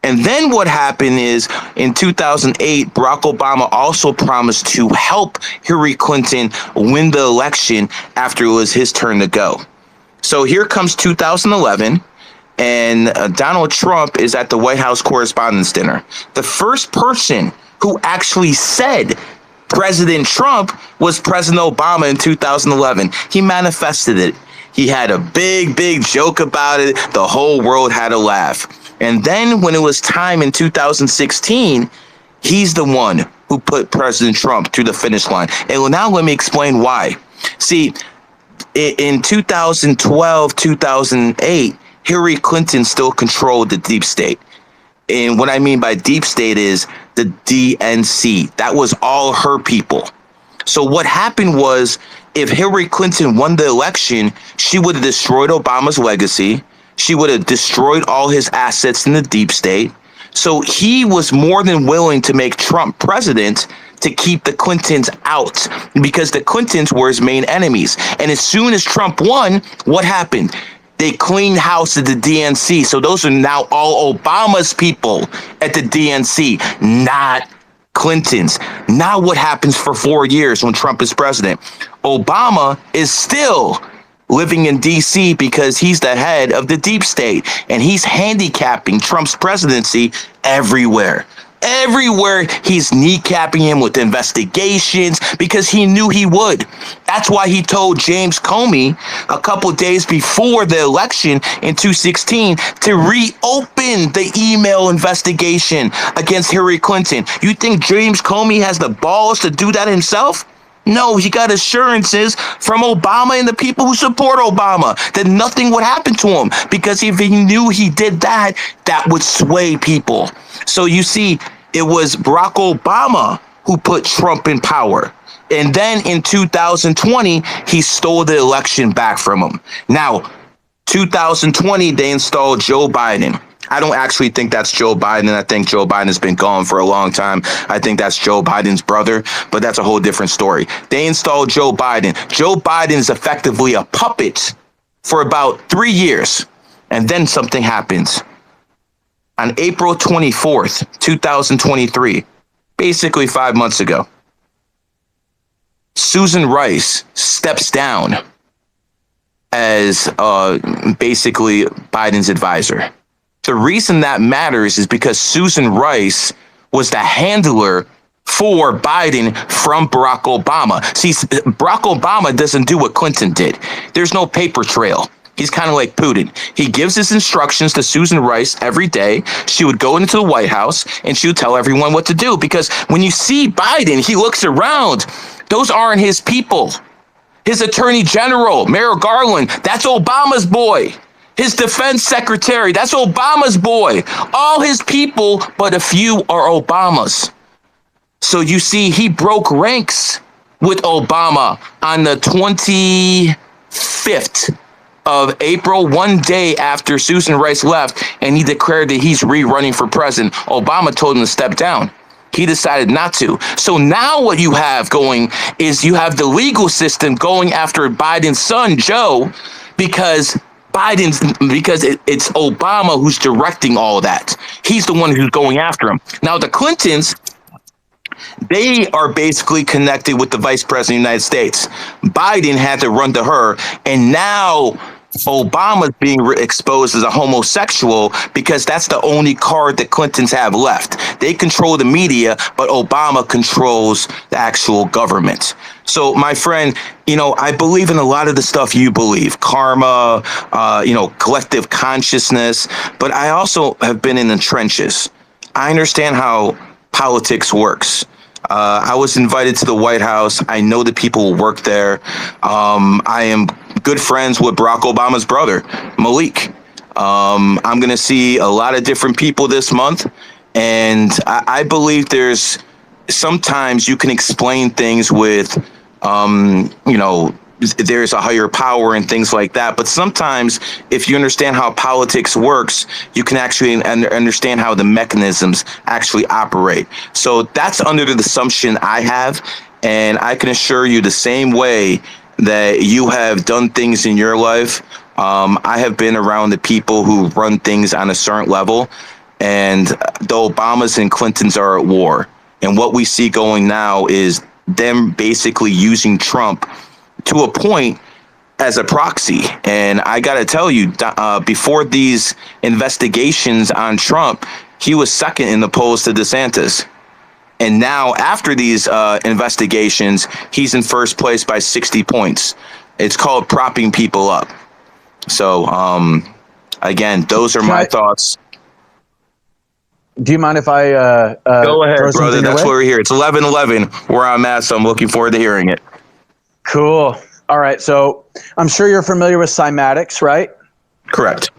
And then what happened is in 2008, Barack Obama also promised to help Hillary Clinton win the election after it was his turn to go. So here comes 2011. And Donald Trump is at the White House Correspondents' Dinner. The first person who actually said President Trump was President Obama in 2011. He manifested it. He had a big joke about it. The whole world had a laugh. And then when it was time in 2016, he's the one who put President Trump to the finish line. And now let me explain why. See, in 2012, 2008, Hillary Clinton still controlled the deep state. And what I mean by deep state is the DNC. That was all her people. So what happened was, if Hillary Clinton won the election, she would have destroyed Obama's legacy. She would have destroyed all his assets in the deep state. So he was more than willing to make Trump president to keep the Clintons out because the Clintons were his main enemies. And as soon as Trump won, what happened? They cleaned house at the DNC. So those are now all Obama's people at the DNC, not Clinton's. Now what happens for 4 years when Trump is president? Obama is still living in DC because he's the head of the deep state, and he's handicapping Trump's presidency everywhere. Everywhere he's kneecapping him with investigations because he knew he would. That's why he told James Comey a couple days before the election in 2016 to reopen the email investigation against Hillary Clinton. You think James Comey has the balls to do that himself? No, he got assurances from Obama and the people who support Obama that nothing would happen to him, because if he knew he did that, that would sway people. So you see, it was Barack Obama who put Trump in power. And then in 2020, he stole the election back from him. Now, 2020, they installed Joe Biden. I don't actually think that's Joe Biden. I think Joe Biden has been gone for a long time. I think that's Joe Biden's brother, but that's a whole different story. They installed Joe Biden. Joe Biden is effectively a puppet for about 3 years. And then something happens. On April 24th, 2023, basically 5 months ago, Susan Rice steps down as basically Biden's advisor. The reason that matters is because Susan Rice was the handler for Biden from Barack Obama. See, Barack Obama doesn't do what Clinton did. There's no paper trail. He's kind of like Putin. He gives his instructions to Susan Rice every day. She would go into the White House and she would tell everyone what to do. Because when you see Biden, he looks around. Those aren't his people. His attorney general, Merrick Garland, that's Obama's boy. His defense secretary, that's Obama's boy. All his people, but a few are Obama's. So you see, he broke ranks with Obama on the 25th of April, one day after Susan Rice left, and he declared that he's rerunning for president. Obama told him to step down. He decided not to. So now what you have going is you have the legal system going after Biden's son, Joe, because it's Obama who's directing all that. He's the one who's going after him. Now, the Clintons, they are basically connected with the vice president of the United States. Biden had to run to her, and now Obama's being exposed as a homosexual because that's the only card that Clintons have left. They control the media, but Obama controls the actual government. So, my friend, I believe in a lot of the stuff you believe, karma, collective consciousness, but I also have been in the trenches. I understand how politics works. I was invited to the White House. I know the people who work there. I am good friends with Barack Obama's brother, Malik. I'm going to see a lot of different people this month. And I believe there's sometimes you can explain things with, there's a higher power and things like that. But sometimes if you understand how politics works, you can actually understand how the mechanisms actually operate. So that's under the assumption I have. And I can assure you the same way that you have done things in your life. I have been around the people who run things on a certain level, and the Obamas and Clintons are at war. And what we see going now is them basically using Trump to a point as a proxy. And I got to tell you, before these investigations on Trump, he was second in the polls to DeSantis. And now after these investigations, he's in first place by 60 points. It's called propping people up. So, again, those are my thoughts. Do you mind if I go ahead, brother? That's where we're here. It's 11:11 where I'm at, so I'm looking forward to hearing it. Cool. All right. So I'm sure you're familiar with cymatics, right? Correct.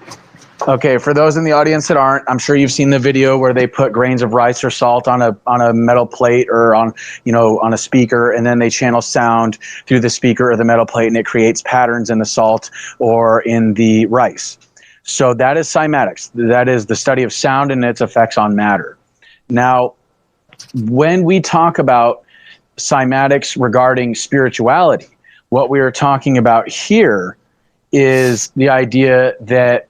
Okay. For those in the audience that aren't, I'm sure you've seen the video where they put grains of rice or salt on a metal plate or on a speaker, and then they channel sound through the speaker or the metal plate, and it creates patterns in the salt or in the rice. So that is cymatics. That is the study of sound and its effects on matter. Now, when we talk about cymatics regarding spirituality, what we are talking about here is the idea that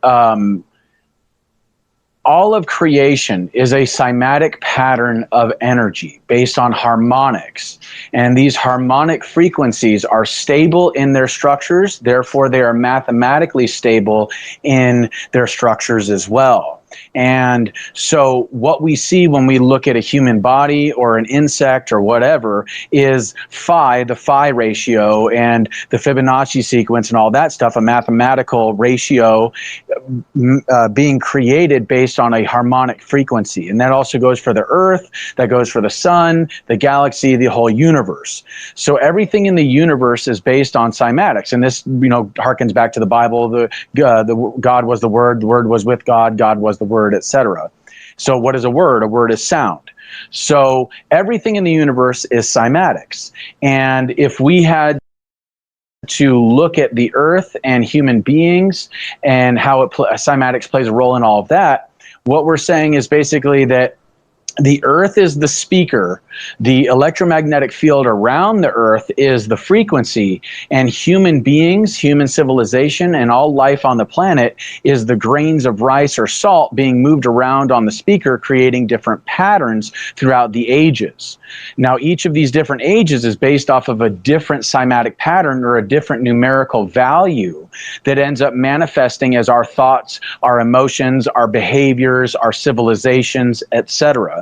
all of creation is a cymatic pattern of energy based on harmonics. And these harmonic frequencies are stable in their structures, therefore they are mathematically stable in their structures as well. And so what we see when we look at a human body or an insect or whatever is phi, the phi ratio, and the Fibonacci sequence and all that stuff, a mathematical ratio being created based on a harmonic frequency. And that also goes for the Earth, that goes for the sun, the galaxy, the whole universe. So everything in the universe is based on cymatics. And this, harkens back to the Bible, the God was the Word was with God was the Word, etc. So what is a word? A word is sound. So everything in the universe is cymatics. And if we had to look at the Earth and human beings and how cymatics plays a role in all of that, what we're saying is basically that the Earth is the speaker, the electromagnetic field around the Earth is the frequency, and human beings, human civilization, and all life on the planet is the grains of rice or salt being moved around on the speaker, creating different patterns throughout the ages. Now, each of these different ages is based off of a different cymatic pattern or a different numerical value that ends up manifesting as our thoughts, our emotions, our behaviors, our civilizations, etc.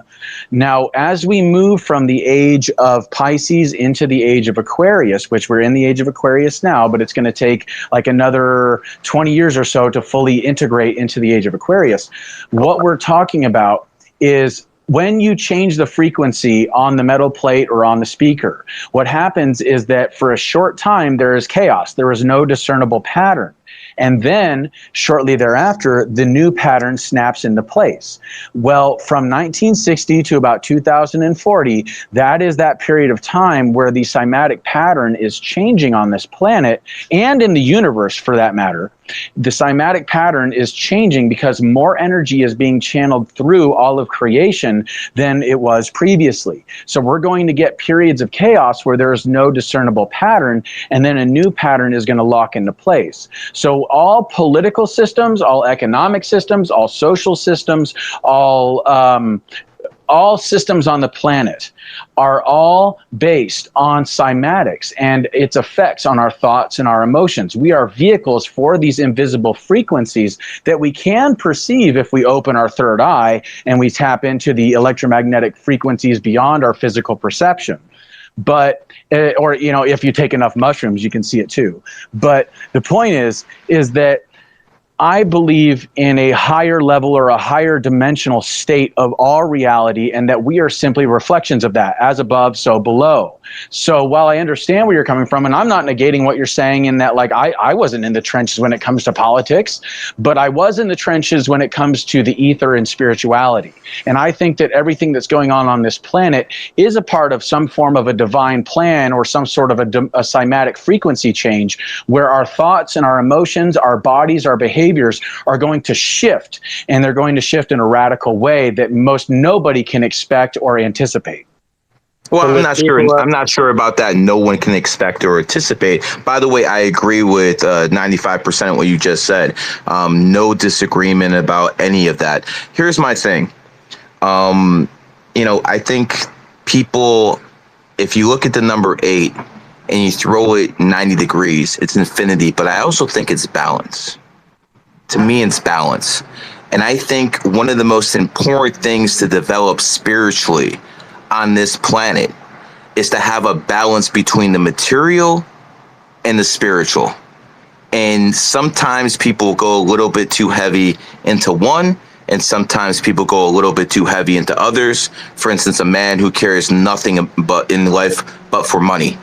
Now, as we move from the age of Pisces into the age of Aquarius, which we're in the age of Aquarius now, but it's going to take like another 20 years or so to fully integrate into the age of Aquarius, what we're talking about is when you change the frequency on the metal plate or on the speaker, what happens is that for a short time there is chaos. There is no discernible pattern. And then shortly thereafter, the new pattern snaps into place. Well, from 1960 to about 2040, that is that period of time where the cymatic pattern is changing on this planet and in the universe for that matter. The cymatic pattern is changing because more energy is being channeled through all of creation than it was previously. So we're going to get periods of chaos where there is no discernible pattern, and then a new pattern is going to lock into place. So all political systems, all economic systems, all social systems, all systems on the planet are all based on cymatics and its effects on our thoughts and our emotions. We are vehicles for these invisible frequencies that we can perceive if we open our third eye and we tap into the electromagnetic frequencies beyond our physical perception. But, or, if you take enough mushrooms, you can see it too. But the point is that I believe in a higher level or a higher dimensional state of all reality, and that we are simply reflections of that, as above, so below. So while I understand where you're coming from, and I'm not negating what you're saying in that, like, I wasn't in the trenches when it comes to politics, but I was in the trenches when it comes to the ether and spirituality. And I think that everything that's going on this planet is a part of some form of a divine plan or some sort of a cymatic frequency change where our thoughts and our emotions, our bodies, our behaviors are going to shift, and they're going to shift in a radical way that most nobody can expect or anticipate. Well, I'm not sure about that. No one can expect or anticipate. By the way, I agree with 95% of what you just said. No disagreement about any of that. Here's my thing. I think people, if you look at the number 8 and you throw it 90 degrees, it's infinity. But I also think it's balance. To me, it's balance. And I think one of the most important things to develop spiritually on this planet is to have a balance between the material and the spiritual. And sometimes people go a little bit too heavy into one, and sometimes people go a little bit too heavy into others. For instance, a man who cares nothing but in life but for money.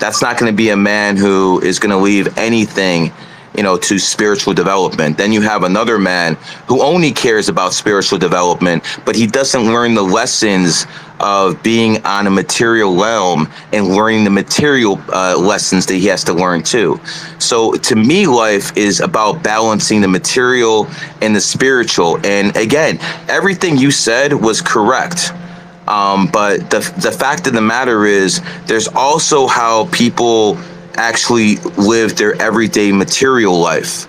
That's not going to be a man who is going to leave anything to spiritual development. Then you have another man who only cares about spiritual development, but he doesn't learn the lessons of being on a material realm and learning the material lessons that he has to learn too. So to me, life is about balancing the material and the spiritual. And again, everything you said was correct. But the fact of the matter is, there's also how people actually live their everyday material life.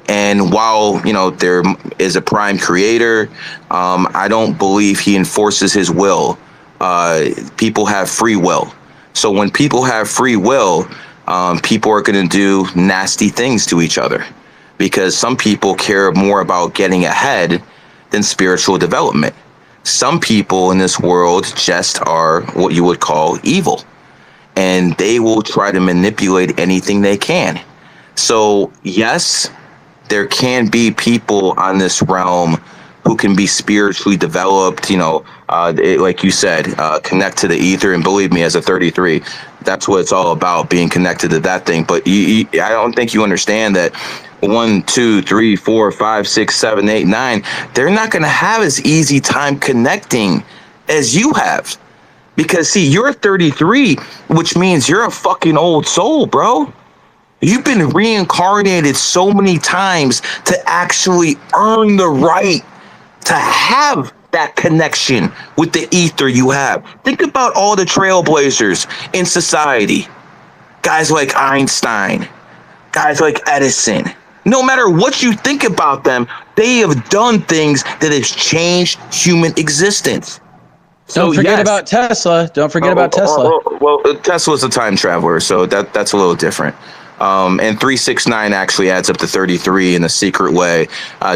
And while there is a prime creator, I don't believe he enforces his will. People have free will. So when people have free will, people are going to do nasty things to each other, because some people care more about getting ahead than spiritual development. Some people in this world just are what you would call evil, and they will try to manipulate anything they can. So yes, there can be people on this realm who can be spiritually developed, like you said, connect to the ether. And believe me, as a 33, that's what it's all about, being connected to that thing. But I don't think you understand that 1, 2, 3, 4, 5, 6, 7, 8, 9, they're not going to have as easy time connecting as you have. Because see, you're 33, which means you're a fucking old soul, bro. You've been reincarnated so many times to actually earn the right to have that connection with the ether you have. Think about all the trailblazers in society. Guys like Einstein, guys like Edison. No matter what you think about them, they have done things that has changed human existence. So Don't forget yes. about Tesla. Don't forget about Tesla. Well, Tesla's a time traveler, so that's a little different. And 369 actually adds up to 33 in a secret way,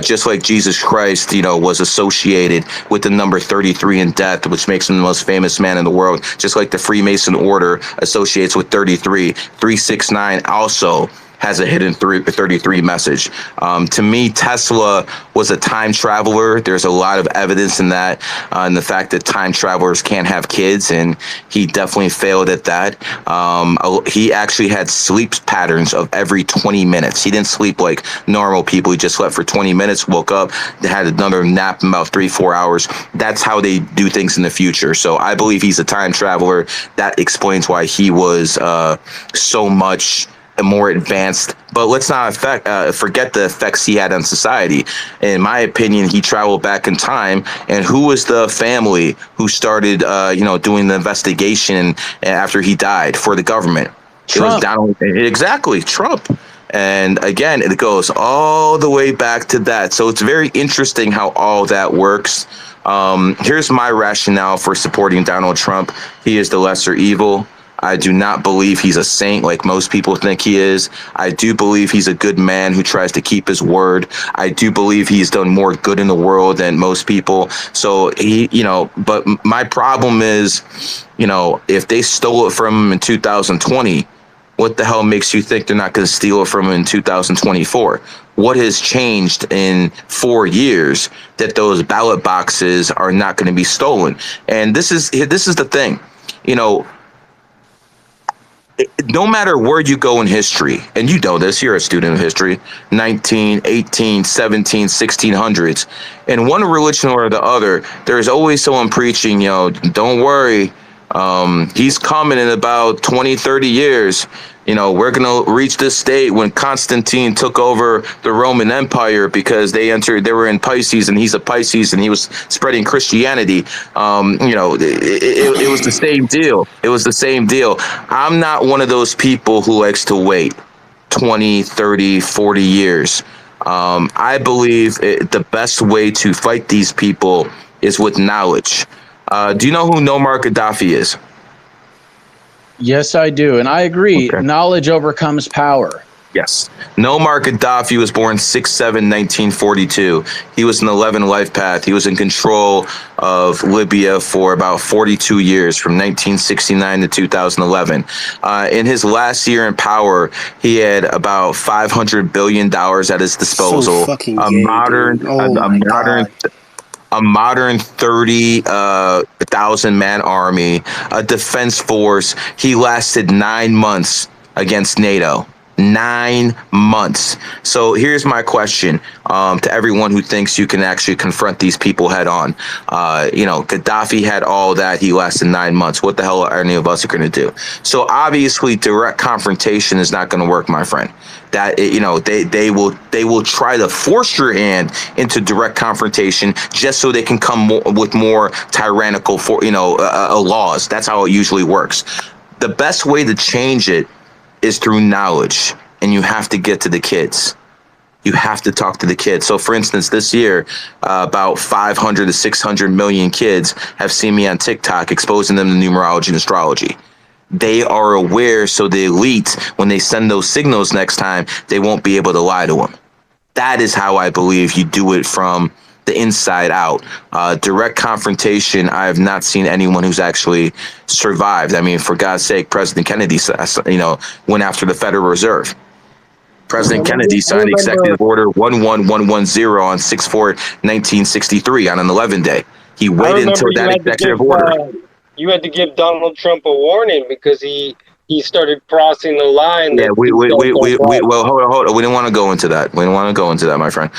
just like Jesus Christ, was associated with the number 33 in death, which makes him the most famous man in the world. Just like the Freemason order associates with 33, 369 also has a hidden 33 message. To me, Tesla was a time traveler. There's a lot of evidence in that, and the fact that time travelers can't have kids, and he definitely failed at that. He actually had sleep patterns of every 20 minutes. He didn't sleep like normal people. He just slept for 20 minutes, woke up, had another nap in about 3-4 hours. That's how they do things in the future. So I believe he's a time traveler. That explains why he was so much more advanced. But let's not forget the effects he had on society. In my opinion, he traveled back in time. And who was the family who started doing the investigation after he died for the government? Trump. It was exactly Trump. And again, it goes all the way back to that. So it's very interesting how all that works. Here's my rationale for supporting Donald Trump. He is the lesser evil. I do not believe he's a saint like most people think he is. I do believe he's a good man who tries to keep his word. I do believe he's done more good in the world than most people. So but my problem is, if they stole it from him in 2020, what the hell makes you think they're not going to steal it from him in 2024? What has changed in 4 years that those ballot boxes are not going to be stolen? And this is the thing, no matter where you go in history, and you know this, you're a student of history, 19, 18, 17, 1600s, in one religion or the other, there's always someone preaching, don't worry, he's coming in about 20, 30 years. We're going to reach this state when Constantine took over the Roman Empire, because they were in Pisces, and he's a Pisces, and he was spreading Christianity. It was the same deal. It was the same deal. I'm not one of those people who likes to wait 20, 30, 40 years. I believe the best way to fight these people is with knowledge. Do you know who Muammar Gaddafi is? Yes, I do. And I agree. Okay. Knowledge overcomes power. Yes. Muammar Gaddafi was born 6/7/1942. He was an 11 life path. He was in control of Libya for about 42 years, from 1969 to 2011. In his last year in power, he had about $500 billion at his disposal. So fucking gay, dude. Oh my God. A modern 30,000 man army, a defense force. He lasted 9 months against NATO. 9 months. So here's my question to everyone who thinks you can actually confront these people head on. Gaddafi had all that. He lasted 9 months. What the hell are any of us are going to do? So obviously, direct confrontation is not going to work, my friend. That they will try to force your hand into direct confrontation just so they can come with more tyrannical laws. That's how it usually works. The best way to change it is through knowledge, and you have to get to the kids. You have to talk to the kids. So, for instance, this year, about 500 to 600 million kids have seen me on TikTok exposing them to numerology and astrology. They are aware, so the elite, when they send those signals next time, they won't be able to lie to them. That is how I believe you do it from the inside out. Direct confrontation, I have not seen anyone who's actually survived. I mean, for God's sake, President Kennedy, went after the Federal Reserve. President Kennedy signed Executive Order 11110 on 6/4/1963 on an 11 day. He waited until that executive order. You had to give Donald Trump a warning because he started crossing the line. Yeah, well, hold on. We didn't want to go into that. We don't want to go into that, my friend.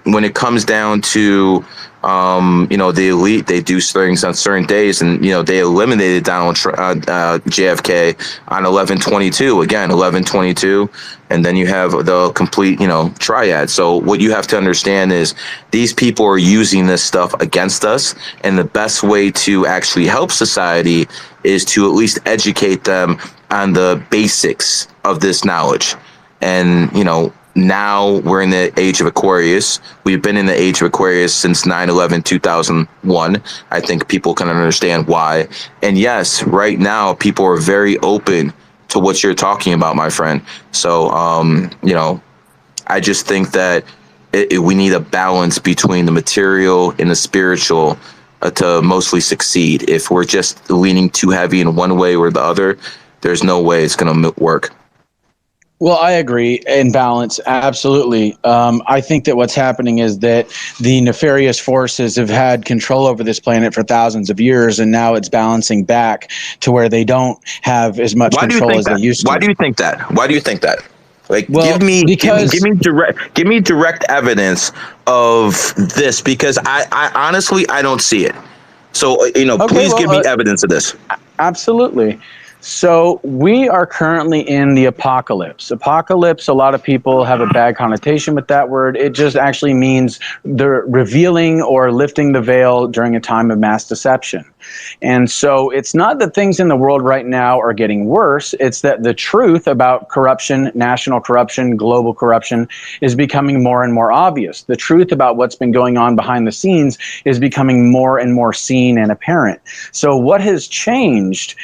When it comes down to, the elite, they do things on certain days, and they eliminated JFK on 11/22. Again, 11/22, and then you have the complete, triad. So what you have to understand is these people are using this stuff against us, and the best way to actually help society is to at least educate them on the basics of this knowledge. And, now we're in the age of Aquarius. We've been in the age of Aquarius since 9/11/2001. I think people can understand why. And yes, right now, people are very open to what you're talking about, my friend. So, I just think that we need a balance between the material and the spiritual to mostly succeed. If we're just leaning too heavy in one way or the other, there's no way it's going to work. Well, I agree in balance. Absolutely. I think that what's happening is that the nefarious forces have had control over this planet for thousands of years, and now it's balancing back to where they don't have as much control as they used to. Why do you think that? Why do you think that? Like, well, give me direct evidence of this, because I honestly, I don't see it. So, please give me evidence of this. Absolutely. So we are currently in the apocalypse. Apocalypse, a lot of people have a bad connotation with that word. It just actually means the revealing or lifting the veil during a time of mass deception. And so it's not that things in the world right now are getting worse. It's that the truth about corruption, national corruption, global corruption is becoming more and more obvious. The truth about what's been going on behind the scenes is becoming more and more seen and apparent. So what has changed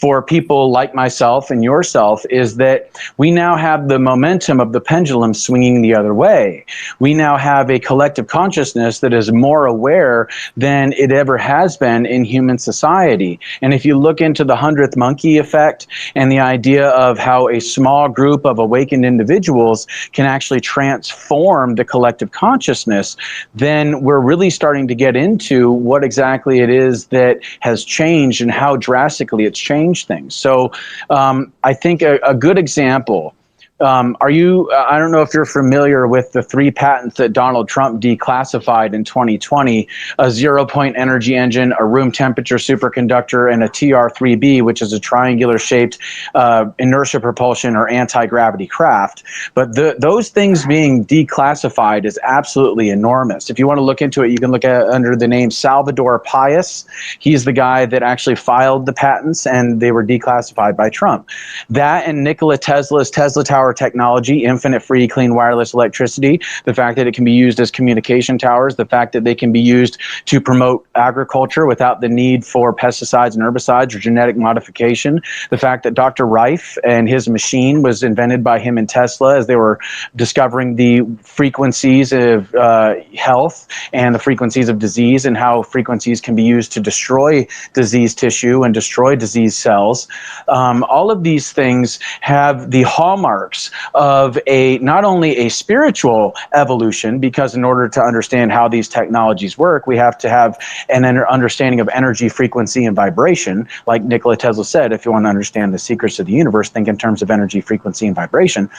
for people like myself and yourself is that we now have the momentum of the pendulum swinging the other way. We now have a collective consciousness that is more aware than it ever has been in human society. And if you look into the 100th monkey effect and the idea of how a small group of awakened individuals can actually transform the collective consciousness, then we're really starting to get into what exactly it is that has changed and how drastically it's changed things. So I think a good example, I don't know if you're familiar with the 3 patents that Donald Trump declassified in 2020, a 0-point energy engine, a room temperature superconductor, and a TR-3B, which is a triangular shaped inertia propulsion or anti-gravity craft. But those things being declassified is absolutely enormous. If you want to look into it, you can look at it under the name Salvador Pius. He's the guy that actually filed the patents, and they were declassified by Trump. That and Nikola Tesla's Tesla Tower technology, infinite free clean wireless electricity, the fact that it can be used as communication towers, the fact that they can be used to promote agriculture without the need for pesticides and herbicides or genetic modification, the fact that Dr. Rife and his machine was invented by him and Tesla as they were discovering the frequencies of health and the frequencies of disease and how frequencies can be used to destroy disease tissue and destroy disease cells. All of these things have the hallmarks frameworks of not only a spiritual evolution, because in order to understand how these technologies work, we have to have an understanding of energy, frequency, and vibration. Like Nikola Tesla said, if you want to understand the secrets of the universe, think in terms of energy, frequency, and vibration.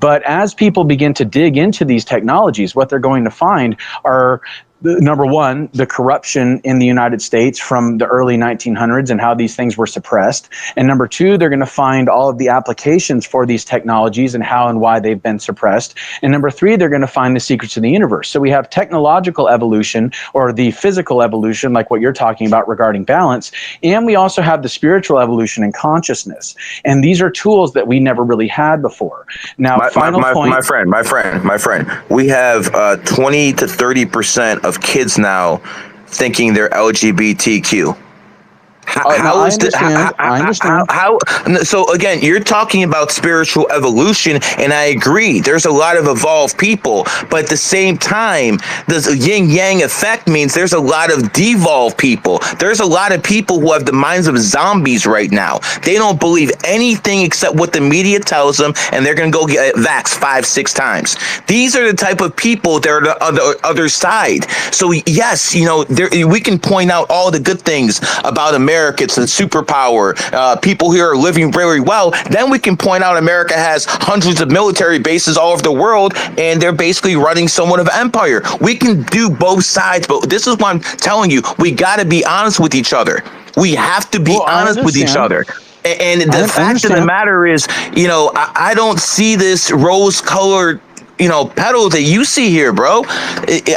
But as people begin to dig into these technologies, what they're going to find are, number one, the corruption in the United States from the early 1900s and how these things were suppressed. And number two, they're going to find all of the applications for these technologies and how and why they've been suppressed. And number three, they're going to find the secrets of the universe. So we have technological evolution, or the physical evolution, like what you're talking about regarding balance. And we also have the spiritual evolution and consciousness. And these are tools that we never really had before. Now, My friend, we have 20 to 30% of kids now thinking they're LGBTQ. I understand. So again, you're talking about spiritual evolution, and I agree. There's a lot of evolved people, but at the same time, the yin yang effect means there's a lot of devolved people. There's a lot of people who have the minds of zombies right now. They don't believe anything except what the media tells them, and they're going to go get vaxxed 5-6 times. These are the type of people that are on the other side. So yes, we can point out all the good things about America. It's a superpower. People here are living very well. Then we can point out America has hundreds of military bases all over the world, and they're basically running somewhat of an empire. We can do both sides, but this is what I'm telling you. We got to be honest with each other. We have to be honest with each other. And the fact of the matter is, I don't see this rose-colored pedal that you see here, bro.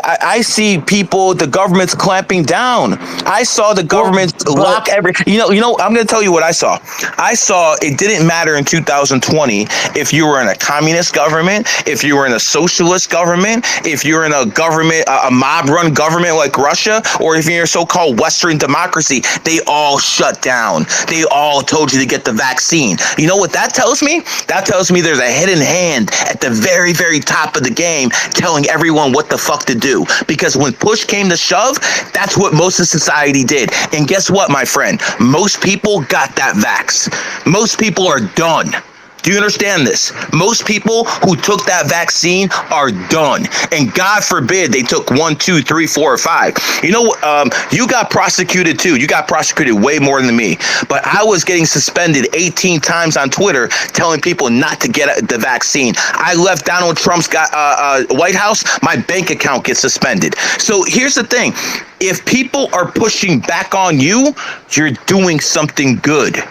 I see people, the government's clamping down. I saw the government lock every, I'm going to tell you what I saw. I saw it didn't matter in 2020 if you were in a communist government, if you were in a socialist government, if you're in a government, a mob-run government like Russia, or if you're a so-called Western democracy. They all shut down. They all told you to get the vaccine. You know what that tells me? That tells me there's a hidden hand at the very, very top of the game telling everyone what the fuck to do, because when push came to shove, that's what most of society did. And guess what, my friend? Most people got that vax. Most people are done. Do you understand this? Most people who took that vaccine are done. And God forbid they took 1, 2, 3, 4, or 5. You got prosecuted too. You got prosecuted way more than me. But I was getting suspended 18 times on Twitter telling people not to get the vaccine. I left Donald Trump's White House, my bank account gets suspended. So here's the thing. If people are pushing back on you, you're doing something good.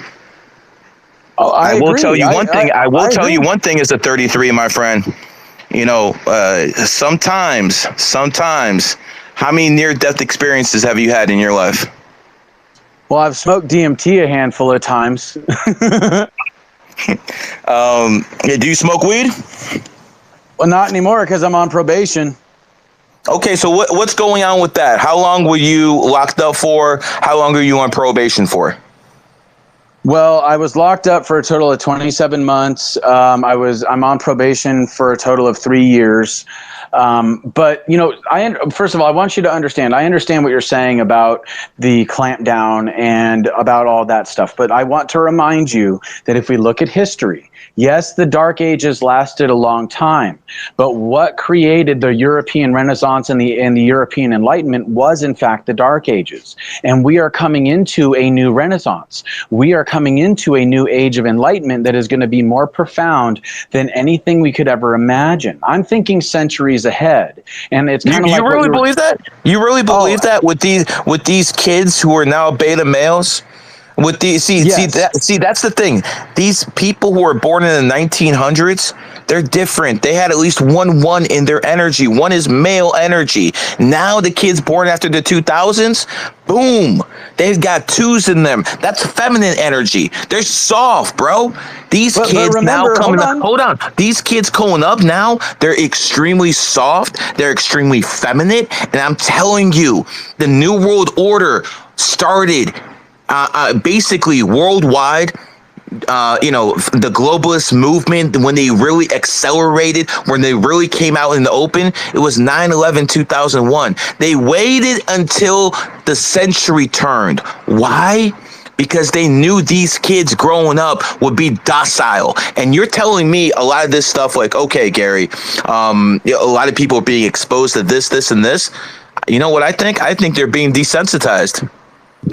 Oh, I will agree. tell you one thing. I will tell you one thing as a 33, my friend. Sometimes, how many near-death experiences have you had in your life? Well, I've smoked DMT a handful of times. Do you smoke weed? Well, not anymore because I'm on probation. Okay, so what's going on with that? How long were you locked up for? How long are you on probation for? Well, I was locked up for a total of 27 months. I'm on probation for a total of 3 years. But first of all, I want you to understand. I understand what you're saying about the clampdown and about all that stuff. But I want to remind you that if we look at history, yes, the Dark Ages lasted a long time, but what created the European Renaissance and the European Enlightenment was, in fact, the Dark Ages. And we are coming into a new Renaissance. We are coming into a new age of enlightenment that is going to be more profound than anything we could ever imagine. I'm thinking centuries ahead, and it's kind of like, you really believe that? You really believe that with these kids who are now beta males? With these, that's the thing. These people who were born in the 1900s, they're different. They had at least one in their energy. One is male energy. Now the kids born after the 2000s, boom, they've got 2s in them. That's feminine energy. They're soft, bro. These kids now coming up. Hold on. These kids coming up now, they're extremely soft. They're extremely feminine. And I'm telling you, the New World Order started basically worldwide. The globalist movement, when they really accelerated, when they really came out in the open, it was 9/11/2001. They waited until the century turned. Why? because they knew these kids growing up would be docile. And you're telling me a lot of this stuff, like, okay, Gary, a lot of people are being exposed to this, and this. You know what I think? I think they're being desensitized.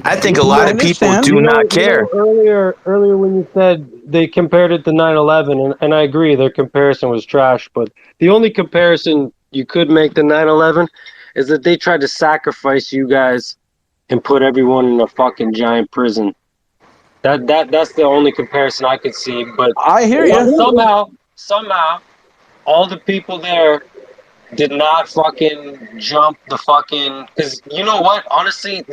I think a lot of people do not care. Earlier when you said they compared it to 9/11, and I agree, their comparison was trash. But the only comparison you could make to 9/11 is that they tried to sacrifice you guys and put everyone in a fucking giant prison. That's the only comparison I could see. But I hear you. Somehow, all the people there did not fucking jump the fucking. Because you know what? Honestly,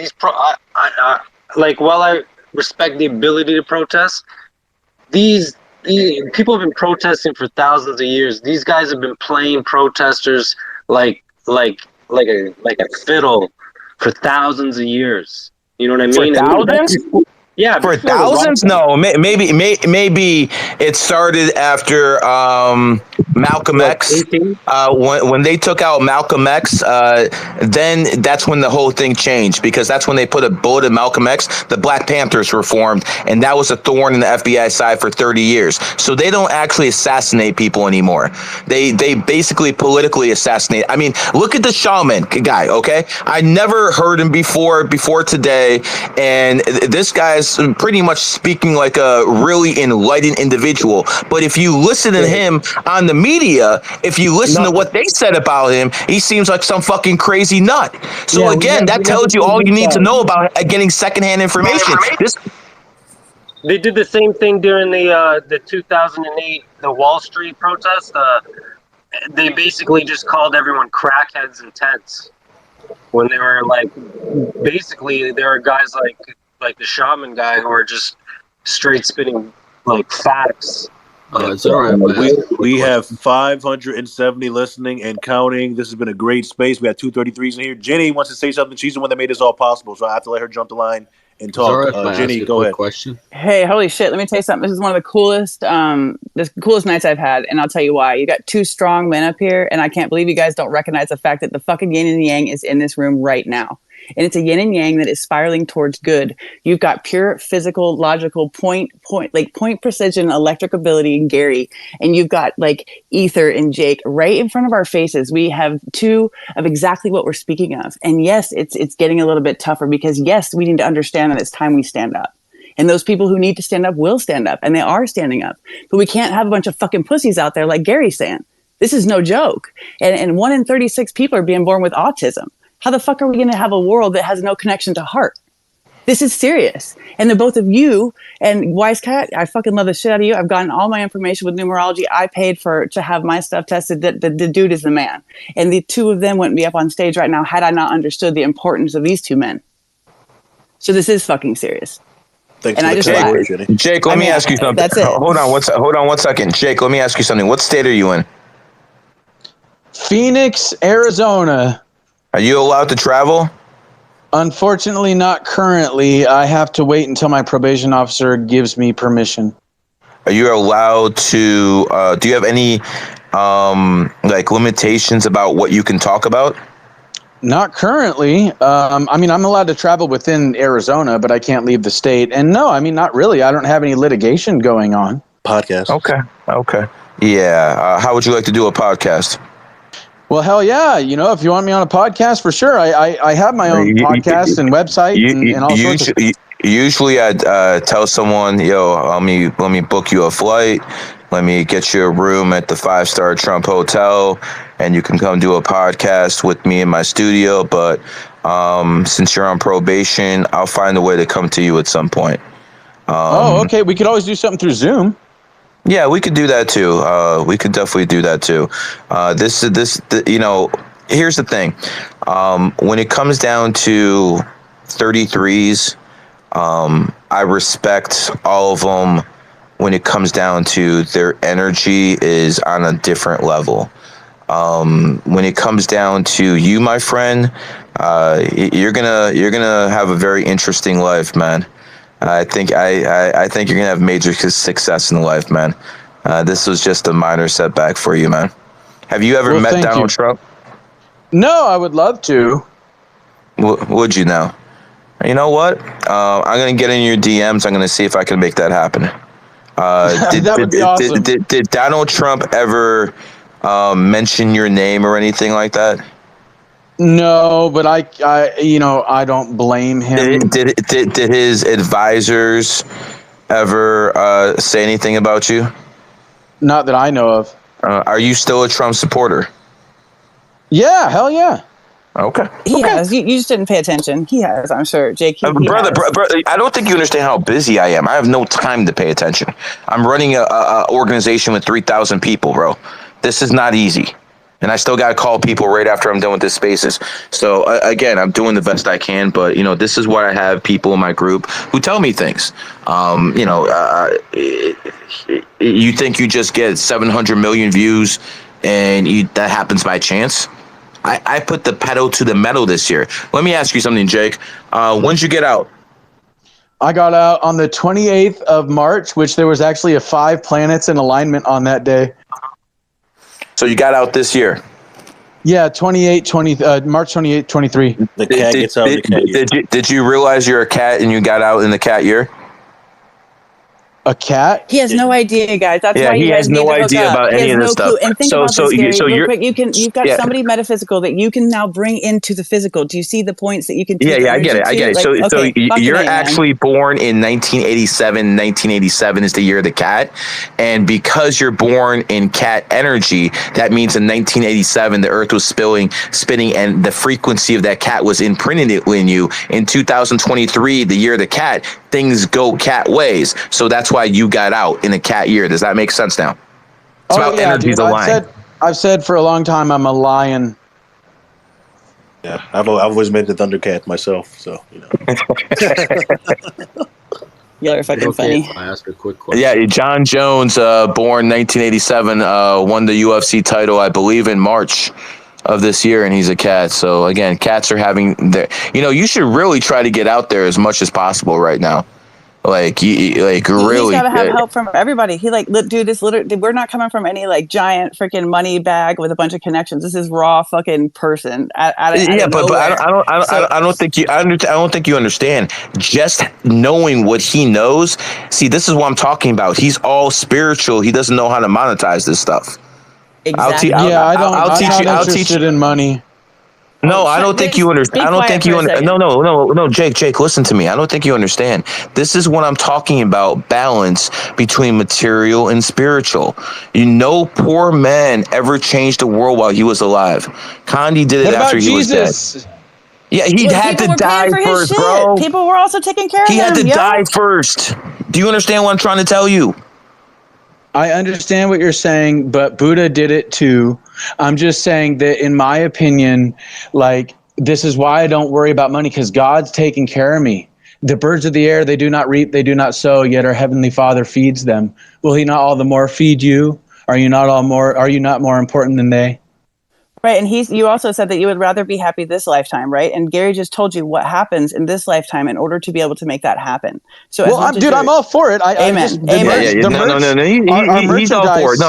like, while I respect the ability to protest, these people have been protesting for thousands of years. These guys have been playing protesters like a fiddle for thousands of years. You know what I For mean? thousands? Yeah, For before the thousands? rocket. No, maybe it started after Malcolm X. When they took out Malcolm X, then that's when the whole thing changed, because that's when they put a bullet in Malcolm X. The Black Panthers were formed, and that was a thorn in the FBI side for 30 years. So they don't actually assassinate people anymore. They basically politically assassinate. I mean, look at the Shaman guy. Okay, I never heard him before today, and this guy's pretty much speaking like a really enlightened individual. But if you listen to him on the media, if you listen to what they said about him, he seems like some fucking crazy nut. So again, that tells you all you need to know about getting secondhand information. They did the same thing during the 2008 the Wall Street protest. They basically just called everyone crackheads in tents when they were like, basically there are guys like the Shaman guy who are just straight spitting like facts. It's all right. We have 570 listening and counting. This has been a great space. We have 233s in here. Jenny wants to say something. She's the one that made this all possible, so I have to let her jump the line and talk. Jenny, go ahead. Hey, holy shit! Let me tell you something. This is one of the coolest nights I've had, and I'll tell you why. You got two strong men up here, and I can't believe you guys don't recognize the fact that the fucking yin and yang is in this room right now. And it's a yin and yang that is spiraling towards good. You've got pure physical, logical, point precision, electric ability in Gary, and you've got like ether and Jake right in front of our faces. We have two of exactly what we're speaking of. And yes, it's getting a little bit tougher, because yes, we need to understand that it's time we stand up. And those people who need to stand up will stand up, and they are standing up. But we can't have a bunch of fucking pussies out there like Gary's saying. This is no joke. And 1 in 36 people are being born with autism. How the fuck are we going to have a world that has no connection to heart? This is serious. And the both of you and Wisecat, I fucking love the shit out of you. I've gotten all my information with numerology. I paid to have my stuff tested. The dude is the man. And the two of them wouldn't be up on stage right now had I not understood the importance of these two men. So this is fucking serious. Thanks and I just lied. Jake, let me ask you something. That's it. Hold on one second. Jake, let me ask you something. What state are you in? Phoenix, Arizona. Are you allowed to travel? Unfortunately, not currently. I have to wait until my probation officer gives me permission. Are you allowed to, do you have any like limitations about what you can talk about? Not currently. I mean, I'm allowed to travel within Arizona, but I can't leave the state. And no, I mean, not really. I don't have any litigation going on. Podcast. Okay. Yeah. How would you like to do a podcast? Well, hell yeah. You know, if you want me on a podcast, for sure. I have my own podcast and website and all sorts of... Usually I'd tell someone, yo, let me book you a flight. Let me get you a room at the 5-star Trump Hotel, and you can come do a podcast with me in my studio. But since you're on probation, I'll find a way to come to you at some point. Okay. We could always do something through Zoom. Yeah, we could do that too. We could definitely do that too. You know, here's the thing. When it comes down to 33s, I respect all of them. When it comes down to their energy is on a different level. When it comes down to you, my friend, you're gonna have a very interesting life, man. I think you're gonna have major success in life, man. This was just a minor setback for you, man. Have you ever met Donald Trump? No, I would love to. Would you now? You know what? I'm gonna get in your DMs. I'm gonna see if I can make that happen. That would be awesome. Did Donald Trump ever mention your name or anything like that? No, but I don't blame him. Did his advisors ever say anything about you? Not that I know of. Are you still a Trump supporter? Yeah, hell yeah. Okay. He has. You just didn't pay attention. He has, I'm sure. Jake, he brother, has. brother, I don't think you understand how busy I am. I have no time to pay attention. I'm running a organization with 3,000 people, bro. This is not easy. And I still got to call people right after I'm done with this spaces. So again, I'm doing the best I can, but this is why I have people in my group who tell me things. You think you just get 700 million views and that happens by chance? I put the pedal to the metal this year. Let me ask you something, Jake. When'd you get out? I got out on the 28th of March, which there was actually 5 planets in alignment on that day. So you got out this year? Yeah, March 28th, 23. The cat gets out in the cat year. Did you realize you're a cat and you got out in the cat year? A cat? He has no idea, guys. That's Yeah, why he you has guys need no to hook idea up. about He any has of this no stuff. clue. And think about this, Gary, real quick. You've got somebody metaphysical that you can now bring into the physical. Do you see the points that you can take Yeah, I get it. energy to? So, Like, okay, you're fucking A, actually born in 1987. 1987 is the year of the cat. And because you're born in cat energy, that means in 1987, the earth was spinning, and the frequency of that cat was imprinted in you. In 2023, the year of the cat, things go cat ways. So that's why you got out in a cat year. Does that make sense now? It's about energies aligned. I've said for a long time I'm a lion. Yeah, I've always made the Thundercat myself, so Y'all are fucking funny. I ask a quick question? Yeah, John Jones, born 1987, won the UFC title, I believe, in March of this year, and he's a cat. So again, cats are having their. You should really try to get out there as much as possible right now. Really. He's got to have help from everybody. Dude, this literally, we're not coming from any giant freaking money bag with a bunch of connections. This is raw fucking person. But I don't think you understand. Just knowing what he knows. See, this is what I'm talking about. He's all spiritual. He doesn't know how to monetize this stuff. Exactly. I'm not interested in money. No, I don't think you understand. I don't think you understand. No, Jake, listen to me. I don't think you understand. This is what I'm talking about, balance between material and spiritual. Poor man ever changed the world while he was alive. Gandhi did it after he was dead. Yeah, he had to die first, bro. People were also taking care of him. He had to die first. Do you understand what I'm trying to tell you? I understand what you're saying, but Buddha did it too. I'm just saying that in my opinion, this is why I don't worry about money, because God's taking care of me. The birds of the air, they do not reap, they do not sow, yet our Heavenly Father feeds them. Will he not all the more feed you? Are you not more important than they? Right, and you also said that you would rather be happy this lifetime, right? And Gary just told you what happens in this lifetime in order to be able to make that happen. So, I'm all for it. Amen. He's all for it.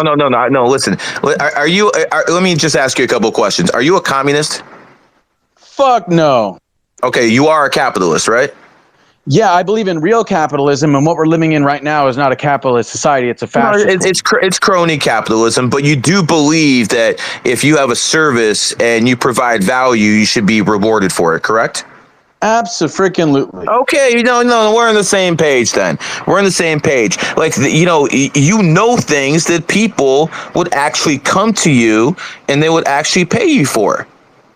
No. Listen, are you? Let me just ask you a couple of questions. Are you a communist? Fuck no. Okay, you are a capitalist, right? Yeah, I believe in real capitalism, and what we're living in right now is not a capitalist society; it's a fascist. It's crony capitalism, but you do believe that if you have a service and you provide value, you should be rewarded for it, correct? Abso-freaking-lutely. Okay, no, we're on the same page then. We're on the same page. Things that people would actually come to you and they would actually pay you for.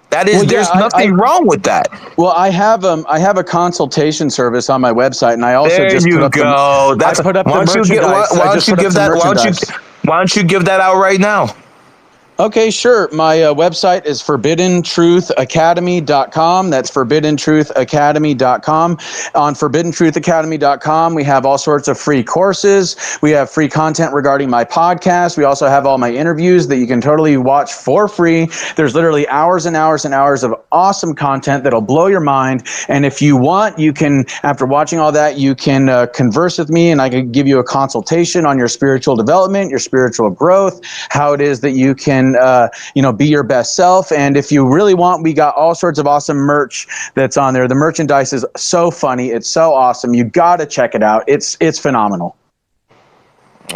There's nothing wrong with that. Well, I have a consultation service on my website, and I also I put up the merchandise. Why don't you give that out right now? Okay, sure. My website is ForbiddenTruthAcademy.com. That's ForbiddenTruthAcademy.com. On ForbiddenTruthAcademy.com, we have all sorts of free courses. We have free content regarding my podcast. We also have all my interviews that you can totally watch for free. There's literally hours and hours and hours of awesome content that'll blow your mind. And if you want, you can, after watching all that, you can converse with me, and I can give you a consultation on your spiritual development, your spiritual growth, how it is that you can can, be your best self. And if you really want, we got all sorts of awesome merch that's on there. The merchandise is so funny. It's so awesome. You got to check it out. It's phenomenal.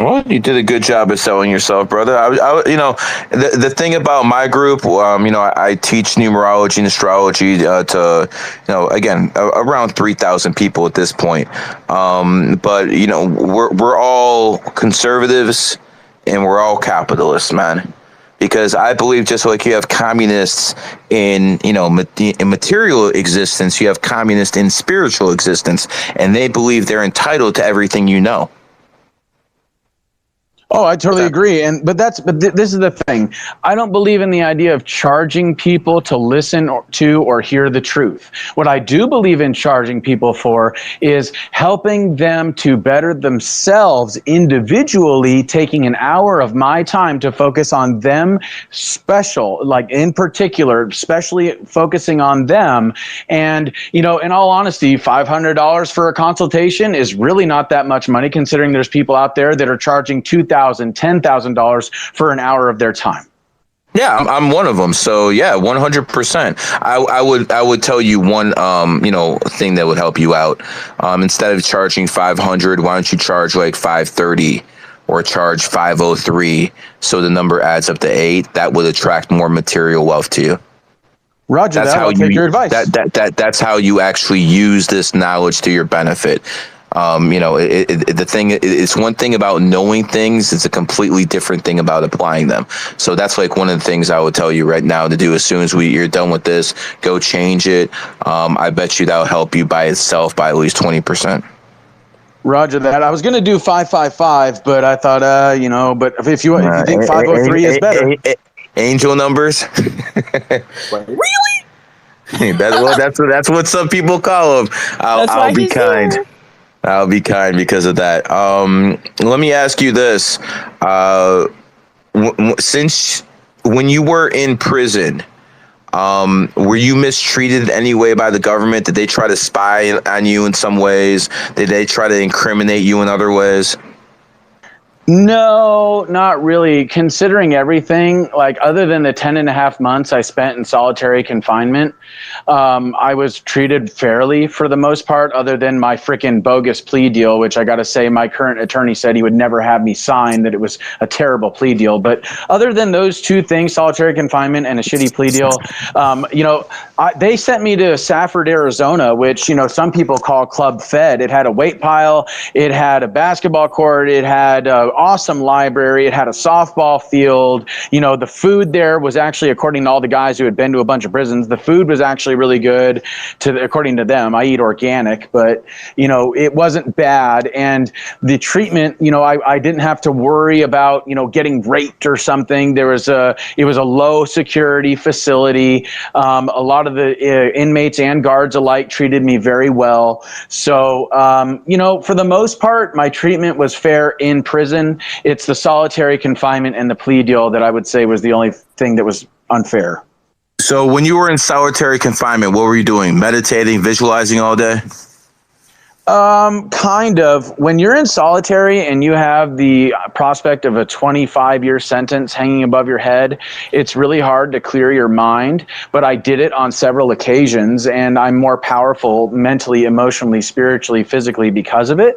Well, you did a good job of selling yourself, brother. The thing about my group, I teach numerology and astrology to, again, around 3,000 people at this point. But we're all conservatives and we're all capitalists, man. Because I believe just like you have communists in in material existence, you have communists in spiritual existence, and they believe they're entitled to everything you know. Oh, I totally agree. But this is the thing. I don't believe in the idea of charging people to listen to or hear the truth. What I do believe in charging people for is helping them to better themselves individually, taking an hour of my time to focus on them special, like in particular, especially focusing on them. And, in all honesty, $500 for a consultation is really not that much money, considering there's people out there that are charging $2,000, $10,000 for an hour of their time. Yeah, I'm one of them. So yeah, 100%. I would tell you one thing that would help you out. Instead of charging 500, why don't you charge like 530 or charge 503 so the number adds up to 8? That would attract more material wealth to you. Roger That's that. how I'll take your advice. That's how you actually use this knowledge to your benefit. The thing, it's one thing about knowing things, it's a completely different thing about applying them. So that's like one of the things I would tell you right now to do as soon as you're done with this. Go change it. I bet you that'll help you by itself by at least 20%. Roger that. I was going to do 555, but I thought, but if you think 503 is better. Angel numbers. Really? That's what some people call them. I'll be kind. Here. I'll be kind because of that. Let me ask you this: since when you were in prison, were you mistreated in any way by the government? Did they try to spy on you in some ways? Did they try to incriminate you in other ways? No, not really. Considering everything, like other than the 10.5 months I spent in solitary confinement, I was treated fairly for the most part, other than my freaking bogus plea deal, which I got to say, my current attorney said he would never have me sign, that it was a terrible plea deal. But other than those two things, solitary confinement and a shitty plea deal, they sent me to Safford, Arizona, which, some people call Club Fed. It had a weight pile. It had a basketball court. It had awesome library. It had a softball field. The food there was actually, according to all the guys who had been to a bunch of prisons, the food was actually really good according to them. I eat organic, but it wasn't bad. And the treatment, I didn't have to worry about, getting raped or something. It was a low security facility. A lot of the inmates and guards alike treated me very well. So, for the most part, my treatment was fair in prison. It's the solitary confinement and the plea deal that I would say was the only thing that was unfair. So when you were in solitary confinement, what were you doing? Meditating, visualizing all day? Kind of. When you're in solitary and you have the prospect of a 25-year sentence hanging above your head, it's really hard to clear your mind. But I did it on several occasions, and I'm more powerful mentally, emotionally, spiritually, physically because of it.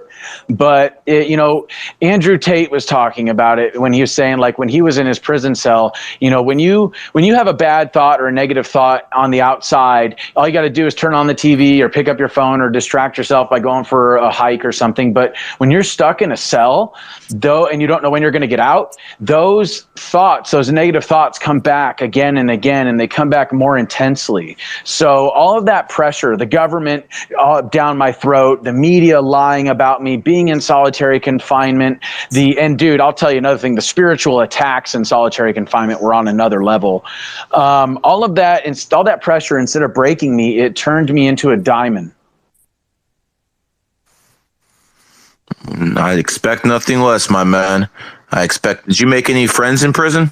But Andrew Tate was talking about it when he was saying, like, when he was in his prison cell, when you have a bad thought or a negative thought on the outside, all you got to do is turn on the TV or pick up your phone or distract yourself by going for a hike or something. But when you're stuck in a cell, and you don't know when you're going to get out, those thoughts, those negative thoughts come back again and again, and they come back more intensely. So all of that pressure, the government down my throat, the media lying about me, being in solitary confinement, and dude, I'll tell you another thing, the spiritual attacks in solitary confinement were on another level. All of that, all that pressure, instead of breaking me, it turned me into a diamond. I expect nothing less, my man. Did you make any friends in prison?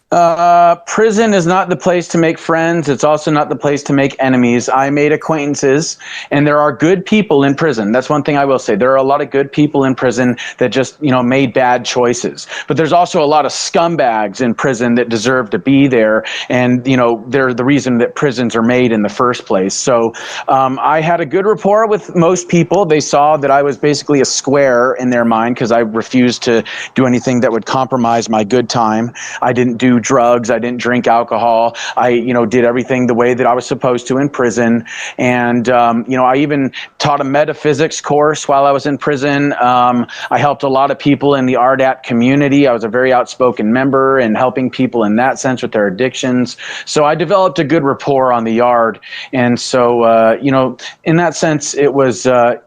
Prison is not the place to make friends. It's also not the place to make enemies. I made acquaintances, and there are good people in prison. That's one thing I will say. There are a lot of good people in prison that just, made bad choices. But there's also a lot of scumbags in prison that deserve to be there, and, they're the reason that prisons are made in the first place. So I had a good rapport with most people. They saw that I was basically a square in their mind because I refused to do anything that would compromise my good time. I didn't do drugs. I didn't drink alcohol. I, did everything the way that I was supposed to in prison. And, I even taught a metaphysics course while I was in prison. I helped a lot of people in the RDAT community. I was a very outspoken member and helping people in that sense with their addictions. So I developed a good rapport on the yard. And so, in that sense, it was a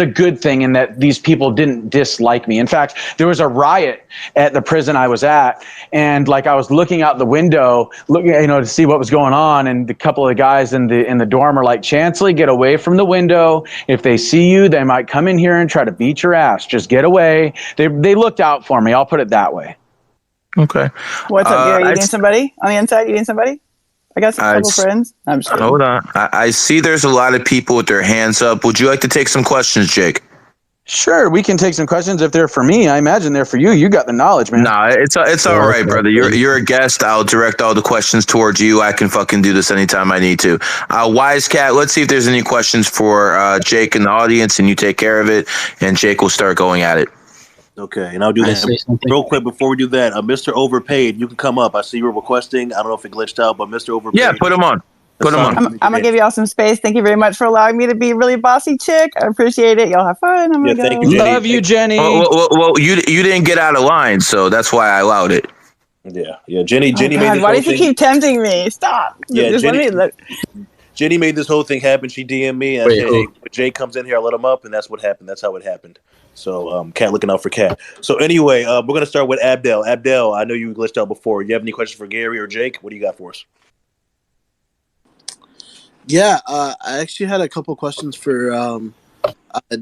good thing in that these people didn't dislike me. In fact, there was a riot at the prison I was at, and I was looking out the window, looking, to see what was going on, and a couple of the guys in the dorm are like, "Chansley, get away from the window. If they see you, they might come in here and try to beat your ass. Just get away." They looked out for me. I'll put it that way. Okay. What's up, Gary? You need somebody on the inside? You need somebody? I got a couple friends. I'm just kidding. Hold on. I see there's a lot of people with their hands up. Would you like to take some questions, Jake? Sure, we can take some questions if they're for me. I imagine they're for you. You got the knowledge, man. Nah, it's all right, brother. You're a guest. I'll direct all the questions towards you. I can fucking do this anytime I need to. Wise Cat, let's see if there's any questions for Jake in the audience, and you take care of it, and Jake will start going at it. Okay, and I'll do that real quick before we do that. Mr. Overpaid, you can come up. I see you were requesting. I don't know if it glitched out, but Mr. Overpaid. Yeah, put him on. Put him on. I'm gonna give y'all some space. Thank you very much for allowing me to be a really bossy chick. I appreciate it. Y'all have fun. I'm gonna go. Thank you, Jenny. Love you, Jenny. Well, you didn't get out of line, so that's why I allowed it. Yeah. Jenny God, made this why whole do you thing. keep tempting me? Stop. Yeah, Just Jenny made this whole thing happen. She DM'd me. And I said, hey, when Jay comes in here, I'll let him up, and that's what happened. That's how it happened. So, Cat looking out for Cat. So anyway, we're gonna start with Abdel. Abdel, I know you glitched out before. You have any questions for Gary or Jake? What do you got for us? Yeah, I actually had a couple questions for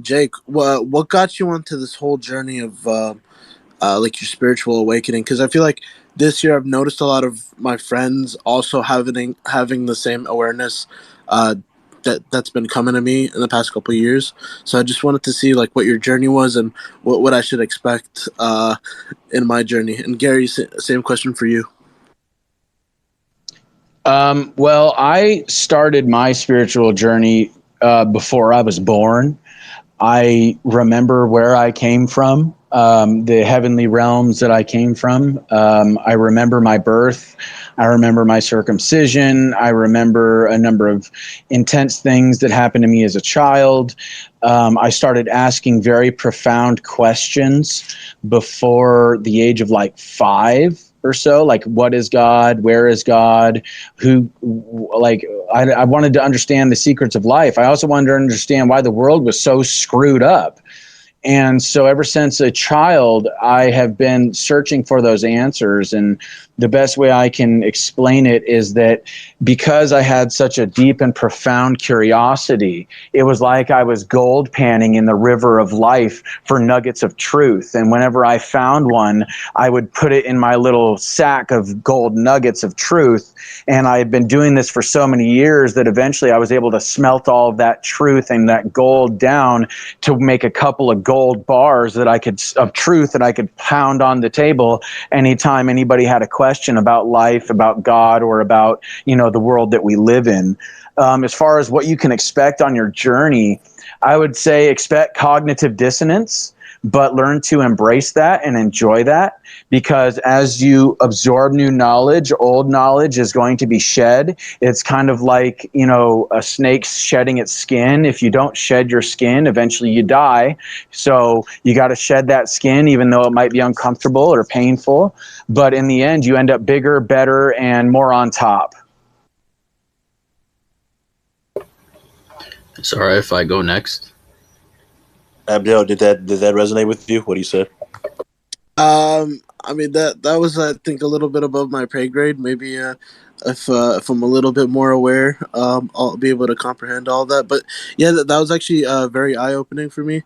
Jake. What got you onto this whole journey of your spiritual awakening? Because I feel like this year I've noticed a lot of my friends also having the same awareness that's been coming to me in the past couple of years. So I just wanted to see what your journey was and what I should expect in my journey. And Gary, same question for you. Well, I started my spiritual journey before I was born. I remember where I came from, the heavenly realms that I came from. I remember my birth. I remember my circumcision. I remember a number of intense things that happened to me as a child. I started asking very profound questions before the age of 5 or so, what is God? Where is God? Who, I wanted to understand the secrets of life. I also wanted to understand why the world was so screwed up. And so ever since a child, I have been searching for those answers. And the best way I can explain it is that because I had such a deep and profound curiosity, it was like I was gold panning in the river of life for nuggets of truth. And whenever I found one, I would put it in my little sack of gold nuggets of truth. And I had been doing this for so many years that eventually I was able to smelt all of that truth and that gold down to make a couple of gold bars of truth that I could pound on the table anytime anybody had a question about life, about God, or about, the world that we live in. As far as what you can expect on your journey, I would say expect cognitive dissonance, but learn to embrace that and enjoy that, because as you absorb new knowledge, old knowledge is going to be shed. It's kind of like, a snake shedding its skin. If you don't shed your skin, eventually you die. So you got to shed that skin, even though it might be uncomfortable or painful. But in the end, you end up bigger, better, and more on top. Sorry if I go next. Abdel, did that resonate with you? What he said? I mean that was, I think, a little bit above my pay grade. Maybe if I'm a little bit more aware, I'll be able to comprehend all that. But yeah, that was actually very eye opening for me.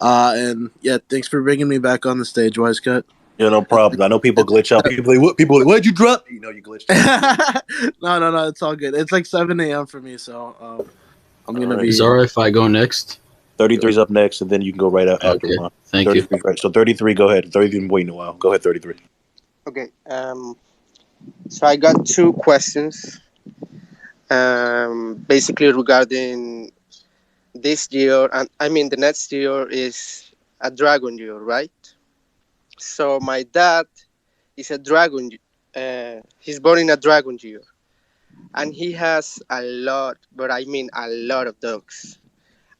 And yeah, thanks for bringing me back on the stage, Wise Cut. Yeah, no problem. I know people glitch out. People like, what? People like, why'd you drop? You know, you glitched out. No, it's all good. It's like 7 a.m. for me, so I'm gonna be. Is it alright if I go next? 33's up next, and then you can go right after Okay, Juan. thank you. 33, right. So 33, go ahead. 33 been waiting a while. Go ahead, 33. Okay. So I got two questions. Basically regarding this year, and I mean the next year is a dragon year, right? So my dad is a dragon. He's born in a dragon year, and he has a lot, but I mean a lot of dogs.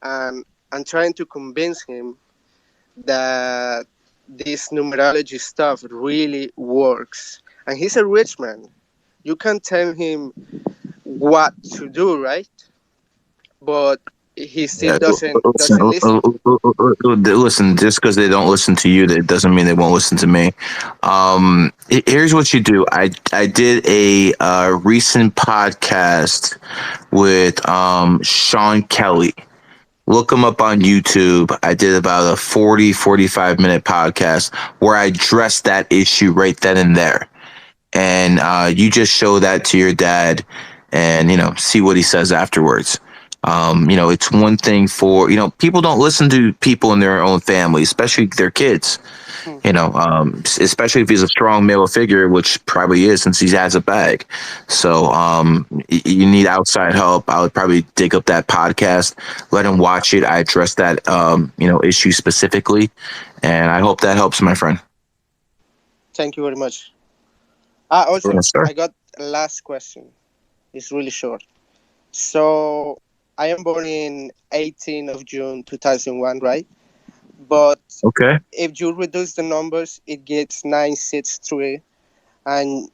And I'm trying to convince him that this numerology stuff really works. And he's a rich man. You can tell him what to do, right? But he still Yeah, doesn't listen. listen. Just because they don't listen to you, that doesn't mean they won't listen to me. Here's what you do. I did a recent podcast with Sean Kelly. Look him up on YouTube. I did about a 45 minute podcast where I addressed that issue right then and there. And you just show that to your dad and, see what he says afterwards. It's one thing for, people don't listen to people in their own family, especially their kids. Especially if he's a strong male figure, which probably is since he has a bag. So you need outside help. I would probably dig up that podcast, let him watch it. I address that issue specifically, and I hope that helps, my friend. Thank you very much. Also, Yes, sir. I got a last question. It's really short. So, I am born in 18th of June 2001, right? But Okay. if you reduce the numbers, it gets 963, and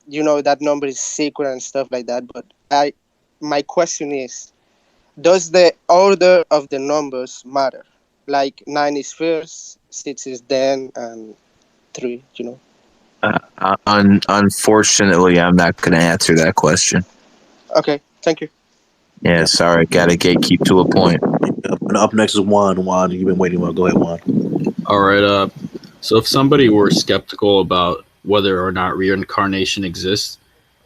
that number is secret and stuff like that. But my question is, does the order of the numbers matter? Like 9 is first, 6 is then, and 3. Unfortunately, I'm not going to answer that question. Okay, thank you. Yeah, sorry. Got to gatekeep to a point. Up next is Juan. Juan, you've been waiting a while. Go ahead, Juan. All right. So if somebody were skeptical about whether or not reincarnation exists,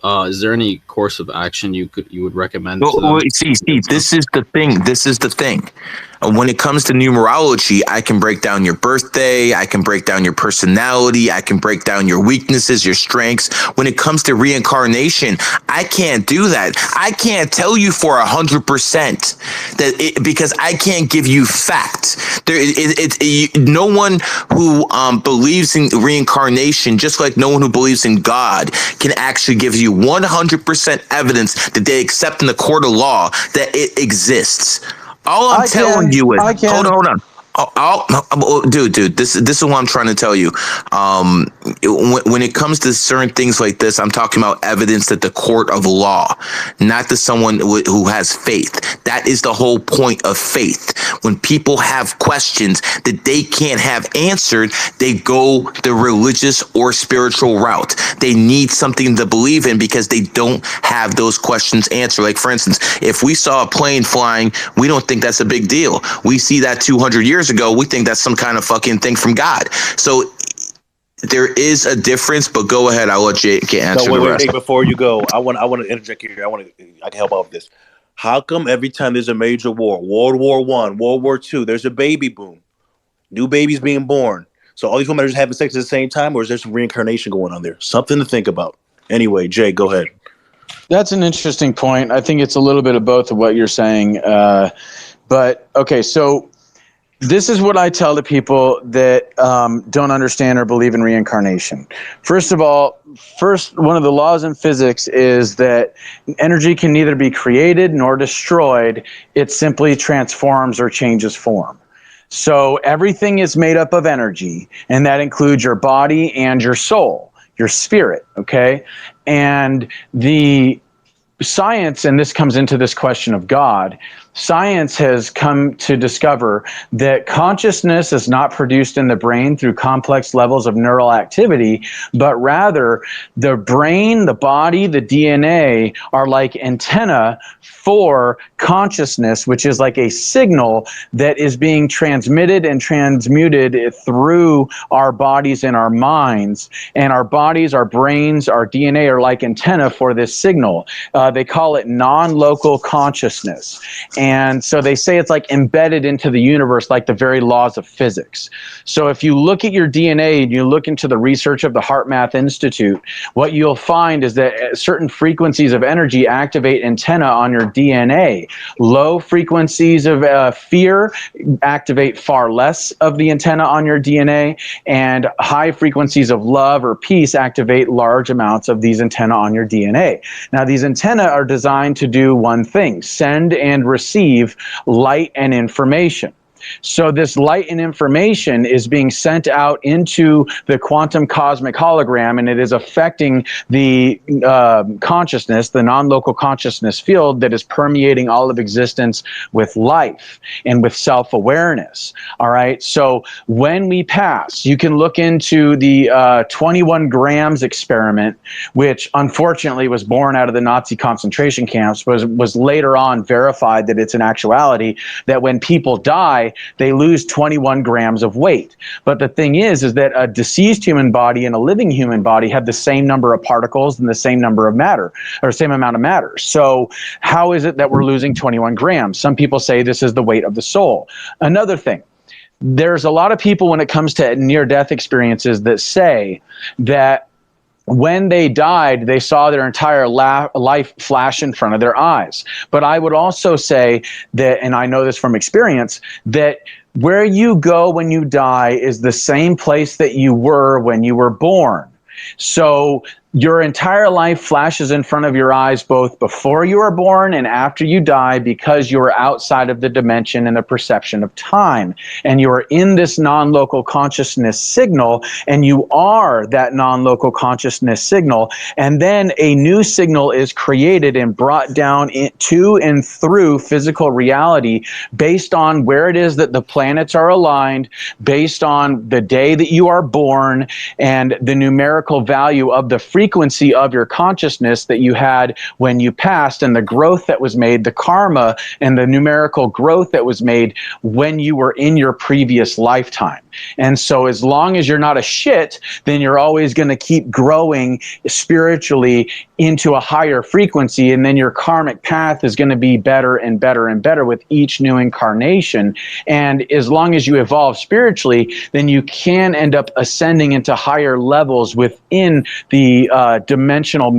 is there any course of action you would recommend to them? See, this is the thing. When it comes to numerology, I can break down your birthday, I can break down your personality, I can break down your weaknesses, your strengths. When it comes to reincarnation, I can't do that. I can't tell you for 100% because I can't give you facts. No one who believes in reincarnation, just like no one who believes in God, can actually give you 100% evidence that they accept in the court of law that it exists. All I'm telling you is, hold on. Dude, this is what I'm trying to tell you. When it comes to certain things like this, I'm talking about evidence that the court of law, not to someone who has faith. That is the whole point of faith. When people have questions that they can't have answered, they go the religious or spiritual route. They need something to believe in because they don't have those questions answered. Like, for instance, if we saw a plane flying, we don't think that's a big deal. We see that 200 years ago, we think that's some kind of fucking thing from God. So there is a difference, but go ahead. I'll let Jake answer the rest. Wait, before you go, I want to interject here. I can help out with this. How come every time there's a major war, World War I, World War II, there's a baby boom, new babies being born? So all these women are just having sex at the same time, or is there some reincarnation going on there? Something to think about. Anyway, Jay, go ahead. That's an interesting point. I think it's a little bit of both of what you're saying. But okay, so this is what I tell the people that don't understand or believe in reincarnation. First of all, one of the laws in physics is that energy can neither be created nor destroyed. It simply transforms or changes form. So everything is made up of energy, and that includes your body and your soul, your spirit, okay? And the science, and this comes into this question of God, science has come to discover that consciousness is not produced in the brain through complex levels of neural activity, but rather the brain, the body, the DNA are like antenna for consciousness, which is like a signal that is being transmitted and transmuted through our bodies and our minds. And our bodies, our brains, our DNA are like antenna for this signal. They call it non-local consciousness. And so they say it's like embedded into the universe, like the very laws of physics. So if you look at your DNA and you look into the research of the HeartMath Institute, what you'll find is that certain frequencies of energy activate antenna on your DNA. Low frequencies of fear activate far less of the antenna on your DNA, and high frequencies of love or peace activate large amounts of these antenna on your DNA. Now, these antenna are designed to do one thing: send and receive light and information. So this light and information is being sent out into the quantum cosmic hologram, and it is affecting the consciousness, the non-local consciousness field that is permeating all of existence with life and with self-awareness. All right. So when we pass, you can look into the 21 grams experiment, which unfortunately was born out of the Nazi concentration camps, was later on verified that it's an actuality, that when people die, they lose 21 grams of weight. But the thing is that a deceased human body and a living human body have the same number of particles and the same number of matter, or same amount of matter. So how is it that we're losing 21 grams? Some people say this is the weight of the soul. Another thing, there's a lot of people when it comes to near-death experiences that say that when they died, they saw their entire life flash in front of their eyes. But I would also say that, and I know this from experience, that where you go when you die is the same place that you were when you were born. So your entire life flashes in front of your eyes both before you are born and after you die, because you are outside of the dimension and the perception of time. And you are in this non-local consciousness signal, and you are that non-local consciousness signal. And then a new signal is created and brought down to and through physical reality based on where it is that the planets are aligned, based on the day that you are born, and the numerical value of the frequency of your consciousness that you had when you passed, and the growth that was made, the karma and the numerical growth that was made when you were in your previous lifetime. And so as long as you're not a shit, then you're always going to keep growing spiritually into a higher frequency, and then your karmic path is going to be better and better and better with each new incarnation. And as long as you evolve spiritually, then you can end up ascending into higher levels within the dimensional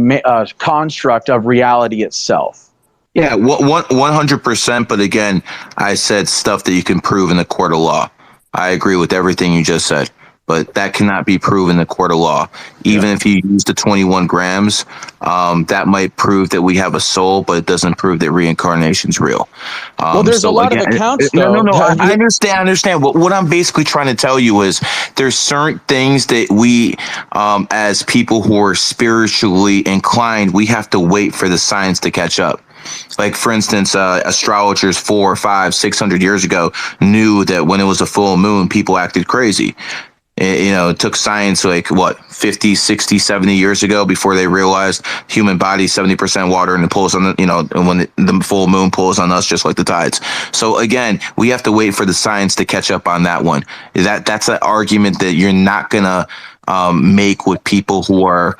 construct of reality itself. Yeah, 100%. But again, I said stuff that you can prove in the court of law. I agree with everything you just said, but that cannot be proven in the court of law. Even if you use the 21 grams, that might prove that we have a soul, but it doesn't prove that reincarnation's real. Well, there's a lot of accounts, though. No. I understand. What I'm basically trying to tell you is there's certain things that we, as people who are spiritually inclined, we have to wait for the science to catch up. Like, for instance, astrologers 400, 500, 600 years ago knew that when it was a full moon, people acted crazy. It took science like 50, 60, 70 years ago before they realized human body 70% water, and it pulls on and when the full moon pulls on us just like the tides. So again, we have to wait for the science to catch up on that one. That's an argument that you're not gonna make with people who are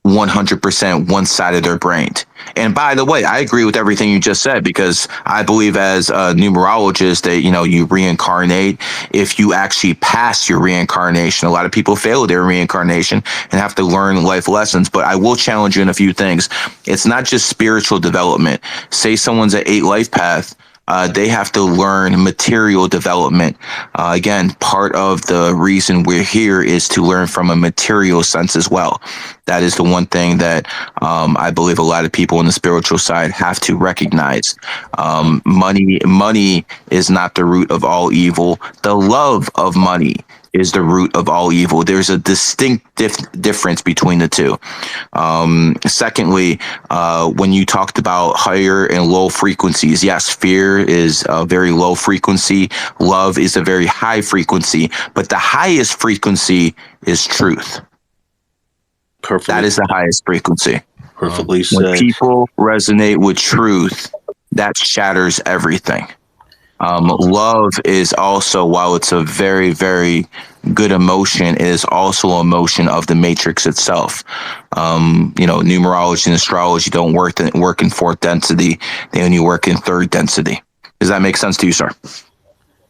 100% one side of their brain. And by the way, I agree with everything you just said, because I believe as a numerologist that, you reincarnate if you actually pass your reincarnation. A lot of people fail their reincarnation and have to learn life lessons. But I will challenge you in a few things. It's not just spiritual development. Say someone's at 8 life path. They have to learn material development. Again, part of the reason we're here is to learn from a material sense as well. That is the one thing that I believe a lot of people on the spiritual side have to recognize. Money is not the root of all evil. The love of money is the root of all evil. There's a distinct difference between the two. Secondly, when you talked about higher and low frequencies, yes, fear is a very low frequency. Love is a very high frequency, but the highest frequency is truth. Perfectly. That is the highest frequency. Perfectly When said. people resonate with truth, that shatters everything. Love is also, while it's a very, very good emotion, it is also an emotion of the matrix itself. Numerology and astrology don't work in fourth density. They only work in third density. Does that make sense to you, sir?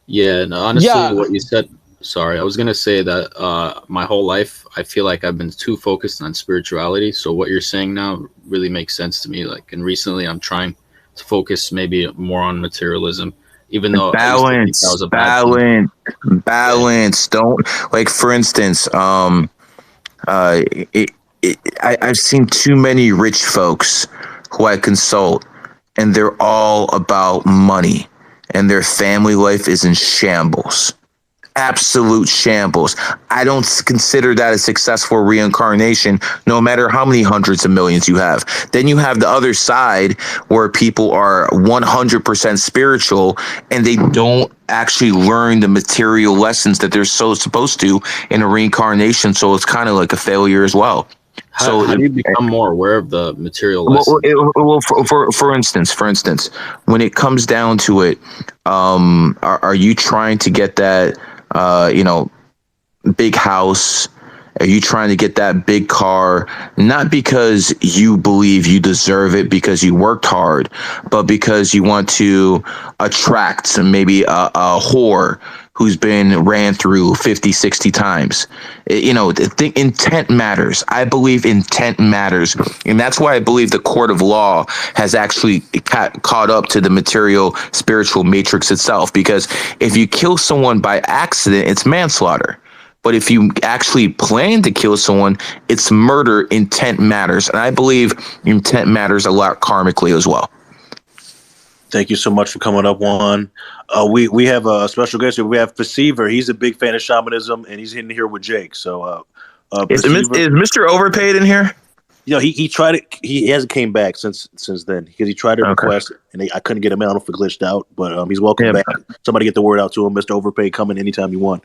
Yeah, and honestly, what you said. Sorry, I was gonna say that my whole life I feel like I've been too focused on spirituality. So what you're saying now really makes sense to me. Like, and recently I'm trying to focus maybe more on materialism. Even though I used to think that was a bad thing. Balance. Don't, like, for instance, I've seen too many rich folks who I consult, and they're all about money, and their family life is in shambles. Absolute shambles. I don't consider that a successful reincarnation, no matter how many hundreds of millions you have. Then you have the other side where people are 100% spiritual and they don't actually learn the material lessons that they're so supposed to in a reincarnation. So it's kind of like a failure as well. How do you become more aware of the material lessons? Well, for instance, when it comes down to it, are you trying to get that, big house? Are you trying to get that big car, not because you believe you deserve it because you worked hard, but because you want to attract maybe a whore who's been ran through 50, 60 times? The intent matters. I believe intent matters. And that's why I believe the court of law has actually caught up to the material spiritual matrix itself. Because if you kill someone by accident, it's manslaughter. But if you actually plan to kill someone, it's murder. Intent matters. And I believe intent matters a lot karmically as well. Thank you so much for coming up, Juan. We have a special guest here. We have Perceiver. He's a big fan of shamanism, and he's in here with Jake. So, is Mr. Overpaid in here? He tried it. He hasn't came back since then because he tried to request, and I couldn't get him in. I don't know if it glitched out, but he's welcome back. Somebody get the word out to him. Mr. Overpaid, come in anytime you want.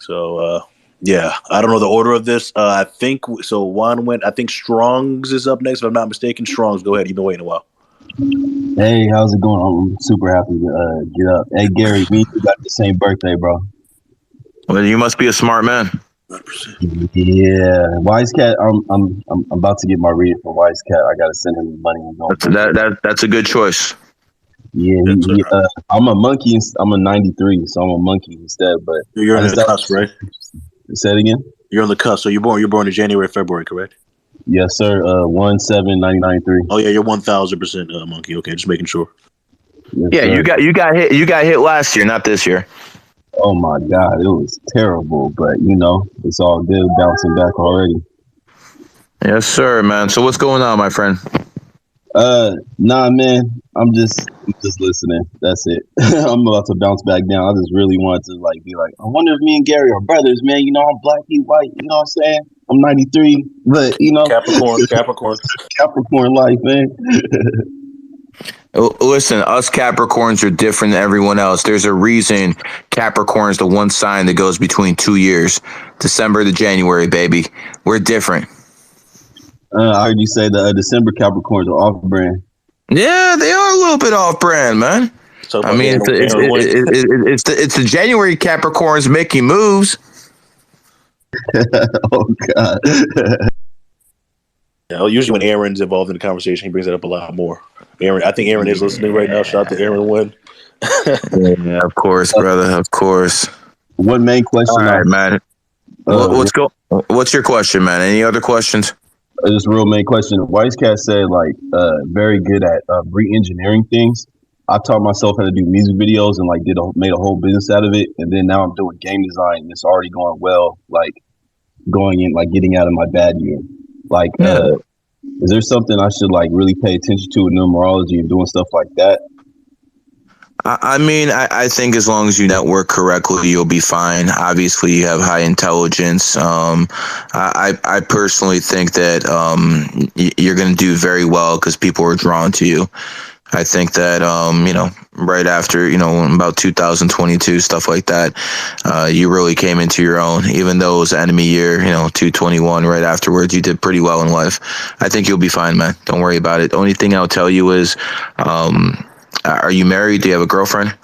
So, I don't know the order of this. I think so. Juan went. I think Strong's is up next, if I'm not mistaken. Strong's, go ahead. You've been waiting a while. Hey, how's it going? I'm super happy to get up. Hey, Gary, we got the same birthday, bro. Well, you must be a smart man. 100%. Yeah, Wise Cat. I'm about to get my reading for Wise Cat. I gotta send him money. That's a good choice. Yeah, I'm a monkey. I'm a 93, so I'm a monkey instead. But you're on the cusp, right? Say it again. You're on the cusp. So you're born in January, February, correct? Yes, sir. 1/7/1993. Oh yeah, you're 1000% monkey. Okay, just making sure. Yes, yeah, sir. you got hit. You got hit last year, not this year. Oh my God, it was terrible. But it's all good. Bouncing back already. Yes, sir, man. So what's going on, my friend? Nah, man. I'm just listening. That's it. I'm about to bounce back down. I just really wanted to be like, I wonder if me and Gary are brothers, man. I'm black, he white. You know what I'm saying? I'm 93, but Capricorn life, man. Listen, us Capricorns are different than everyone else. There's a reason Capricorn is the one sign that goes between 2 years, December to January, baby. We're different. I heard you say the December Capricorns are off-brand. Yeah, they are a little bit off-brand, man. I mean, it's the January Capricorns making moves. Oh God. Yeah, usually when Aaron's involved in the conversation, he brings it up a lot more. I think Aaron is listening right now. Shout out to Aaron Wynn. Yeah, of course, brother. Of course. One main question. All right, man. What's your question, man? Any other questions? Just real main question. Wise Cat said very good at re-engineering things. I taught myself how to do music videos and made a whole business out of it. And then now I'm doing game design and it's already going well, going in, getting out of my bad year. Is there something I should really pay attention to in numerology and doing stuff like that? I mean, I think as long as you network correctly, you'll be fine. Obviously, you have high intelligence. I personally think that you're going to do very well because people are drawn to you. I think that right after about 2022 stuff like that, you really came into your own. Even though it was enemy year, 221. Right afterwards, you did pretty well in life. I think you'll be fine, man. Don't worry about it. The only thing I'll tell you is, are you married? Do you have a girlfriend?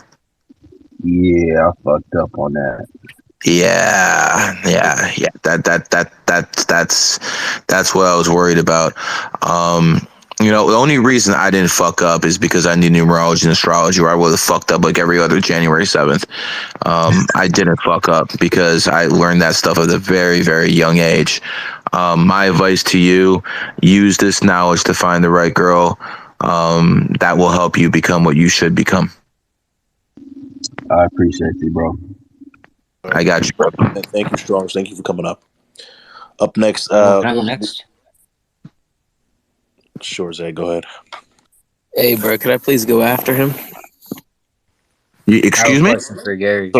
Yeah, I fucked up on that. Yeah. That's what I was worried about. The only reason I didn't fuck up is because I knew numerology and astrology, or I would have fucked up like every other January 7th. I didn't fuck up because I learned that stuff at a very, very young age. My advice to you: use this knowledge to find the right girl. That will help you become what you should become. I appreciate you, bro. I got you, bro. Thank you, Strong. Thank you for coming up. Up next, Can I go next? Sure, Zay, go ahead. Hey, bro, could I please go after him? Excuse me? Question for Gary.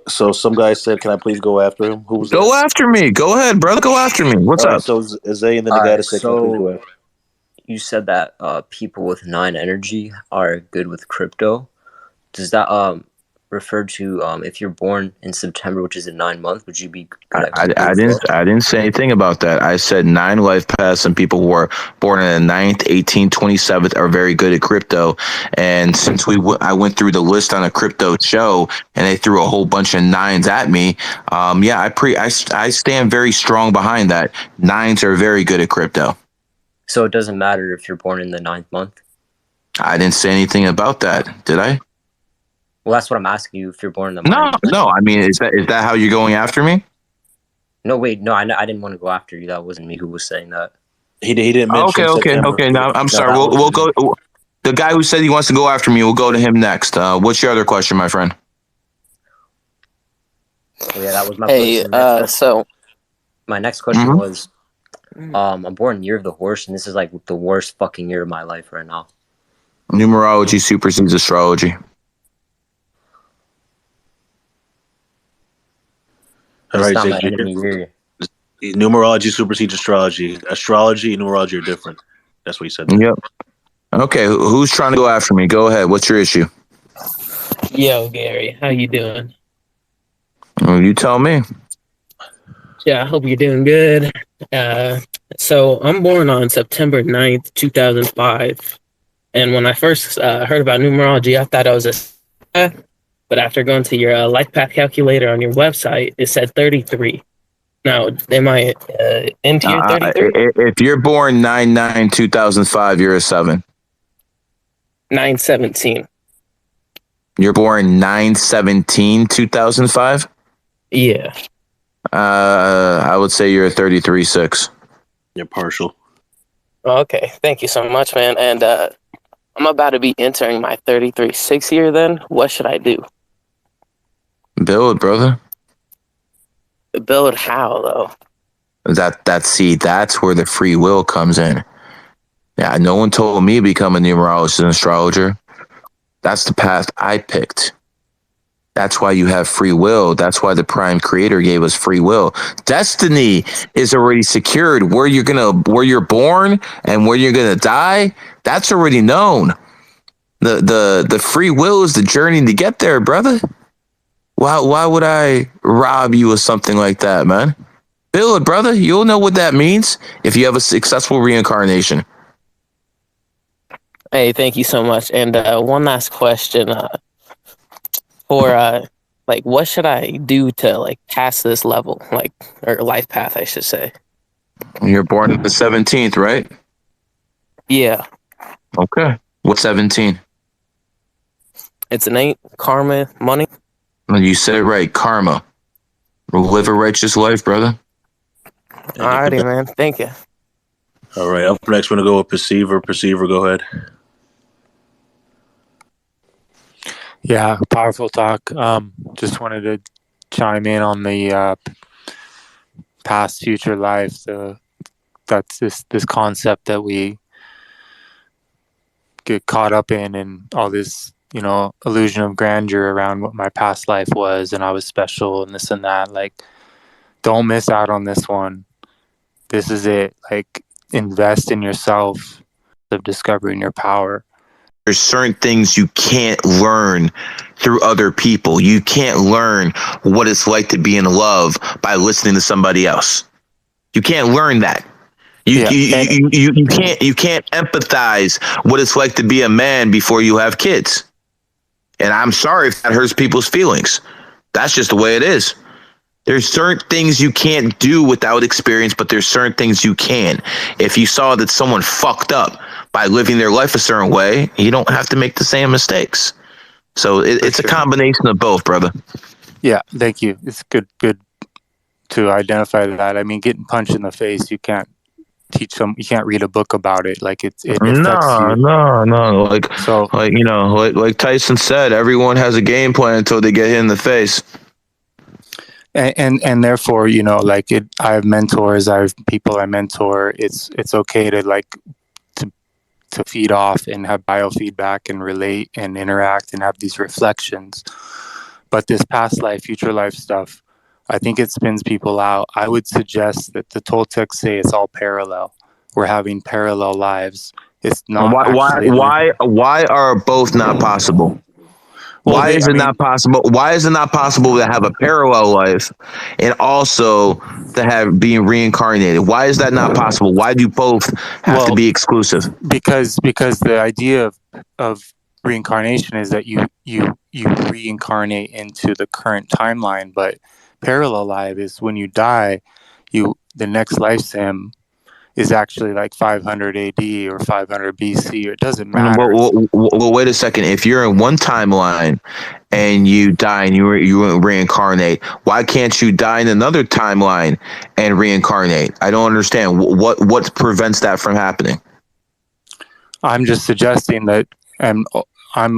So some guy said, "Can I please go after him?" Who was Go that? after me. Go ahead, brother. Go after me. What's All right, up? so Zay, and then the All guy right, that said, "Can I please go so after?" you said that people with 9 energy are good with crypto. Does that refer to if you're born in September, which is a 9 month, would you be good at crypto I as well? didn't say anything about that. I said 9 life paths, and people who are born in the 9th, 18th, 27th are very good at crypto. And since I went through the list on a crypto show, and they threw a whole bunch of 9s at me, I stand very strong behind that. 9s are very good at crypto. So it doesn't matter if you're born in the 9th month? I didn't say anything about that, did I? Well, that's what I'm asking you. If you're born in the 9th. No. I mean, is that how you're going after me? No, wait, no, I didn't want to go after you. That wasn't me who was saying that. He didn't mention September. Okay. Now I'm sorry. that We'll wasn't go. The guy who said he wants to go after me, we'll go to him next. What's your other question, my friend? Oh, yeah, that was my Hey, question. so My next question was, I'm born in the year of the horse, and this is like the worst fucking year of my life right now. Numerology supersedes astrology. All right, It's not Zay, my enemy year. numerology supersedes astrology. Astrology and numerology are different. That's what he said. Yep. Okay, who's trying to go after me? Go ahead. What's your issue? Yo, Gary, how you doing? Well, you tell me. Yeah, I hope you're doing good. So I'm born on September 9th, 2005. And when I first heard about numerology, I thought I was a... But after going to your life path calculator on your website, it said 33. Now, am I into your 33? If you're born 9/9/2005, you're a 7. 9/17. You're born 9/17/2005? Yeah. I would say you're a 33/6. You're partial. Okay, thank you so much, man. And I'm about to be entering my 33/6 year then. What should I do? Build, brother. Build how, though? That's where the free will comes in. Yeah, no one told me to become a numerologist and astrologer. That's the path I picked. That's why you have free will. That's why the prime creator gave us free will. Destiny is already secured. Where you're born and where you're gonna die, that's already known. The free will is the journey to get there, brother. Why would I rob you of something like that, man? Build, brother. You'll know what that means if you have a successful reincarnation. Hey, thank you so much. And one last question. What should I do to pass this level, or life path, I should say? You're born on the 17th, right? Yeah. Okay. What's 17? It's an 8. Karma, money. Well, you said it right. Karma. Live a righteous life, brother. Alrighty, man. Thank you. All right. Up next, we're gonna go with Perceiver. Perceiver, go ahead. Yeah, powerful talk. Just wanted to chime in on the past, future life. So that's this concept that we get caught up in, and all this illusion of grandeur around what my past life was, and I was special and this and that. Like, don't miss out on this one. This is it. Like, invest in yourself, of discovering your power. There's certain things you can't learn through other people. You can't learn what it's like to be in love by listening to somebody else. You can't learn that. You can't empathize what it's like to be a man before you have kids. And I'm sorry if that hurts people's feelings. That's just the way it is. There's certain things you can't do without experience, but there's certain things you can. If you saw that someone fucked up by living their life a certain way, you don't have to make the same mistakes. So it's a combination of both, brother. Yeah, thank you. It's good to identify that. I mean, getting punched in the face, you can't read a book about it. Like, it affects you. No. Like Tyson said, everyone has a game plan until they get hit in the face. And therefore, I have mentors, I have people I mentor. It's okay to to feed off and have biofeedback and relate and interact and have these reflections. But this past life, future life stuff, I think it spins people out. I would suggest that the Toltecs say it's all parallel. We're having parallel lives. It's not why are both not possible? Why is it not possible? Why is it not possible to have a parallel life and also to have being reincarnated? Why is that not possible? Why do both have to be exclusive? Because the idea of reincarnation is that you reincarnate into the current timeline, but parallel life is when you die, the next life sim is actually like 500 AD or 500 BC. It doesn't matter. Well, wait a second. If you're in one timeline and you die and you reincarnate, why can't you die in another timeline and reincarnate? I don't understand. What prevents that from happening? I'm just suggesting that I'm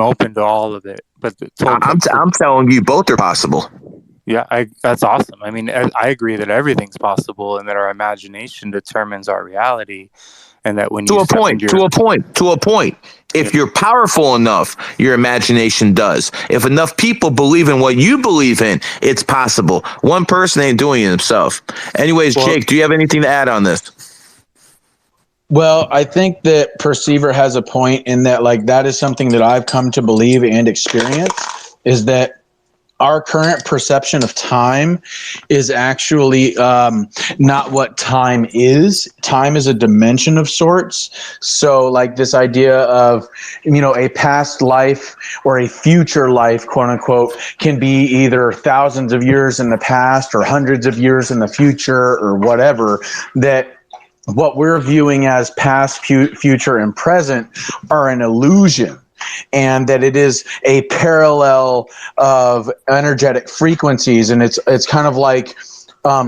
open to all of it. But I'm telling you, both are possible. Yeah, that's awesome. I mean, I agree that everything's possible and that our imagination determines our reality, and that when to a point, if you're powerful enough, your imagination does. If enough people believe in what you believe in, it's possible. One person ain't doing it himself. Anyways, Jake, do you have anything to add on this? Well, I think that Perceiver has a point in that, like, that is something that I've come to believe and experience, is that our current perception of time is actually not what time is. Time is a dimension of sorts. So like this idea of, a past life or a future life, quote unquote, can be either thousands of years in the past or hundreds of years in the future or whatever, that what we're viewing as past, future, and present are an illusion. And that it is a parallel of energetic frequencies, and it's kind of like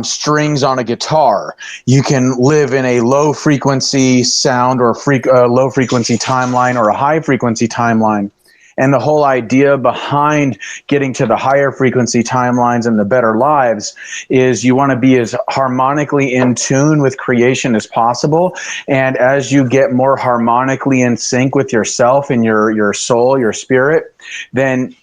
strings on a guitar. You can live in a low frequency sound or low frequency timeline or a high frequency timeline. And the whole idea behind getting to the higher frequency timelines and the better lives is you want to be as harmonically in tune with creation as possible. And as you get more harmonically in sync with yourself and your soul, your spirit, then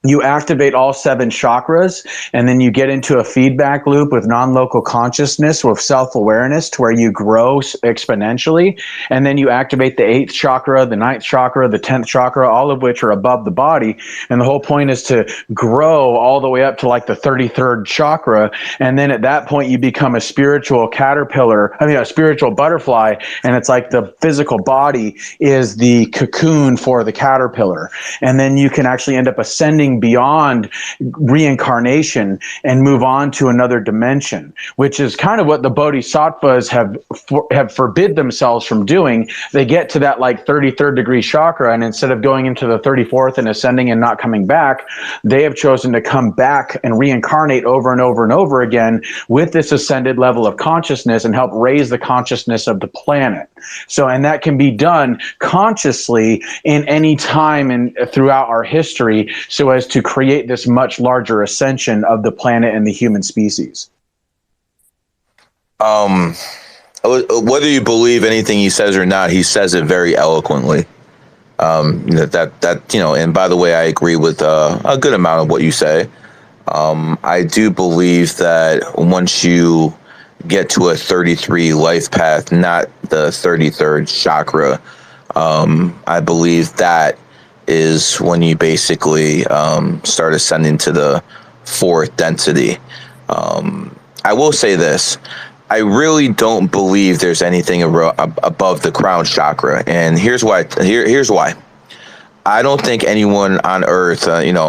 you activate all 7 chakras, and then you get into a feedback loop with non-local consciousness, with self-awareness, to where you grow exponentially. And then you activate the 8th chakra, the 9th chakra, the 10th chakra, all of which are above the body. And the whole point is to grow all the way up to like the 33rd chakra. And then at that point, you become a spiritual a spiritual butterfly. And it's like the physical body is the cocoon for the caterpillar. And then you can actually end up ascending beyond reincarnation and move on to another dimension, which is kind of what the bodhisattvas have forbid themselves from doing. They get to that like 33rd degree chakra, and instead of going into the 34th and ascending and not coming back, they have chosen to come back and reincarnate over and over and over again with this ascended level of consciousness and help raise the consciousness of the planet. So, and that can be done consciously in any time and throughout our history, so as to create this much larger ascension of the planet and the human species. Whether you believe anything he says or not, he says it very eloquently. And by the way, I agree with a good amount of what you say. I do believe that once you get to a 33 life path, not the 33rd chakra, I believe that is when you basically start ascending to the fourth density. I will say this. I really don't believe there's anything above the crown chakra, and here's why. Here's why. I don't think anyone on Earth,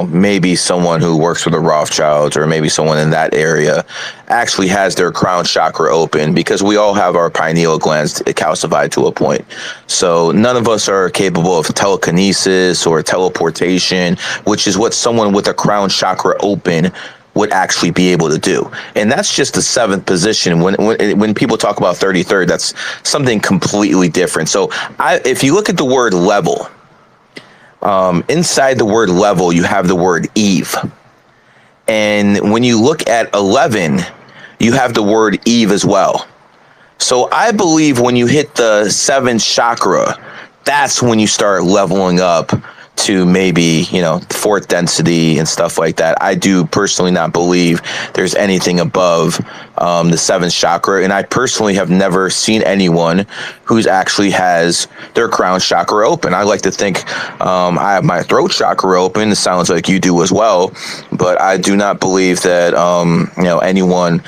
maybe someone who works for the Rothschilds or maybe someone in that area, actually has their crown chakra open, because we all have our pineal glands calcified to a point. So none of us are capable of telekinesis or teleportation, which is what someone with a crown chakra open would actually be able to do. And that's just the seventh position. When people talk about 33rd, that's something completely different. So if you look at the word level, inside the word level, you have the word Eve. And when you look at 11, you have the word Eve as well. So I believe when you hit the seventh chakra, that's when you start leveling up to maybe, fourth density and stuff like that. I do personally not believe there's anything above the seventh chakra. And I personally have never seen anyone who's actually has their crown chakra open. I like to think I have my throat chakra open. It sounds like you do as well. But I do not believe that, anyone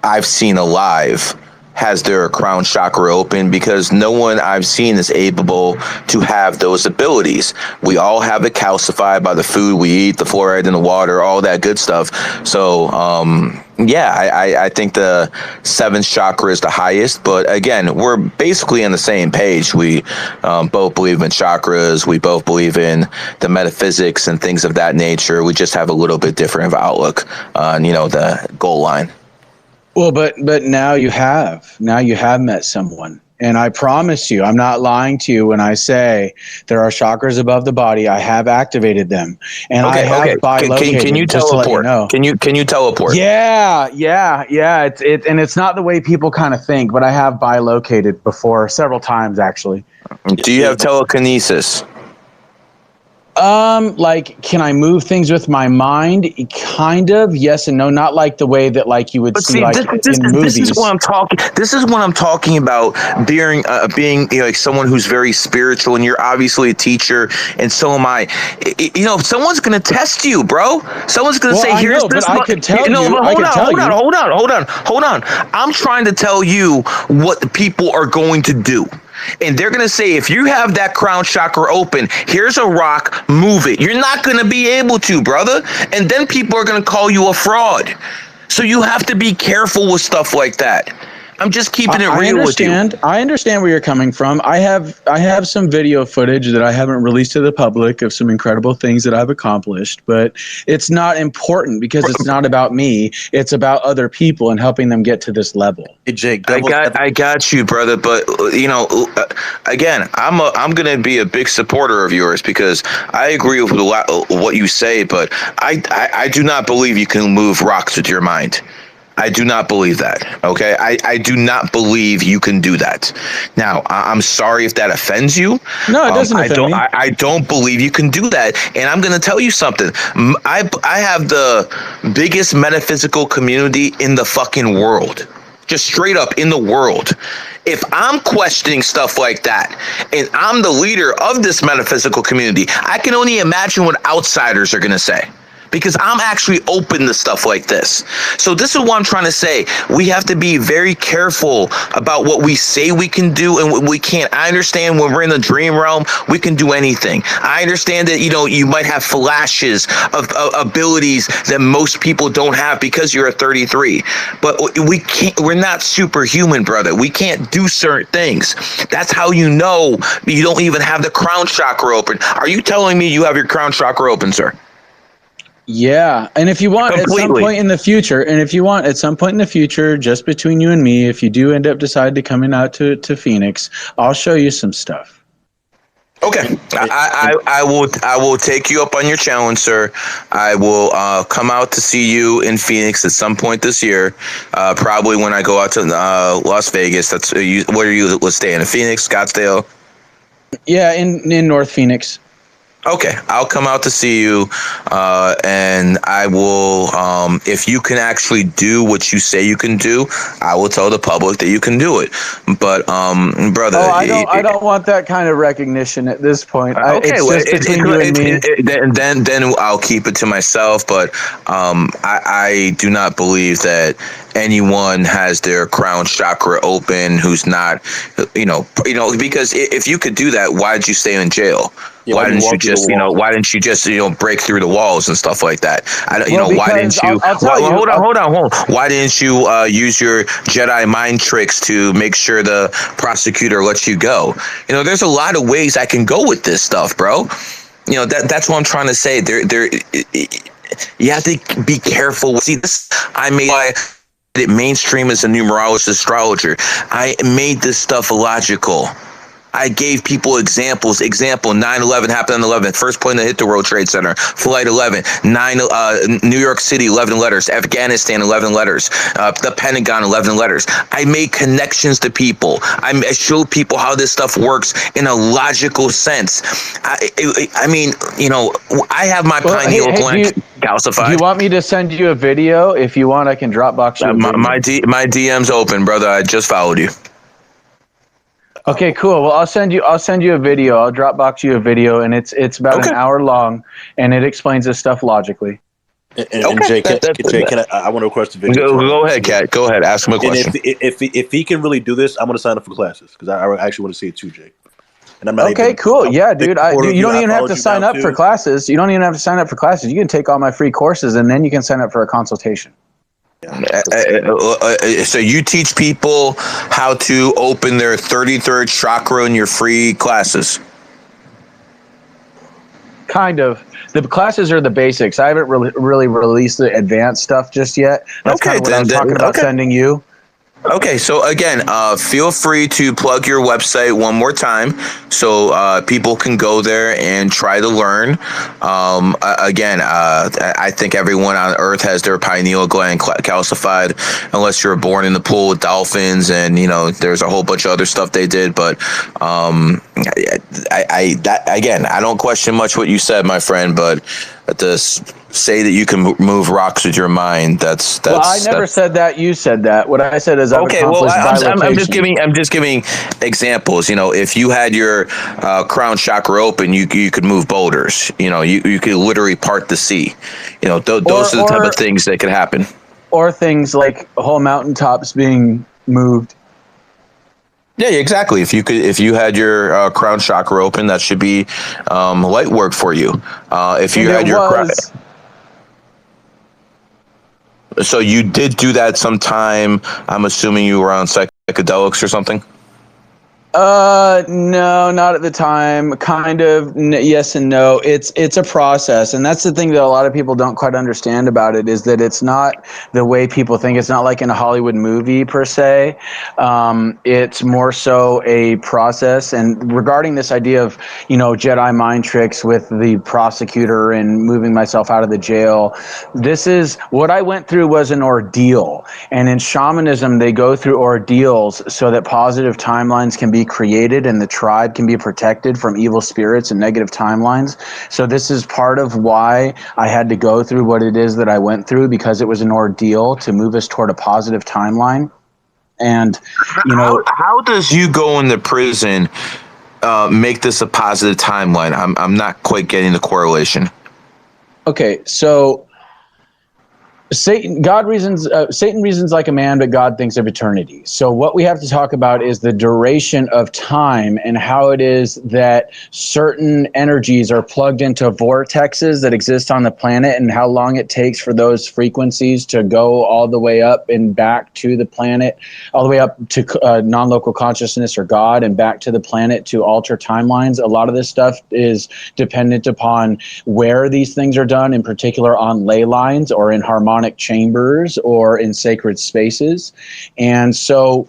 I've seen alive has their crown chakra open, because no one I've seen is able to have those abilities. We all have it calcified by the food we eat, the fluoride in the water, all that good stuff. So, I think the seventh chakra is the highest. But again, we're basically on the same page. We both believe in chakras. We both believe in the metaphysics and things of that nature. We just have a little bit different of outlook on, the goal line. Well, but now you have met someone, and I promise you, I'm not lying to you when I say there are chakras above the body. I have activated them, and I have bilocated. Can you just teleport? To let you know. Can you teleport? Yeah. And it's not the way people kind of think, but I have bilocated before several times actually. Do you have telekinesis? Can I move things with my mind? Kind of, yes and no. Not like the way that you would see in movies. This is what I'm talking. This is what I'm talking about. Being like someone who's very spiritual, and you're obviously a teacher, and so am I. Someone's gonna test you, bro. Someone's gonna say, "Here's this." But I could tell you. Hold on. I'm trying to tell you what the people are going to do. And they're going to say, if you have that crown chakra open, here's a rock, move it. You're not going to be able to, brother. And then people are going to call you a fraud. So you have to be careful with stuff like that. I'm just keeping it real with you. I understand where you're coming from. I have some video footage that I haven't released to the public of some incredible things that I've accomplished, but it's not important because it's not about me. It's about other people and helping them get to this level. Hey, Jake, I got you, brother. But again, I'm gonna be a big supporter of yours, because I agree with what you say. But I do not believe you can move rocks with your mind. I do not believe that. Okay, I do not believe you can do that. Now, I'm sorry if that offends you. No, it doesn't offend me. I don't believe you can do that. And I'm going to tell you something. I have the biggest metaphysical community in the fucking world. Just straight up in the world. If I'm questioning stuff like that, and I'm the leader of this metaphysical community, I can only imagine what outsiders are going to say, because I'm actually open to stuff like this. So this is what I'm trying to say. We have to be very careful about what we say we can do and what we can't. I understand when we're in the dream realm, we can do anything. I understand that, you might have flashes of abilities that most people don't have because you're a 33. But we're not superhuman, brother. We can't do certain things. That's how you know you don't even have the crown chakra open. Are you telling me you have your crown chakra open, sir? Yeah, and if you want at some point in the future, just between you and me, if you do end up deciding to coming out to Phoenix, I'll show you some stuff. Okay, I will take you up on your challenge, sir. I will come out to see you in Phoenix at some point this year. Probably when I go out to Las Vegas. Where are you staying? In Phoenix, Scottsdale? Yeah, in North Phoenix. Okay, I'll come out to see you, and I will. If you can actually do what you say you can do, I will tell the public that you can do it. But, brother, Oh, I don't want that kind of recognition at this point. okay, It's well, just between you and me. then I'll keep it to myself. But I do not believe that anyone has their crown chakra open who's not, because if you could do that, why'd you stay in jail? Yeah, why do you walk through the walls? Why didn't you just break through the walls and stuff like that? Why Because didn't you? I'll tell you. Hold on. Why didn't you use your Jedi mind tricks to make sure the prosecutor lets you go? There's a lot of ways I can go with this stuff, bro. That's what I'm trying to say. There, you have to be careful. See, this I made it mainstream as a numerologist astrologer. I made this stuff logical. I gave people examples. Example, 9/11 happened on 11th. First plane to hit the World Trade Center. Flight 11. New York City, 11 letters. Afghanistan, 11 letters. The Pentagon, 11 letters. I made connections to people. I showed people how this stuff works in a logical sense. I mean, I have my pineal gland calcified. Do you want me to send you a video? If you want, I can Dropbox you a video. My DM's open, brother. I just followed you. Okay, cool. Well, I'll send you a video. I'll Dropbox you a video, and it's about an hour long, and it explains this stuff logically. And Jay, I want to request a video. Go ahead, Kat. Go ahead. Ask him a question. And if he can really do this, I'm going to sign up for classes because I actually want to see it too, Jay. And I'm not okay, cool. Yeah, dude. You don't even have to sign up for classes. You don't even have to sign up for classes. You can take all my free courses, and then you can sign up for a consultation. So you teach people how to open their 33rd chakra in your free classes? Kind of. The classes are the basics. I haven't really released the advanced stuff just yet. That's kind of what I was talking about sending you. Okay, so again, feel free to plug your website one more time so people can go there and try to learn. I think everyone on Earth has their pineal gland calcified, unless you're born in the pool with dolphins, and there's a whole bunch of other stuff they did. But I don't question much what you said, my friend, but to say that you can move rocks with your mind, that's well, I never said that. You said that. What I said is I'm just giving examples. If you had your crown chakra open, you could move boulders. You could literally part the sea. Those are the type of things that could happen. Or things like whole mountaintops being moved. Yeah, exactly. If you had your crown chakra open, that should be light work for you. If you had your so you did do that sometime. I'm assuming you were on psychedelics or something. No, not at the time. Kind of, yes and no. It's a process, and that's the thing that a lot of people don't quite understand about it, is that it's not the way people think. It's not like in a Hollywood movie per se. It's more so a process. And regarding this idea of, Jedi mind tricks with the prosecutor and moving myself out of the jail, this is what I went through was an ordeal. And in shamanism, they go through ordeals so that positive timelines can be created and the tribe can be protected from evil spirits and negative timelines. So this is part of why I had to go through what it is that I went through, because it was an ordeal to move us toward a positive timeline. And how does you go into prison make this a positive timeline? I'm not quite getting the correlation. Okay, so Satan reasons like a man, but God thinks of eternity. So what we have to talk about is the duration of time and how it is that certain energies are plugged into vortexes that exist on the planet, and how long it takes for those frequencies to go all the way up and back to the planet, all the way up to non-local consciousness or God, and back to the planet to alter timelines. A lot of this stuff is dependent upon where these things are done, in particular on ley lines or in harmonic chambers or in sacred spaces. And so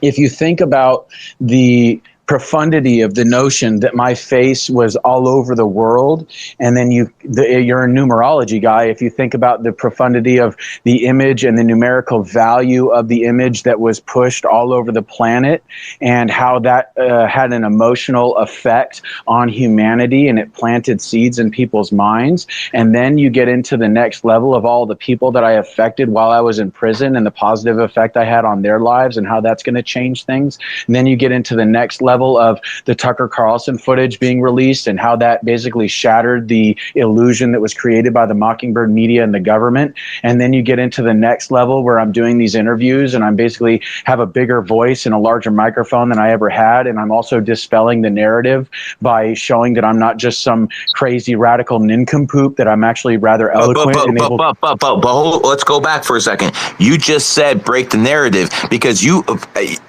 if you think about the profundity of the notion that my face was all over the world. And then you're a numerology guy. If you think about the profundity of the image and the numerical value of the image that was pushed all over the planet, and how that had an emotional effect on humanity, and it planted seeds in people's minds. And then you get into the next level of all the people that I affected while I was in prison, and the positive effect I had on their lives, and how that's going to change things. And then you get into the next level of the Tucker Carlson footage being released, and how that basically shattered the illusion that was created by the Mockingbird media and the government. And then you get into the next level where I'm doing these interviews, and I'm basically have a bigger voice and a larger microphone than I ever had. And I'm also dispelling the narrative by showing that I'm not just some crazy radical nincompoop, that I'm actually rather eloquent and able. But let's go back for a second. You just said break the narrative, because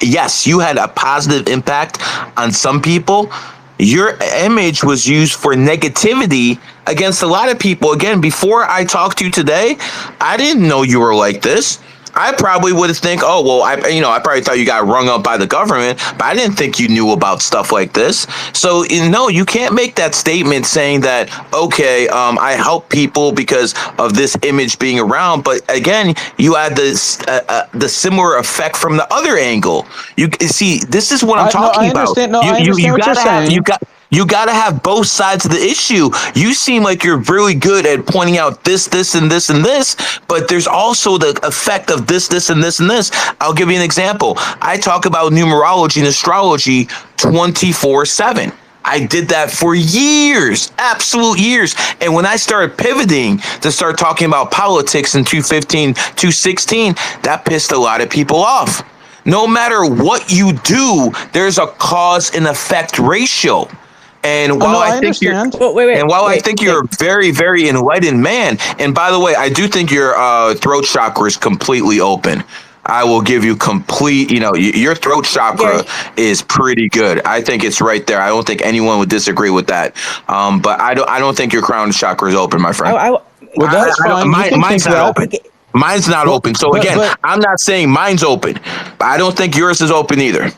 yes, you had a positive impact on some people. Your image was used for negativity against a lot of people. Again, before I talked to you today, I didn't know you were like this. I probably would have think, oh, well, I probably thought you got rung up by the government, but I didn't think you knew about stuff like this. So, no, you can't make that statement saying that, okay, I help people because of this image being around. But again, you had this the similar effect from the other angle. You see, this is what I'm talking about. I understand what you're saying. You got to have both sides of the issue. You seem like you're really good at pointing out this, and this, and this, but there's also the effect of this, and this, and this. I'll give you an example. I talk about numerology and astrology 24/7. I did that for years, absolute years. And when I started pivoting to start talking about politics in 2015, 2016, that pissed a lot of people off. No matter what you do, there's a cause and effect ratio. And while I think you're a very, very enlightened man, and by the way, I do think your throat chakra is completely open. I will give you complete, your throat chakra is pretty good. I think it's right there. I don't think anyone would disagree with that. But I don't think your crown chakra is open, my friend. Well, that's fine. Mine's not open. Mine's not open. So again, I'm not saying mine's open. But I don't think yours is open either.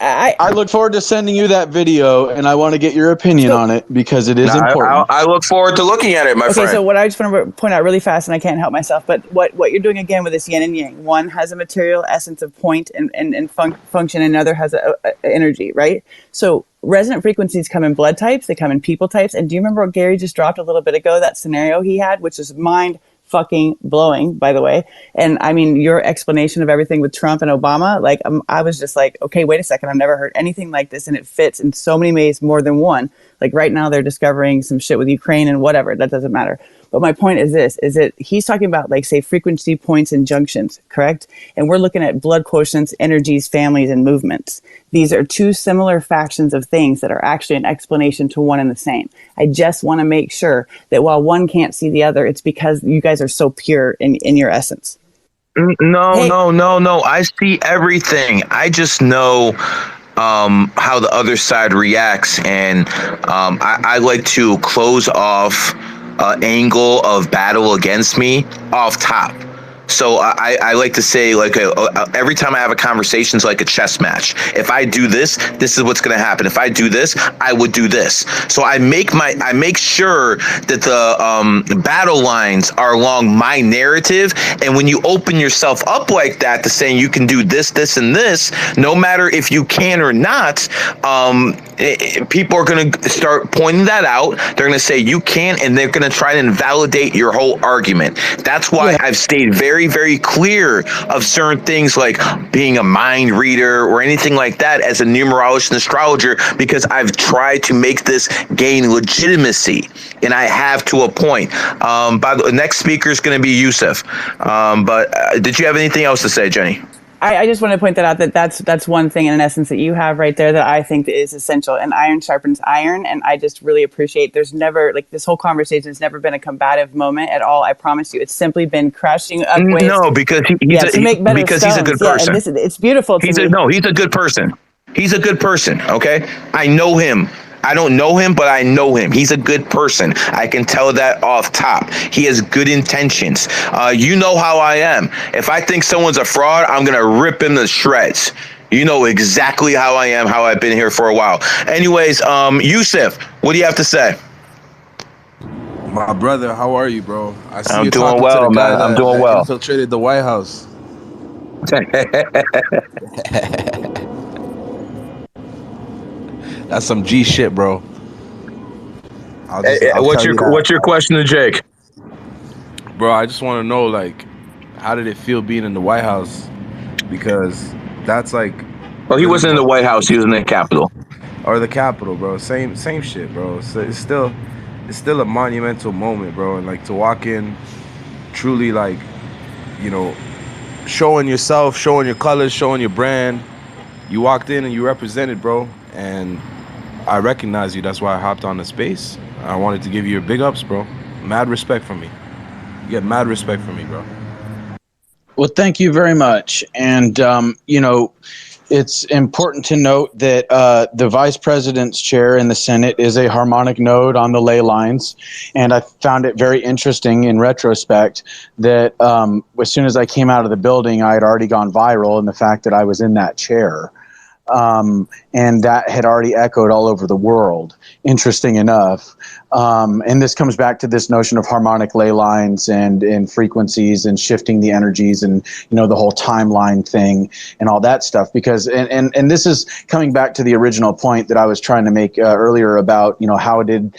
I look forward to sending you that video, and I want to get your opinion on it, because it is important. I look forward to looking at it, my friend. Okay, so what I just want to point out really fast, and I can't help myself, but what you're doing again with this yin and yang, one has a material essence of point and function, and another has a energy, right? So resonant frequencies come in blood types, they come in people types, and do you remember what Gary just dropped a little bit ago, that scenario he had, which is mind fucking blowing, by the way. And I mean, your explanation of everything with Trump and Obama, like, I was just like, okay, wait a second, I've never heard anything like this, and it fits in so many ways, more than one. Like right now they're discovering some shit with Ukraine and whatever, that doesn't matter. But my point is this, is that he's talking about, like, say, frequency points and junctions, correct? And we're looking at blood quotients, energies, families, and movements. These are two similar factions of things that are actually an explanation to one and the same. I just want to make sure that while one can't see the other, it's because you guys are so pure in your essence. No. I see everything. I just know how the other side reacts, and I like to close off angle of battle against me off top. So I like to say, like, every time I have a conversation, it's like a chess match. If I do this, this is what's going to happen. If I do this, I would do this. So I make sure that the battle lines are along my narrative. And when you open yourself up like that to saying you can do this, this, and this, no matter if you can or not, people are going to start pointing that out. They're going to say you can't, and they're going to try to invalidate your whole argument. That's why I've stayed very, very clear of certain things like being a mind reader or anything like that as a numerologist and astrologer, because I've tried to make this gain legitimacy, and I have to a point. By the next speaker is going to be Yusuf. But did you have anything else to say, Jenny? I just want to point that out, that's one thing in essence that you have right there that I think is essential, and iron sharpens iron. And I just really appreciate, there's never, like, this whole conversation has never been a combative moment at all. I promise you, it's simply been crashing up ways. No, because he's a good person. Yeah, it's beautiful to me. He's a good person. He's a good person. Okay. I know him. I don't know him, but I know him. He's a good person. I can tell that off top. He has good intentions. You know how I am. If I think someone's a fraud, I'm going to rip him to shreds. You know exactly how I am, how I've been here for a while. Anyways, Yusuf, what do you have to say? My brother, how are you, bro? I see I'm you doing talking to the well, guy man. I'm doing that well. infiltrated the White House. That's some G shit, bro. I'll What's tell your you that, question to Jake? bro. I just want to know, like, how did it feel being in the White House? Because that's like Well, he really wasn't in the one, White House. He was in the Capitol. or the Capitol, bro. Same shit, bro. So it's still a monumental moment, bro. And like to walk in, truly, like, you know, showing yourself, showing your colors, showing your brand. You walked in and you represented, bro. And I recognize you. That's why I hopped on the space. I wanted to give you your big ups, bro. Mad respect from me. You get mad respect from me, bro. Well, thank you very much. And, it's important to note that the vice president's chair in the Senate is a harmonic node on the ley lines. And I found it very interesting in retrospect that as soon as I came out of the building, I had already gone viral in the fact that I was in that chair. And that had already echoed all over the world, interesting enough. And this comes back to this notion of harmonic ley lines and frequencies and shifting the energies and, the whole timeline thing and all that stuff. Because, and this is coming back to the original point that I was trying to make earlier about, how did,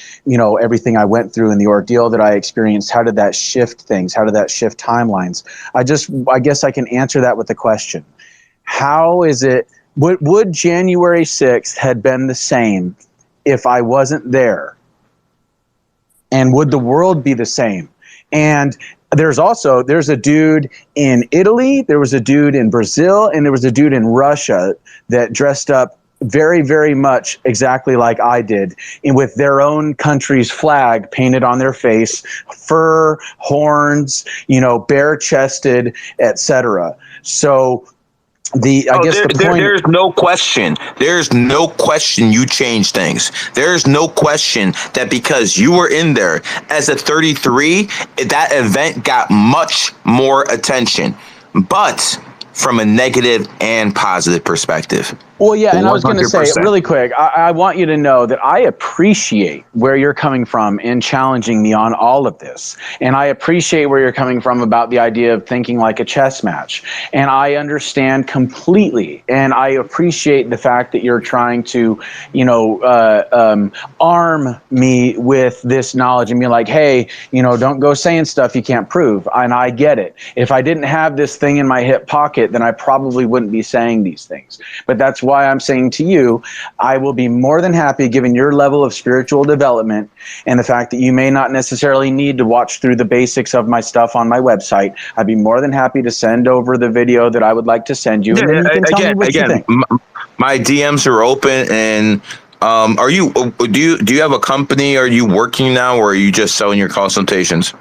everything I went through and the ordeal that I experienced, how did that shift things? How did that shift timelines? I guess I can answer that with a question. How is it, would January 6th had been the same if I wasn't there? And would the world be the same? And there's a dude in Italy, there was a dude in Brazil, and there was a dude in Russia that dressed up very, very much exactly like I did, and with their own country's flag painted on their face, fur, horns, bare-chested, etc. So There's no question. There's no question you change things. There's no question that because you were in there as a 33, that event got much more attention, but from a negative and positive perspective. Well, yeah, and I was going to say really quick, I want you to know that I appreciate where you're coming from in challenging me on all of this. And I appreciate where you're coming from about the idea of thinking like a chess match. And I understand completely. And I appreciate the fact that you're trying to, arm me with this knowledge and be like, hey, don't go saying stuff you can't prove. And I get it. If I didn't have this thing in my hip pocket, then I probably wouldn't be saying these things. But that's why I'm saying to you, I will be more than happy, given your level of spiritual development and the fact that you may not necessarily need to watch through the basics of my stuff on my website. I'd be more than happy to send over the video that I would like to send you, and then you can tell me what you think. My DMs are open, and do you have a company? Are you working now, or are you just selling your consultations?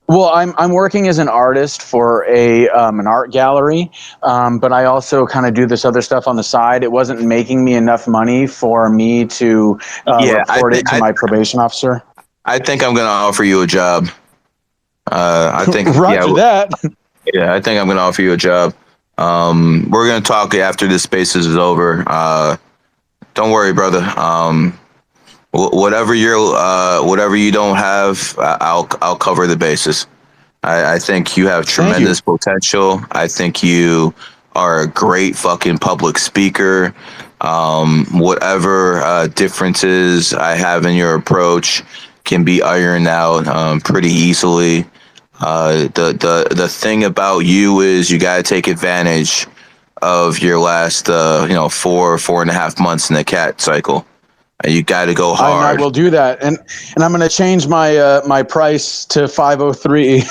Well, I'm working as an artist for an art gallery, but I also kind of do this other stuff on the side. It wasn't making me enough money for me to report it to my probation officer. I think I'm going to offer you a job. I think Roger that. Yeah, I think I'm going to offer you a job. We're going to talk after this spaces is over. Don't worry, brother. Whatever you don't have, I'll cover the bases. I think you have tremendous potential. I think you are a great fucking public speaker. Whatever differences I have in your approach can be ironed out pretty easily. The thing about you is you got to take advantage of your last 4.5 months in the cat cycle. You got to go hard. I will do that, and I'm going to change my my price to 503.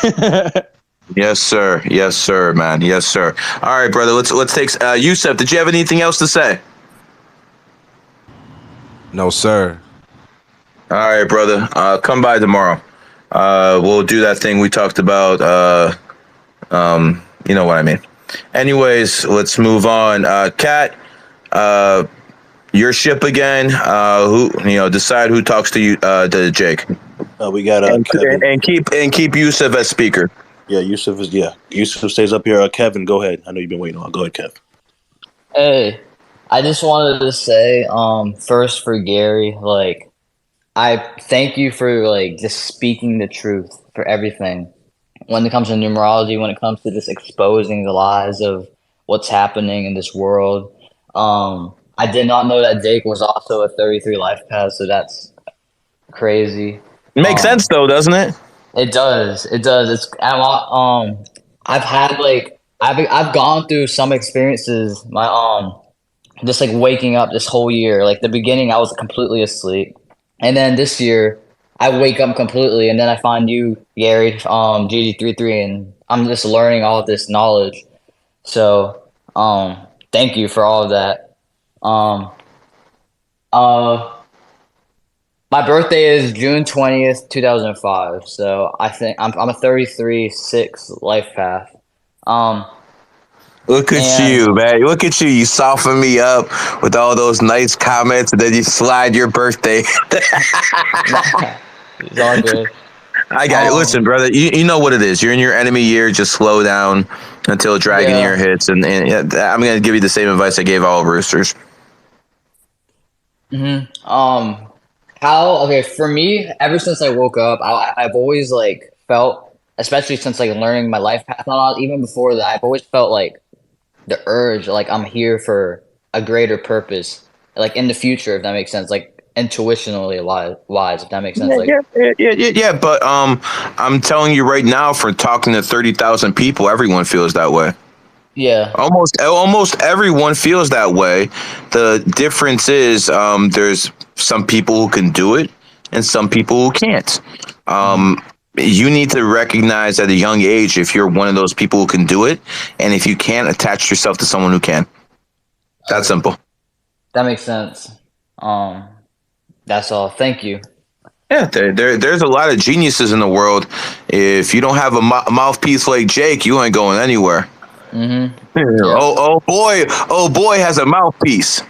Yes, sir, man. Yes, sir. All right, brother. Let's take Yusuf. Did you have anything else to say? No, sir. All right, brother. Come by tomorrow. We'll do that thing we talked about. You know what I mean. Anyways, let's move on. Kat, your ship again. Who decide who talks to you to Jake. We got Kevin. and keep Yusuf as speaker. Yeah, Yusuf stays up here. Kevin, go ahead. I know you've been waiting on. Go ahead, Kev. Hey, I just wanted to say, first for Gary, like, I thank you for like just speaking the truth for everything. When it comes to numerology, when it comes to just exposing the lies of what's happening in this world. I did not know that Jake was also a 33 life path, so that's crazy. Makes sense though, doesn't it? It does. It does. I've had like I've gone through some experiences. My just like waking up this whole year. Like the beginning, I was completely asleep, and then this year, I wake up completely, and then I find you, Gary, GG33, and I'm just learning all of this knowledge. So, thank you for all of that. Um, uh, my birthday is June 20th, 2005. So I think I'm a 33/6 life path. Um, Look at and you, man. Look at you. You soften me up with all those nice comments, and then you slide your birthday. it's all good. I got it. Listen, brother, you know what it is. You're in your enemy year. Just slow down until Dragon Year Yeah. hits. And I'm going to give you the same advice I gave all roosters. Okay, for me, ever since I woke up, I've always like felt, especially since like learning my life path and all, even before that, I've always felt like the urge, like I'm here for a greater purpose, like in the future, if that makes sense, like intuitionally wise, if that makes sense, like Yeah. But I'm telling you right now, for talking to 30,000 people, everyone feels that way. yeah, Almost everyone feels that way. The difference is there's some people who can do it and some people who can't. You need to recognize at a young age if you're one of those people who can do it, and if you can't, attach yourself to someone who can. That's simple. that makes sense. Um, that's all. Thank you. Yeah, there's a lot of geniuses in the world. If you don't have a mouthpiece like Jake, you ain't going anywhere. Mm-hmm. Oh boy has a mouthpiece.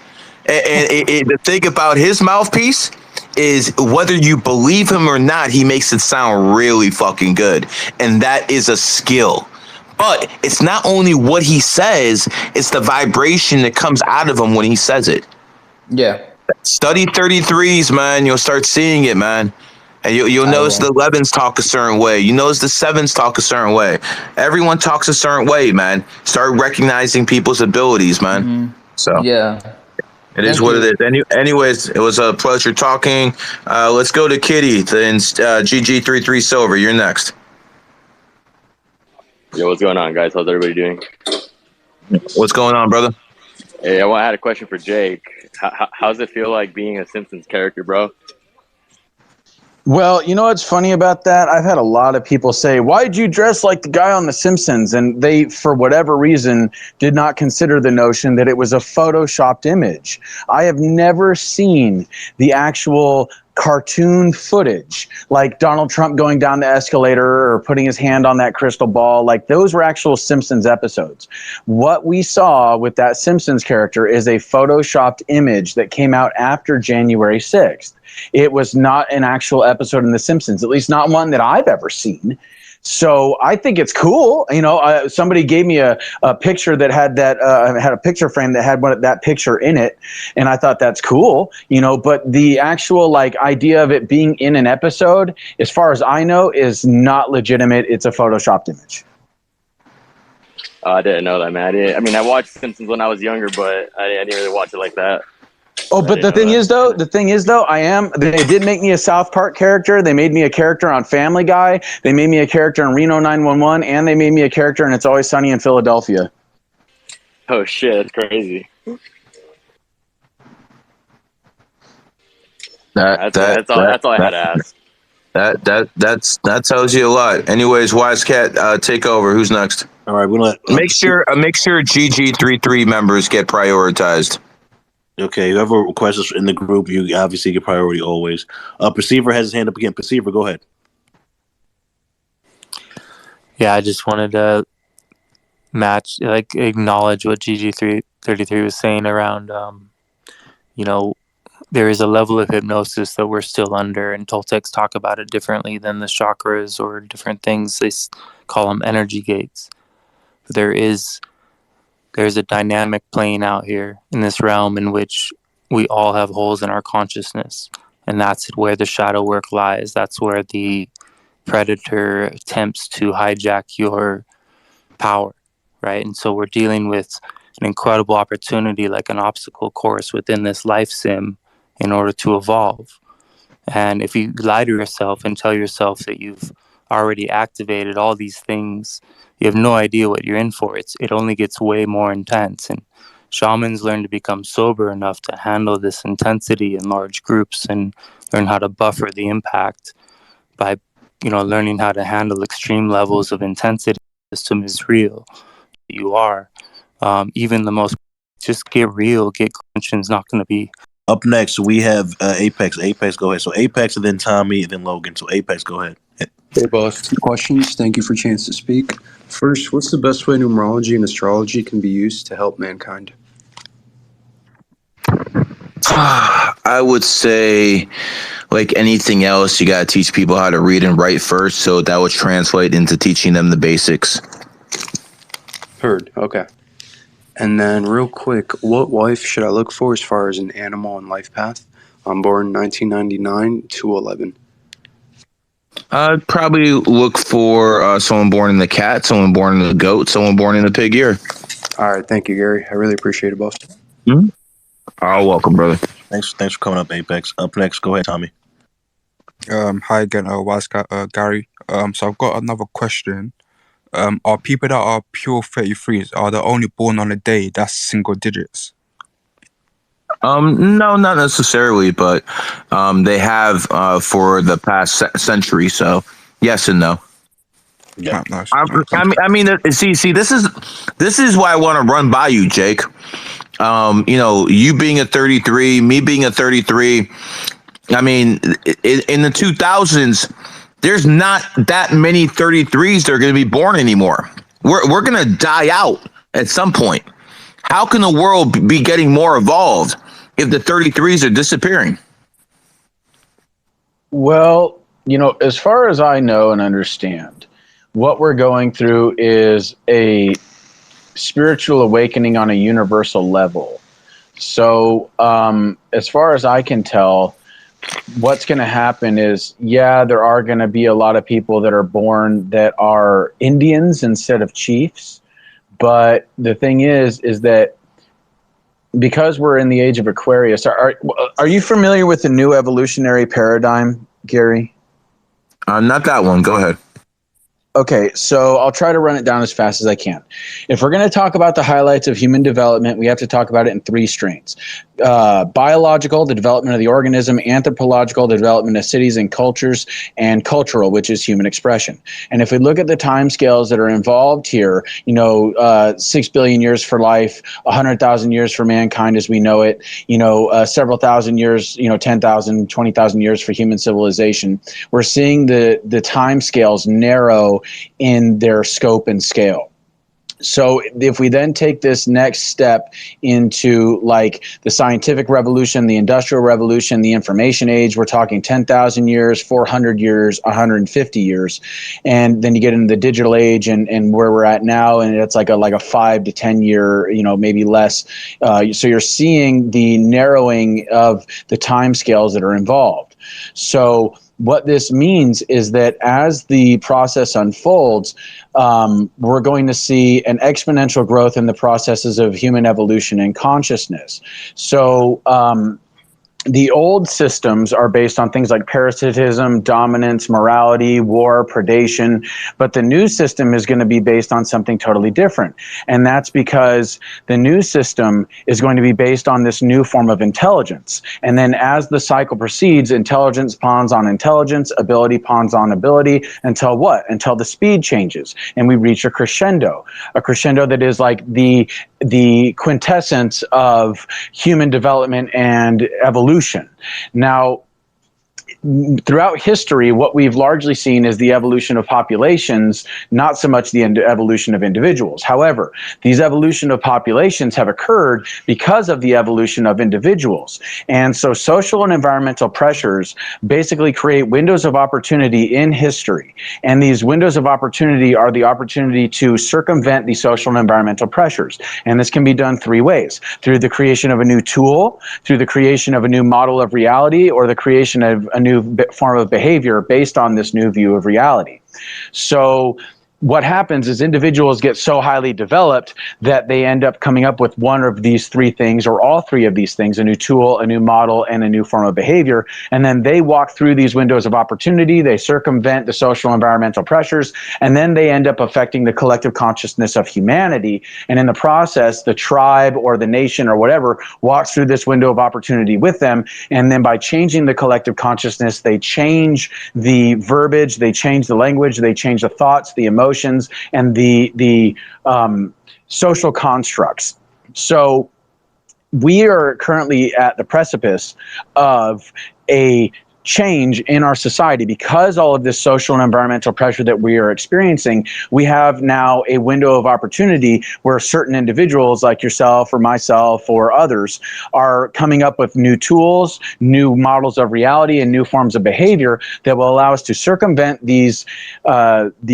And the thing about his mouthpiece is whether you believe him or not, he makes it sound really fucking good. And that is a skill. But it's not only what he says, it's the vibration that comes out of him when he says it. Yeah. Study 33s, man. You'll start seeing it, man. And you'll notice the 11s talk a certain way. You notice the 7s talk a certain way. Everyone talks a certain way, man. Start recognizing people's abilities, man. So Yeah. it is Thank what you. it is. Anyways, it was a pleasure talking. Let's go to Kitty, then GG33 Silver. You're next. Yo, what's going on, guys? How's everybody doing? What's going on, brother? Hey, I had a question for Jake. How's it feel like being a Simpsons character, bro? Well, you know what's funny about that? I've had a lot of people say, why'd you dress like the guy on The Simpsons? And they, for whatever reason, did not consider the notion that it was a photoshopped image. I have never seen the actual cartoon footage, like Donald Trump going down the escalator or putting his hand on that crystal ball. Like those were actual Simpsons episodes. What we saw with that Simpsons character is a photoshopped image that came out after January 6th. It was not an actual episode in The Simpsons, at least not one that I've ever seen. So I think it's cool. You know, somebody gave me a picture that had had a picture frame that had that picture in it, and I thought that's cool. You know, but the actual like idea of it being in an episode, as far as I know, is not legitimate. It's a photoshopped image. I didn't know that, man. I watched Simpsons when I was younger, but I didn't really watch it like that. Oh, but the thing is, though, they did make me a South Park character. They made me a character on Family Guy. They made me a character in Reno 911, and they made me a character in It's Always Sunny in Philadelphia. Oh shit, that's crazy. That's all I had to ask. That tells you a lot. Anyways, Wise Cat, take over. Who's next? All right, we'll let make sure GG33 members get prioritized. Okay, whoever requests us in the group, you obviously get priority always. Perceiver has his hand up again. Perceiver, go ahead. Yeah, I just wanted to acknowledge what GG33 was saying around, there is a level of hypnosis that we're still under, and Toltecs talk about it differently than the chakras or different things. They call them energy gates. There is there's a dynamic playing out here in this realm in which we all have holes in our consciousness, and that's where the shadow work lies. That's where the predator attempts to hijack your power, right? And so we're dealing with an incredible opportunity, like an obstacle course within this life sim, in order to evolve. And if you lie to yourself and tell yourself that you've already activated all these things, you have no idea what you're in for. It only gets way more intense. And shamans learn to become sober enough to handle this intensity in large groups and learn how to buffer the impact by, learning how to handle extreme levels of intensity. The system is real. You are. Even the most, just get real, get conscious, not going to be. Up next, we have Apex. Apex, go ahead. So Apex, and then Tommy, and then Logan. So Apex, go ahead. Hey, boss. 2 questions. Thank you for a chance to speak. First, what's the best way numerology and astrology can be used to help mankind? I would say, like anything else, you got to teach people how to read and write first, so that would translate into teaching them the basics. Heard. Okay. And then real quick, what wife should I look for as far as an animal and life path? I'm born 1999 to 11. I'd probably look for someone born in the cat, someone born in the goat, someone born in the pig year. All right. Thank you, Gary. I really appreciate it, boss. Mm-hmm. Oh, welcome, brother. Thanks for coming up, Apex. Up next, go ahead, Tommy. Hi again, Gary. So I've got another question. Are people that are pure 33s, are they only born on a day that's single digits? No, not necessarily, but they have for the past century. So yes and no. Yeah, nice. I mean, see, this is why I want to run by you, Jake. You being a 33, me being a 33. I mean, in the 2000s, there's not that many 33s that are going to be born anymore. We're going to die out at some point. How can the world be getting more evolved if the 33s are disappearing? Well, as far as I know and understand, what we're going through is a spiritual awakening on a universal level. So, as far as I can tell, what's going to happen is, there are going to be a lot of people that are born that are Indians instead of chiefs. But the thing is that because we're in the age of Aquarius, are you familiar with the new evolutionary paradigm, Gary? Not that one. Go ahead. Okay, so I'll try to run it down as fast as I can. If we're going to talk about the highlights of human development, we have to talk about it in 3 strains. Biological, the development of the organism; anthropological, the development of cities and cultures; and cultural, which is human expression. And if we look at the time scales that are involved here, 6 billion years for life, 100,000 years for mankind as we know it, several thousand years, 10,000, 20,000 years for human civilization. We're seeing the time scales narrow in their scope and scale. So if we then take this next step into like the scientific revolution, the industrial revolution, the information age, we're talking 10,000 years, 400 years, 150 years. And then you get into the digital age and where we're at now, and it's like a 5 to 10 year, maybe less. So you're seeing the narrowing of the time scales that are involved. So what this means is that as the process unfolds, we're going to see an exponential growth in the processes of human evolution and consciousness. So the old systems are based on things like parasitism, dominance, morality, war, predation, but the new system is going to be based on something totally different. And that's because the new system is going to be based on this new form of intelligence. And then as the cycle proceeds, intelligence pawns on intelligence, ability pawns on ability, until what? Until the speed changes and we reach a crescendo that is like the quintessence of human development and evolution. Now, throughout history, what we've largely seen is the evolution of populations, not so much the evolution of individuals. However, these evolution of populations have occurred because of the evolution of individuals. And so social and environmental pressures basically create windows of opportunity in history. And these windows of opportunity are the opportunity to circumvent the social and environmental pressures. And this can be done three ways: through the creation of a new tool, through the creation of a new model of reality, or the creation of a new form of behavior based on this new view of reality. So what happens is individuals get so highly developed that they end up coming up with one of these three things, or all three of these things: a new tool, a new model, and a new form of behavior. And then they walk through these windows of opportunity, they circumvent the social environmental pressures, and then they end up affecting the collective consciousness of humanity. And in the process, the tribe or the nation or whatever walks through this window of opportunity with them. And then by changing the collective consciousness, they change the verbiage, they change the language, they change the thoughts, the emotions, and the social constructs. So we are currently at the precipice of a change in our society because all of this social and environmental pressure that we are experiencing. We have now a window of opportunity where certain individuals like yourself or myself or others are coming up with new tools, new models of reality, and new forms of behavior that will allow us to circumvent these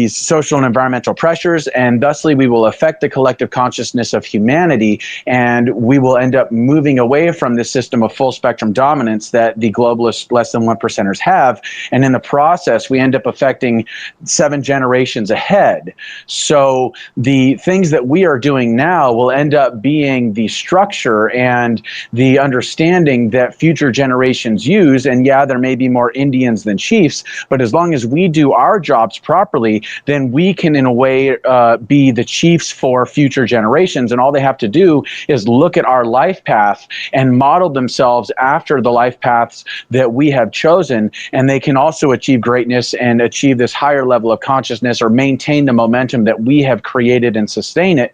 social and environmental pressures, and thusly we will affect the collective consciousness of humanity, and we will end up moving away from this system of full spectrum dominance that the globalist less than 1%ers have. And in the process, we end up affecting 7 generations ahead. So the things that we are doing now will end up being the structure and the understanding that future generations use. And yeah, there may be more Indians than chiefs, but as long as we do our jobs properly, then we can, in a way, be the chiefs for future generations. And all they have to do is look at our life path and model themselves after the life paths that we have chosen, and they can also achieve greatness and achieve this higher level of consciousness, or maintain the momentum that we have created and sustain it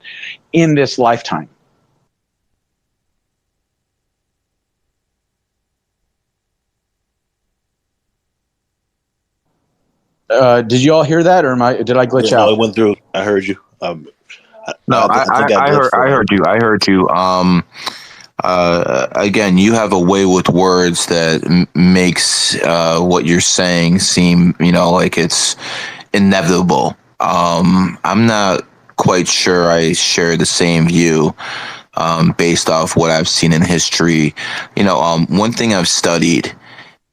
in this lifetime. Did you all hear that, or did I glitch out? No, it went through. I heard you. No, I heard you. I heard you. Again, you have a way with words that makes what you're saying seem, like it's inevitable. I'm not quite sure I share the same view based off what I've seen in history. One thing I've studied,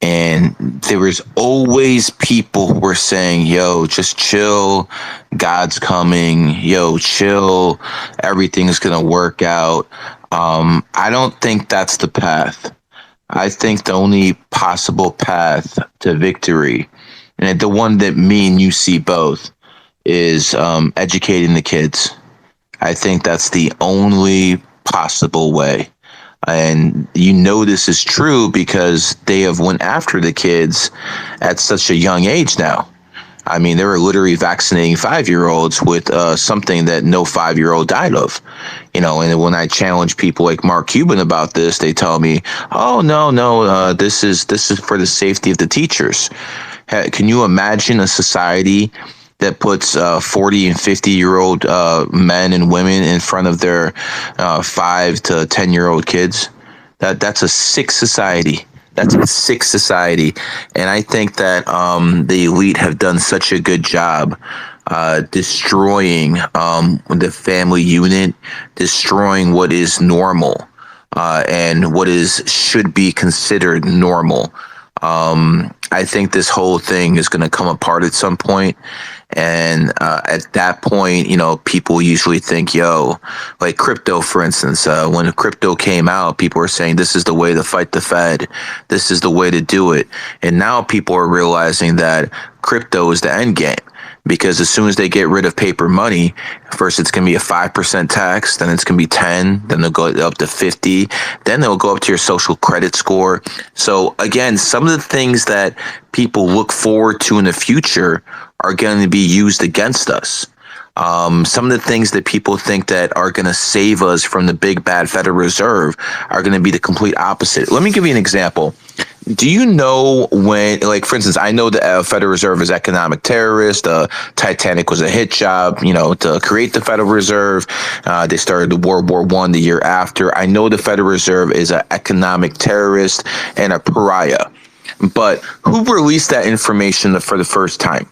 and there was always people who were saying, yo, just chill, God's coming, yo, chill, everything's gonna work out. I don't think that's the path. I think the only possible path to victory, and the one that me and you see both, is educating the kids. I think that's the only possible way. And this is true because they have went after the kids at such a young age now. I mean, they were literally vaccinating 5-year-olds with something that no 5-year-old died of. And when I challenge people like Mark Cuban about this, they tell me, "Oh no, this is for the safety of the teachers." Can you imagine a society that puts 40 and 50-year-old men and women in front of their 5 to 10-year-old kids? That's a sick society. That's a sick society. And I think that the elite have done such a good job destroying the family unit, destroying what is normal and what should be considered normal. I think this whole thing is going to come apart at some point. And at that point, people usually think, like crypto, for instance, when crypto came out, people were saying this is the way to fight the Fed. This is the way to do it. And now people are realizing that crypto is the end game. Because as soon as they get rid of paper money, first it's going to be a 5% tax, then it's going to be 10, then they'll go up to 50, then they'll go up to your social credit score. So again, some of the things that people look forward to in the future are going to be used against us. Some of the things that people think that are going to save us from the big bad Federal Reserve are going to be the complete opposite. Let me give you an example. Do you know when, like, for instance, I know the Federal Reserve is economic terrorist. Titanic was a hit job, to create the Federal Reserve. They started the World War I the year after. I know the Federal Reserve is an economic terrorist and a pariah. But who released that information for the first time?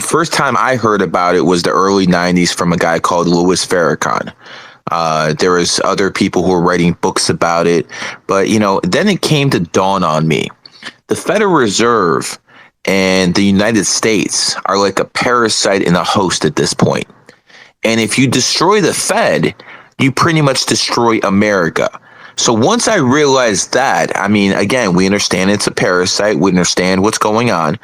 First time I heard about it was the early 90s from a guy called Louis Farrakhan. There was other people who were writing books about it, but then it came to dawn on me. The Federal Reserve and the United States are like a parasite and a host at this point. And if you destroy the Fed, you pretty much destroy America. So once I realized that, I mean, again, we understand it's a parasite. We understand what's going on.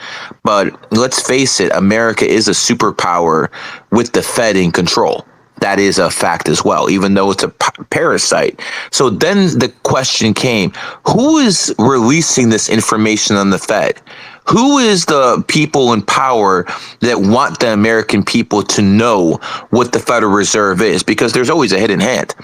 But let's face it, America is a superpower with the Fed in control. That is a fact as well, even though it's a parasite. So then the question came, who is releasing this information on the Fed? Who is the people in power that want the American people to know what the Federal Reserve is? Because there's always a hidden hand.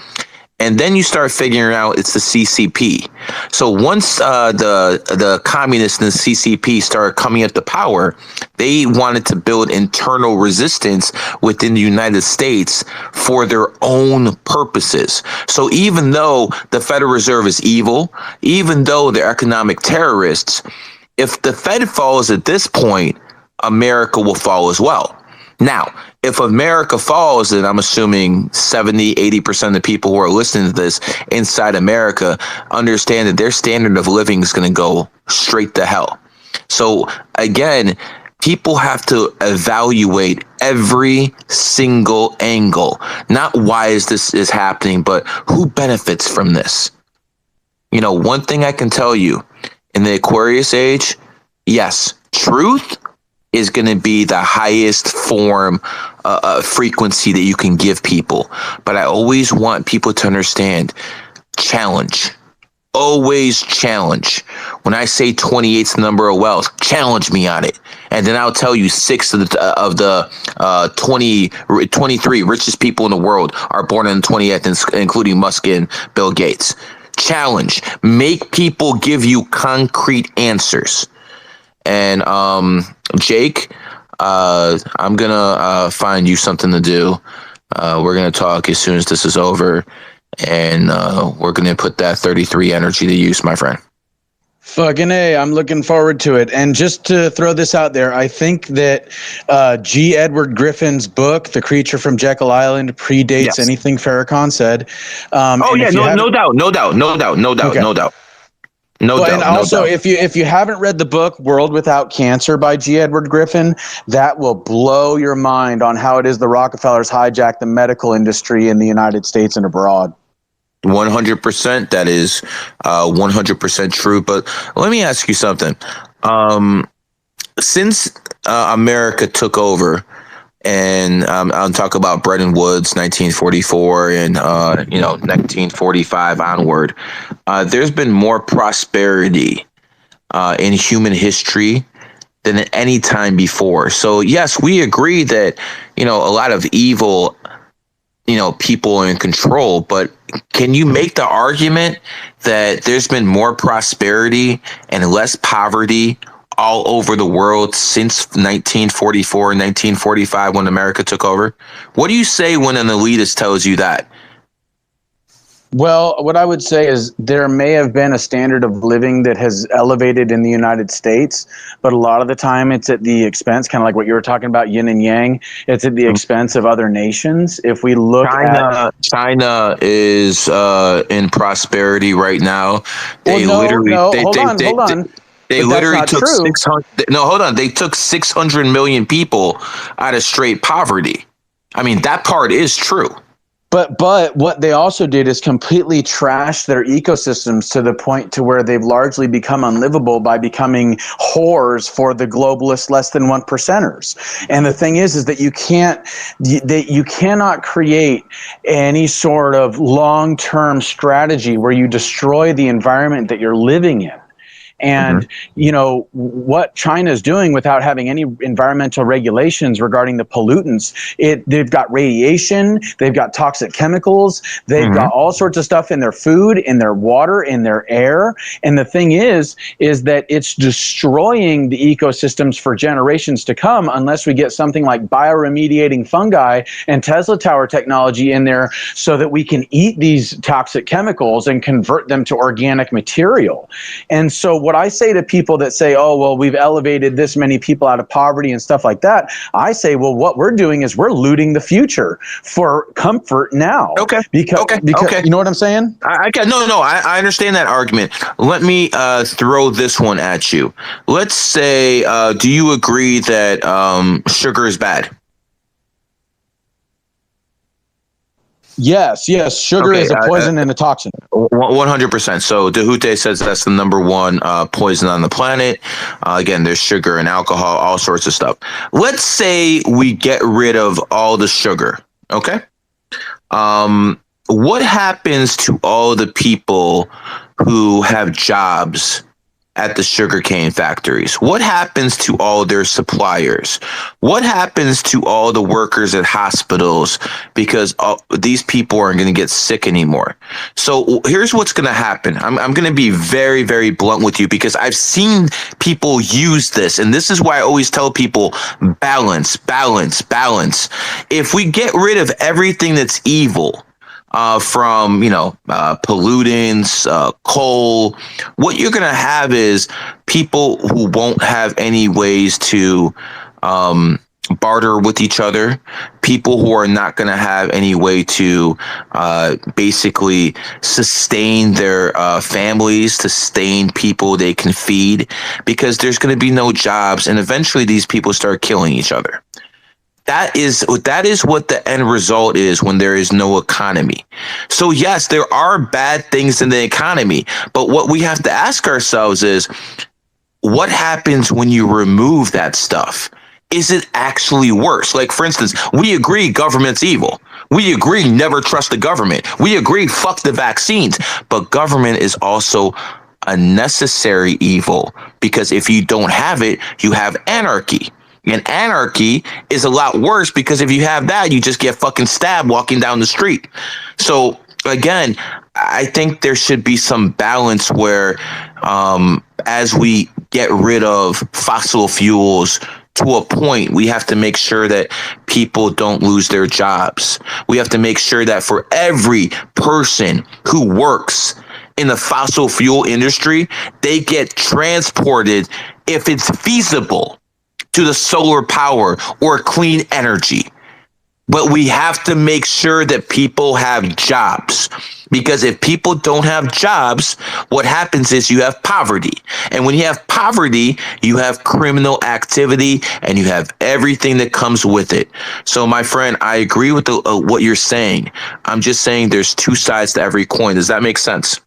And then you start figuring out it's the CCP. So once the communists and the CCP started coming up to power, they wanted to build internal resistance within the United States for their own purposes. So even though the Federal Reserve is evil, even though they're economic terrorists, if the Fed falls at this point, America will fall as well. Now, if America falls, then I'm assuming 70, 80% of the people who are listening to this inside America understand that their standard of living is going to go straight to hell. So again, people have to evaluate every single angle, not why is this is happening, but who benefits from this. One thing I can tell you, in the Aquarius age, yes, truth is going to be the highest form frequency that you can give people. But I always want people to understand, challenge. Always challenge. When I say 28's the number of wealth, challenge me on it. And then I'll tell you 6 of the 23 richest people in the world are born on the 28th, including Musk and Bill Gates. Challenge. Make people give you concrete answers. And Jake, I'm gonna find you something to do. We're gonna talk as soon as this is over, and we're gonna put that 33 energy to use, my friend. Fucking A, I'm looking forward to it. And just to throw this out there, I think that G. Edward Griffin's book, The Creature from Jekyll Island, predates anything Farrakhan said. No doubt. And also, if you haven't read the book World Without Cancer by G. Edward Griffin, that will blow your mind on how it is the Rockefellers hijacked the medical industry in the United States and abroad. 100%. That is 100% true. But let me ask you something. Since America took over, and I'll talk about Bretton Woods, 1944, and 1945 onward, there's been more prosperity in human history than at any time before. So yes, we agree that a lot of evil people are in control, but can you make the argument that there's been more prosperity and less poverty all over the world since 1944, 1945 when America took over? What do you say when an elitist tells you that? Well, what I would say is there may have been a standard of living that has elevated in the United States, but a lot of the time it's at the expense, kind of like what you were talking about, yin and yang. It's at the expense of other nations. If we look at China is in prosperity right now. They hold on. They literally took 600. No, hold on. They took 600 million people out of straight poverty. I mean, that part is true. But what they also did is completely trash their ecosystems to the point to where they've largely become unlivable by becoming whores for the globalist less than 1%ers. And the thing is that you cannot create any sort of long-term strategy where you destroy the environment that you're living in. And, you know, what China is doing without having any environmental regulations regarding the pollutants, they've got radiation, they've got toxic chemicals, they've got all sorts of stuff in their food, in their water, in their air. And the thing is that it's destroying the ecosystems for generations to come unless we get something like bioremediating fungi and Tesla tower technology in there so that we can eat these toxic chemicals and convert them to organic material. And so what I say to people that say, oh, well, we've elevated this many people out of poverty and stuff like that, I say, well, what we're doing is we're looting the future for comfort now. Okay. Because you know what I'm saying? I understand that argument. Let me throw this one at you. Let's say, do you agree that sugar is bad? Yes. Sugar is a poison and a toxin. 100%. So Dehute says that's the number one poison on the planet. Again, there's sugar and alcohol, all sorts of stuff. Let's say we get rid of all the sugar. Okay. What happens to all the people who have jobs at the sugarcane factories? What happens to all their suppliers? What happens to all the workers at hospitals because these people aren't going to get sick anymore? So here's what's going to happen. I'm going to be very, very blunt with you because I've seen people use this. And this is why I always tell people balance. If we get rid of everything that's evil, from pollutants, coal, what you're going to have is people who won't have any ways to barter with each other, people who are not going to have any way to basically sustain their families, sustain people they can feed, because there's going to be no jobs, and eventually these people start killing each other. That is what the end result is when there is no economy. So yes, there are bad things in the economy, but what we have to ask ourselves is, what happens when you remove that stuff? Is it actually worse? Like, for instance, we agree government's evil. We agree never trust the government. We agree fuck the vaccines. But government is also a necessary evil, because if you don't have it, you have anarchy. And anarchy is a lot worse, because if you have that, you just get fucking stabbed walking down the street. So again, I think there should be some balance where as we get rid of fossil fuels to a point, we have to make sure that people don't lose their jobs. We have to make sure that for every person who works in the fossil fuel industry, they get transported, if it's feasible, to the solar power or clean energy. But we have to make sure that people have jobs, because if people don't have jobs, what happens is you have poverty. And when you have poverty, you have criminal activity, and you have everything that comes with it. So my friend, I agree with what you're saying. I'm just saying there's two sides to every coin. Does that make sense?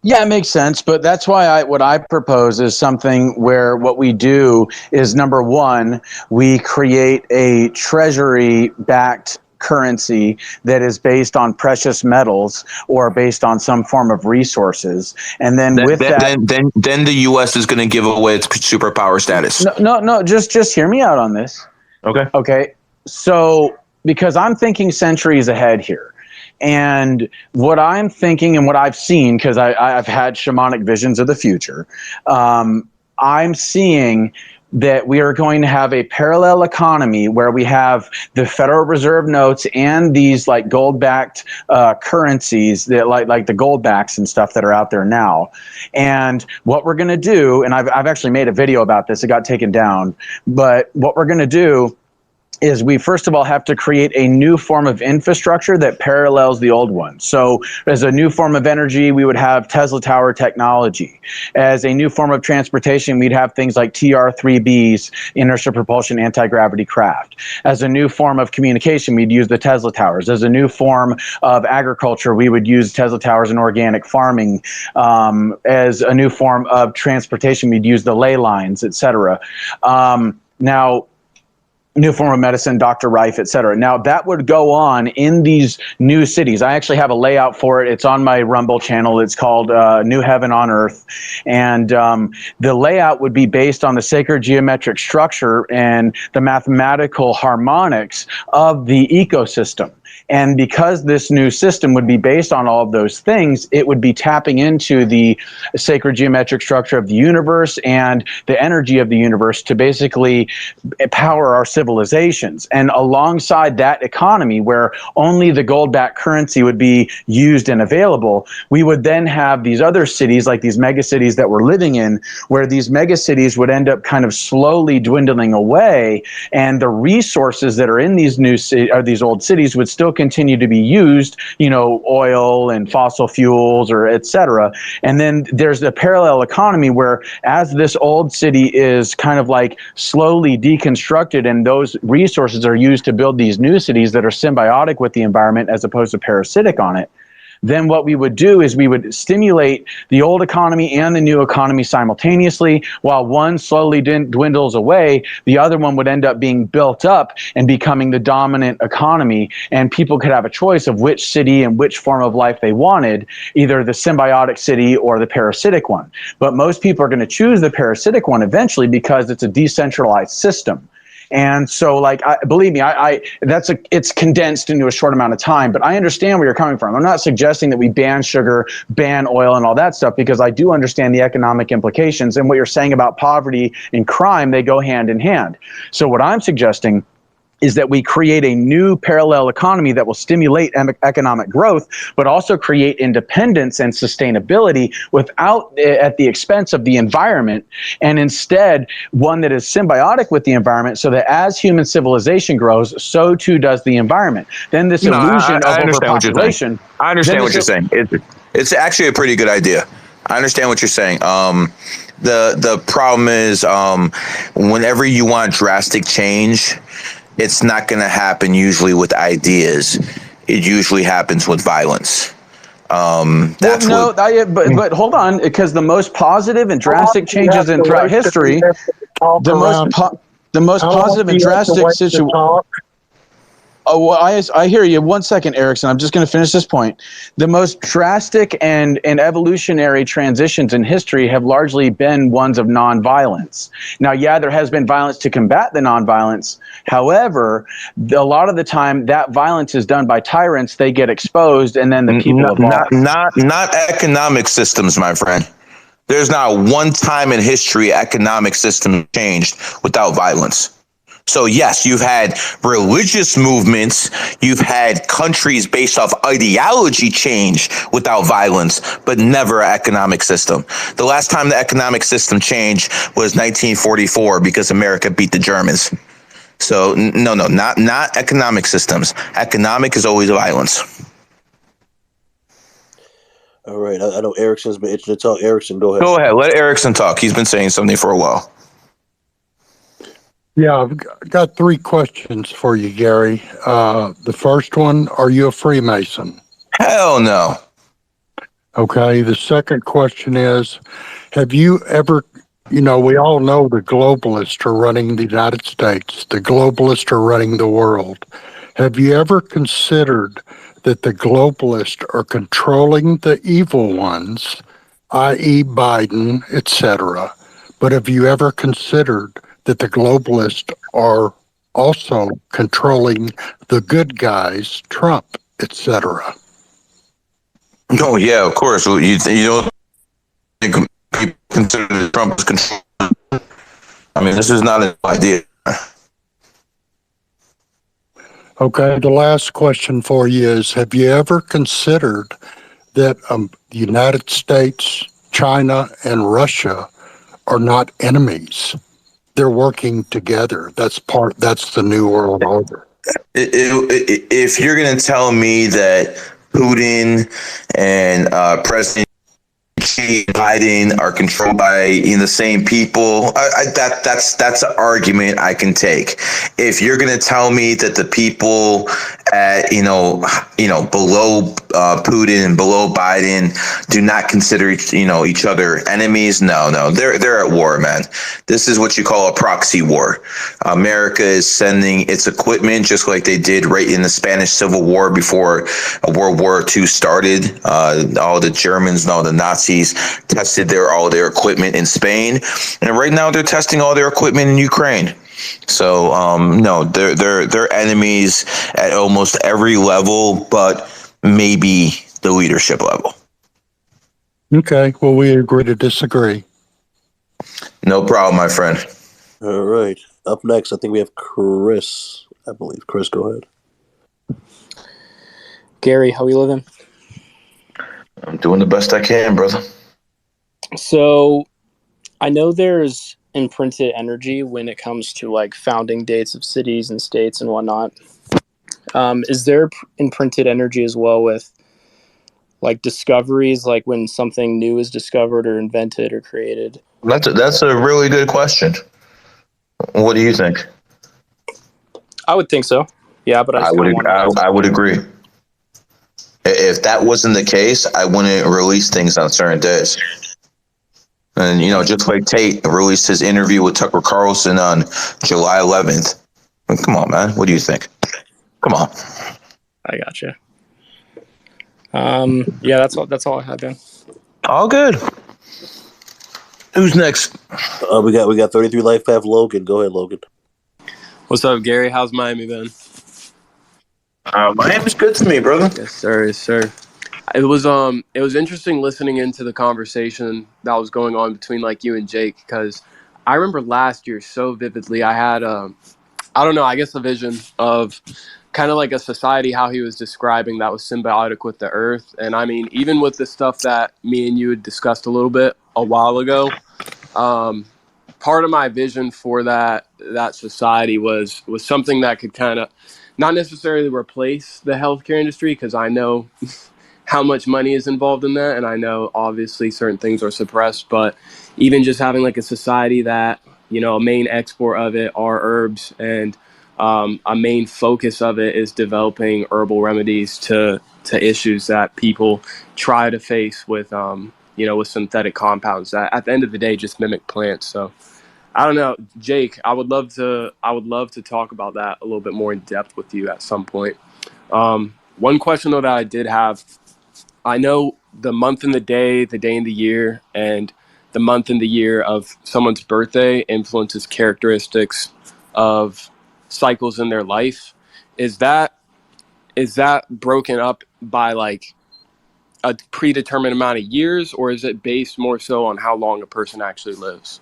Yeah, it makes sense, but that's why what I propose is something where what we do is, number one, we create a treasury-backed currency that is based on precious metals or based on some form of resources, and then then the U.S. is going to give away its superpower status. No, just hear me out on this. Okay. So, because I'm thinking centuries ahead here. And what I'm thinking and what I've seen, because I've had shamanic visions of the future, I'm seeing that we are going to have a parallel economy where we have the Federal Reserve notes and these like gold-backed currencies that like the gold backs and stuff that are out there now. And what we're going to do, and I've actually made a video about this, it got taken down, but what we're going to do is we first of all have to create a new form of infrastructure that parallels the old one. So as a new form of energy, we would have Tesla tower technology. As a new form of transportation, we'd have things like TR-3Bs, inertial propulsion, anti-gravity craft. As a new form of communication, we'd use the Tesla towers. As a new form of agriculture, we would use Tesla towers in organic farming. As a new form of transportation, we'd use the ley lines, etc. Now, New form of medicine, Dr. Rife, et cetera. Now that would go on in these new cities. I actually have a layout for it. It's on my Rumble channel. It's called New Heaven on Earth. And the layout would be based on the sacred geometric structure and the mathematical harmonics of the ecosystem. And because this new system would be based on all of those things, it would be tapping into the sacred geometric structure of the universe and the energy of the universe to basically power our civilizations. And alongside that economy, where only the gold-backed currency would be used and available, we would then have these other cities, like these mega cities that we're living in, where these mega cities would end up kind of slowly dwindling away, and the resources that are in these these old cities would still continue to be used, you know, oil and fossil fuels or et cetera. And then there's a parallel economy where as this old city is kind of like slowly deconstructed and those resources are used to build these new cities that are symbiotic with the environment as opposed to parasitic on it, then what we would do is we would stimulate the old economy and the new economy simultaneously. While one slowly dwindles away, the other one would end up being built up and becoming the dominant economy. And people could have a choice of which city and which form of life they wanted, either the symbiotic city or the parasitic one. But most people are going to choose the parasitic one eventually because it's a decentralized system. And so, like, believe me, it's condensed into a short amount of time, but I understand where you're coming from. I'm not suggesting that we ban sugar, ban oil and all that stuff, because I do understand the economic implications, and what you're saying about poverty and crime, they go hand in hand. So what I'm suggesting is that we create a new parallel economy that will stimulate economic growth, but also create independence and sustainability without at the expense of the environment, and instead one that is symbiotic with the environment, so that as human civilization grows, so too does the environment. Then this illusion of overpopulation. I understand what you're saying. It's actually a pretty good idea. I understand what you're saying. The problem is whenever you want drastic change, it's not going to happen usually with ideas. It usually happens with violence. But hold on, because the most positive and drastic changes throughout history, the most positive and drastic situation. Oh, well, I hear you. 1 second, Erickson. I'm just going to finish this point. The most drastic and evolutionary transitions in history have largely been ones of nonviolence. Now, yeah, there has been violence to combat the nonviolence. However, a lot of the time, that violence is done by tyrants. They get exposed, and then the people evolve. Not economic systems, my friend. There's not one time in history economic system changed without violence. So yes, you've had religious movements, you've had countries based off ideology change without violence, but never an economic system. The last time the economic system changed was 1944 because America beat the Germans. So no, not economic systems. Economic is always violence. All right, I know Erickson's been itching to talk. Erickson, go ahead. Go ahead, let Erickson talk. He's been saying something for a while. Yeah, I've got 3 questions for you, Gary. The first one, are you a Freemason? Hell no. Okay, the second question is, have you ever, we all know the globalists are running the United States. The globalists are running the world. Have you ever considered that the globalists are controlling the evil ones, i.e. Biden, etc.? But have you ever considered that the globalists are also controlling the good guys, Trump, etc.? Oh yeah, of course. You don't think people consider that Trump is controlling? I mean, this is not an idea. Okay, the last question for you is, have you ever considered that the United States, China, and Russia are not enemies? They're working together. That's the new world order. If you're going to tell me that Putin and President Fauci, Biden are controlled by the same people. That's an argument I can take. If you're going to tell me that the people at below Putin and below Biden do not consider each other enemies, no, they're at war, man. This is what you call a proxy war. America is sending its equipment just like they did right in the Spanish Civil War before World War II started. All the Germans and all the Nazis tested all their equipment in Spain, and right now they're testing all their equipment in Ukraine. So no, they're enemies at almost every level, but maybe the leadership level. Okay, well, we agree to disagree. No problem, my friend. All right. Up next, I think we have Chris. I believe. Chris, go ahead. Gary, how we living? I'm doing the best I can, brother. So, I know there's imprinted energy when it comes to like founding dates of cities and states and whatnot. Is there imprinted energy as well with like discoveries, like when something new is discovered or invented or created? That's a really good question. What do you think? I would think so. Yeah, but I would agree. If that wasn't the case, I wouldn't release things on certain days. And just like Tate released his interview with Tucker Carlson on July 11th. Come on, man. What do you think? Come on. I gotcha. Yeah, that's all I had then. All good. Who's next? We got 33 Life Path Logan. Go ahead, Logan. What's up, Gary? How's Miami been? Miami's good to me, brother. Yes, sir. Yes, sir. It was interesting listening into the conversation that was going on between like you and Jake, because I remember last year so vividly. I had I don't know, I guess a vision of kind of like a society, how he was describing, that was symbiotic with the earth. And I mean, even with the stuff that me and you had discussed a little bit a while ago, part of my vision for that society was something that could kind of not necessarily replace the healthcare industry, because I know how much money is involved in that, and I know obviously certain things are suppressed, but even just having like a society that a main export of it are herbs, and a main focus of it is developing herbal remedies to issues that people try to face with with synthetic compounds that at the end of the day just mimic plants. So I don't know, Jake, I would love to talk about that a little bit more in depth with you at some point. One question though that I did have, I know the month and the day and the year, and the month and the year of someone's birthday influences characteristics of cycles in their life. Is that broken up by like a predetermined amount of years, or is it based more so on how long a person actually lives?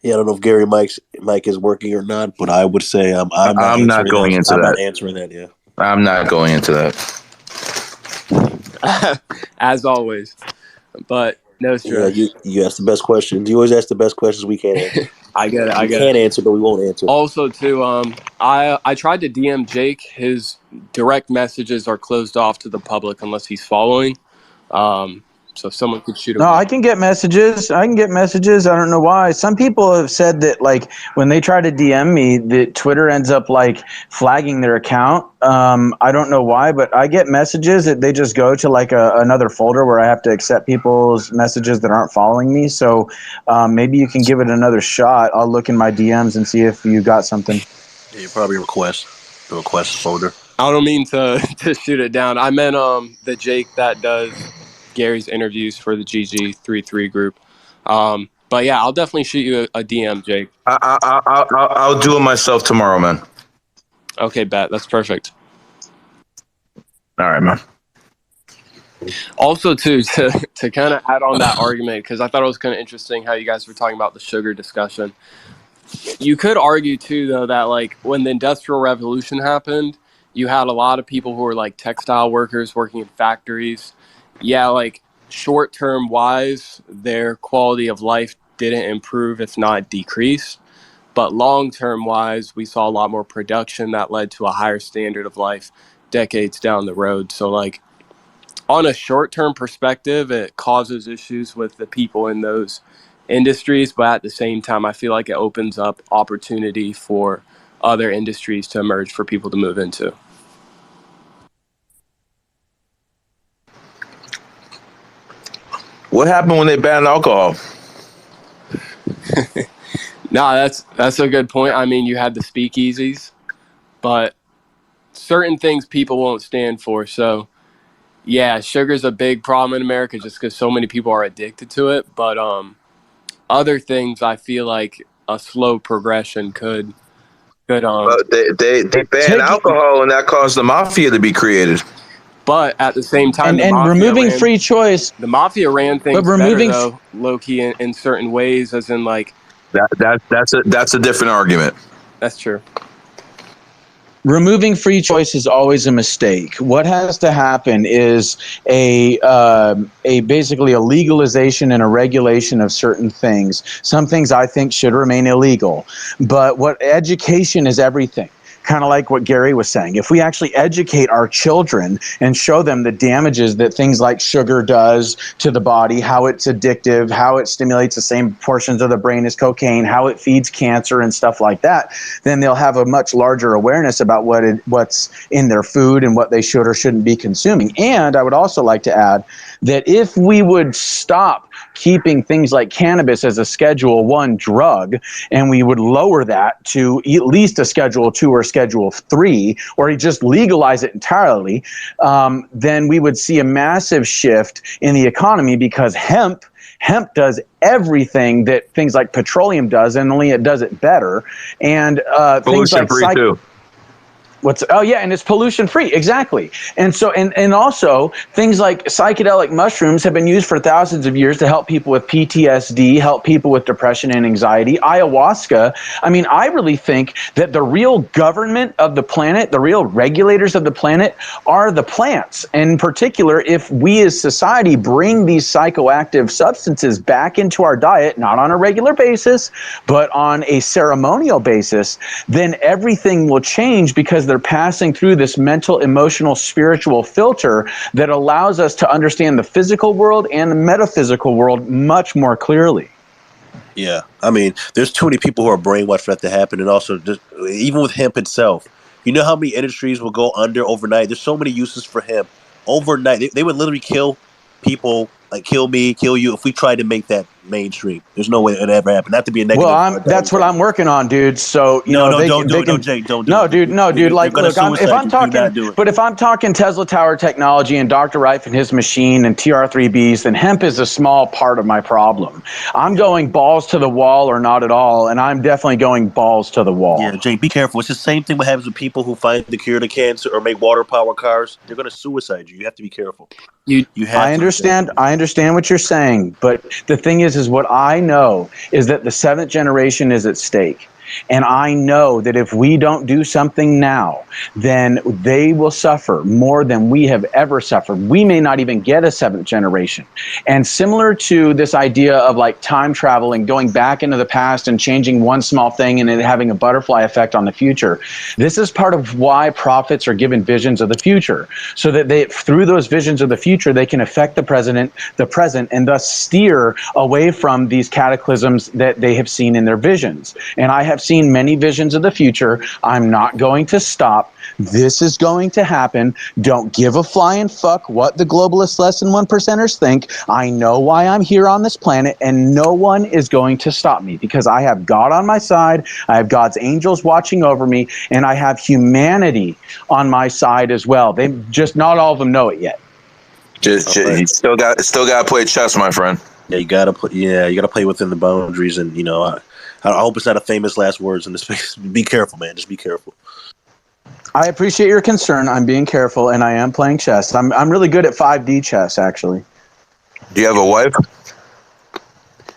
Yeah, I don't know if Gary Mike's mic is working or not, but I would say I'm not going into that. I'm not answering that. Yeah, I'm not going into that. As always, but no stress. Yeah, you asked the best questions. You always ask the best questions we can't answer. I get it. We can't answer, but we won't answer. Also, too, I tried to DM Jake. His direct messages are closed off to the public unless he's following. So if someone could shoot him. No, I can get messages. I don't know why. Some people have said that like when they try to DM me, that Twitter ends up like flagging their account. I don't know why, but I get messages that they just go to like another folder where I have to accept people's messages that aren't following me. So maybe you can give it another shot. I'll look in my DMs and see if you got something. Yeah, you probably request the request folder. I don't mean to shoot it down. I meant the Jake that does Gary's interviews for the GG33 group. But yeah, I'll definitely shoot you a DM, Jake. I'll do it myself tomorrow, man. Okay, bet. That's perfect. All right, man. Also, too, to kind of add on that argument, because I thought it was kind of interesting how you guys were talking about the sugar discussion. You could argue, too, though, that like when the Industrial Revolution happened, you had a lot of people who were like textile workers working in factories. Yeah, like short-term wise, their quality of life didn't improve, if not decrease. But long-term wise, we saw a lot more production that led to a higher standard of life decades down the road. So like on a short-term perspective, it causes issues with the people in those industries, but at the same time, I feel like it opens up opportunity for other industries to emerge for people to move into. What happened when they banned alcohol? No, that's a good point. I mean, you had the speakeasies, but certain things people won't stand for. So, yeah, sugar's a big problem in America just because so many people are addicted to it. But other things, I feel like a slow progression could They banned alcohol, and that caused the mafia to be created. But at the same time, and removing free choice. The mafia ran things removing better, though, low key in certain ways, as in like that's a different argument. That's true. Removing free choice is always a mistake. What has to happen is a basically a legalization and a regulation of certain things. Some things I think should remain illegal, but what education is everything. Kind of like what Gary was saying. If we actually educate our children and show them the damages that things like sugar does to the body, how it's addictive, how it stimulates the same portions of the brain as cocaine, how it feeds cancer and stuff like that, then they'll have a much larger awareness about what's in their food and what they should or shouldn't be consuming. And I would also like to add that if we would stop keeping things like cannabis as a Schedule 1 drug, and we would lower that to at least a Schedule 2 or Schedule 3, or just legalize it entirely, then we would see a massive shift in the economy, because hemp does everything that things like petroleum does, and only it does it better. And things like Pollution-free too. And it's pollution free, exactly. And so and also things like psychedelic mushrooms have been used for thousands of years to help people with PTSD, help people with depression and anxiety. Ayahuasca, I mean, I really think that the real government of the planet, the real regulators of the planet, are the plants. And in particular, if we as society bring these psychoactive substances back into our diet, not on a regular basis, but on a ceremonial basis, then everything will change, because they're passing through this mental, emotional, spiritual filter that allows us to understand the physical world and the metaphysical world much more clearly. Yeah, I mean, there's too many people who are brainwashed for that to happen, and also just, even with hemp itself, you know how many industries will go under overnight? There's so many uses for hemp overnight. They would literally kill people, like kill me, kill you, if we tried to make that mainstream. There's no way it would ever happen. Not to be a negative. Well, that's what I'm working on, dude. So don't do it, Jake. Don't do it. No, dude. Like, look, if I'm talking, do it. But if I'm talking Tesla Tower technology and Dr. Reif and his machine and TR3Bs, then hemp is a small part of my problem. I'm going balls to the wall or not at all, and I'm definitely going balls to the wall. Yeah, Jake, be careful. It's the same thing what happens with people who find the cure to cancer or make water power cars. They're going to suicide you. You have to be careful. You have I understand what you're saying, but the thing is what I know is that the seventh generation is at stake. And I know that if we don't do something now, then they will suffer more than we have ever suffered. We may not even get a seventh generation. And similar to this idea of like time traveling, going back into the past and changing one small thing and it having a butterfly effect on the future, this is part of why prophets are given visions of the future, so that they, through those visions of the future, they can affect the present, and thus steer away from these cataclysms that they have seen in their visions. And I have seen many visions of the future. I'm not going to stop. This is going to happen. Don't give a flying fuck what the globalist less than 1%ers think. I know why I'm here on this planet, and no one is going to stop me, because I have God on my side. I have God's angels watching over me, and I have humanity on my side as well. They just, not all of them know it yet. You still got to play chess, my friend. Yeah, you gotta play within the boundaries, and I hope it's not a famous last words in this space. Be careful, man. Just be careful. I appreciate your concern. I'm being careful, and I am playing chess. I'm really good at 5D chess, actually. Do you have a wife?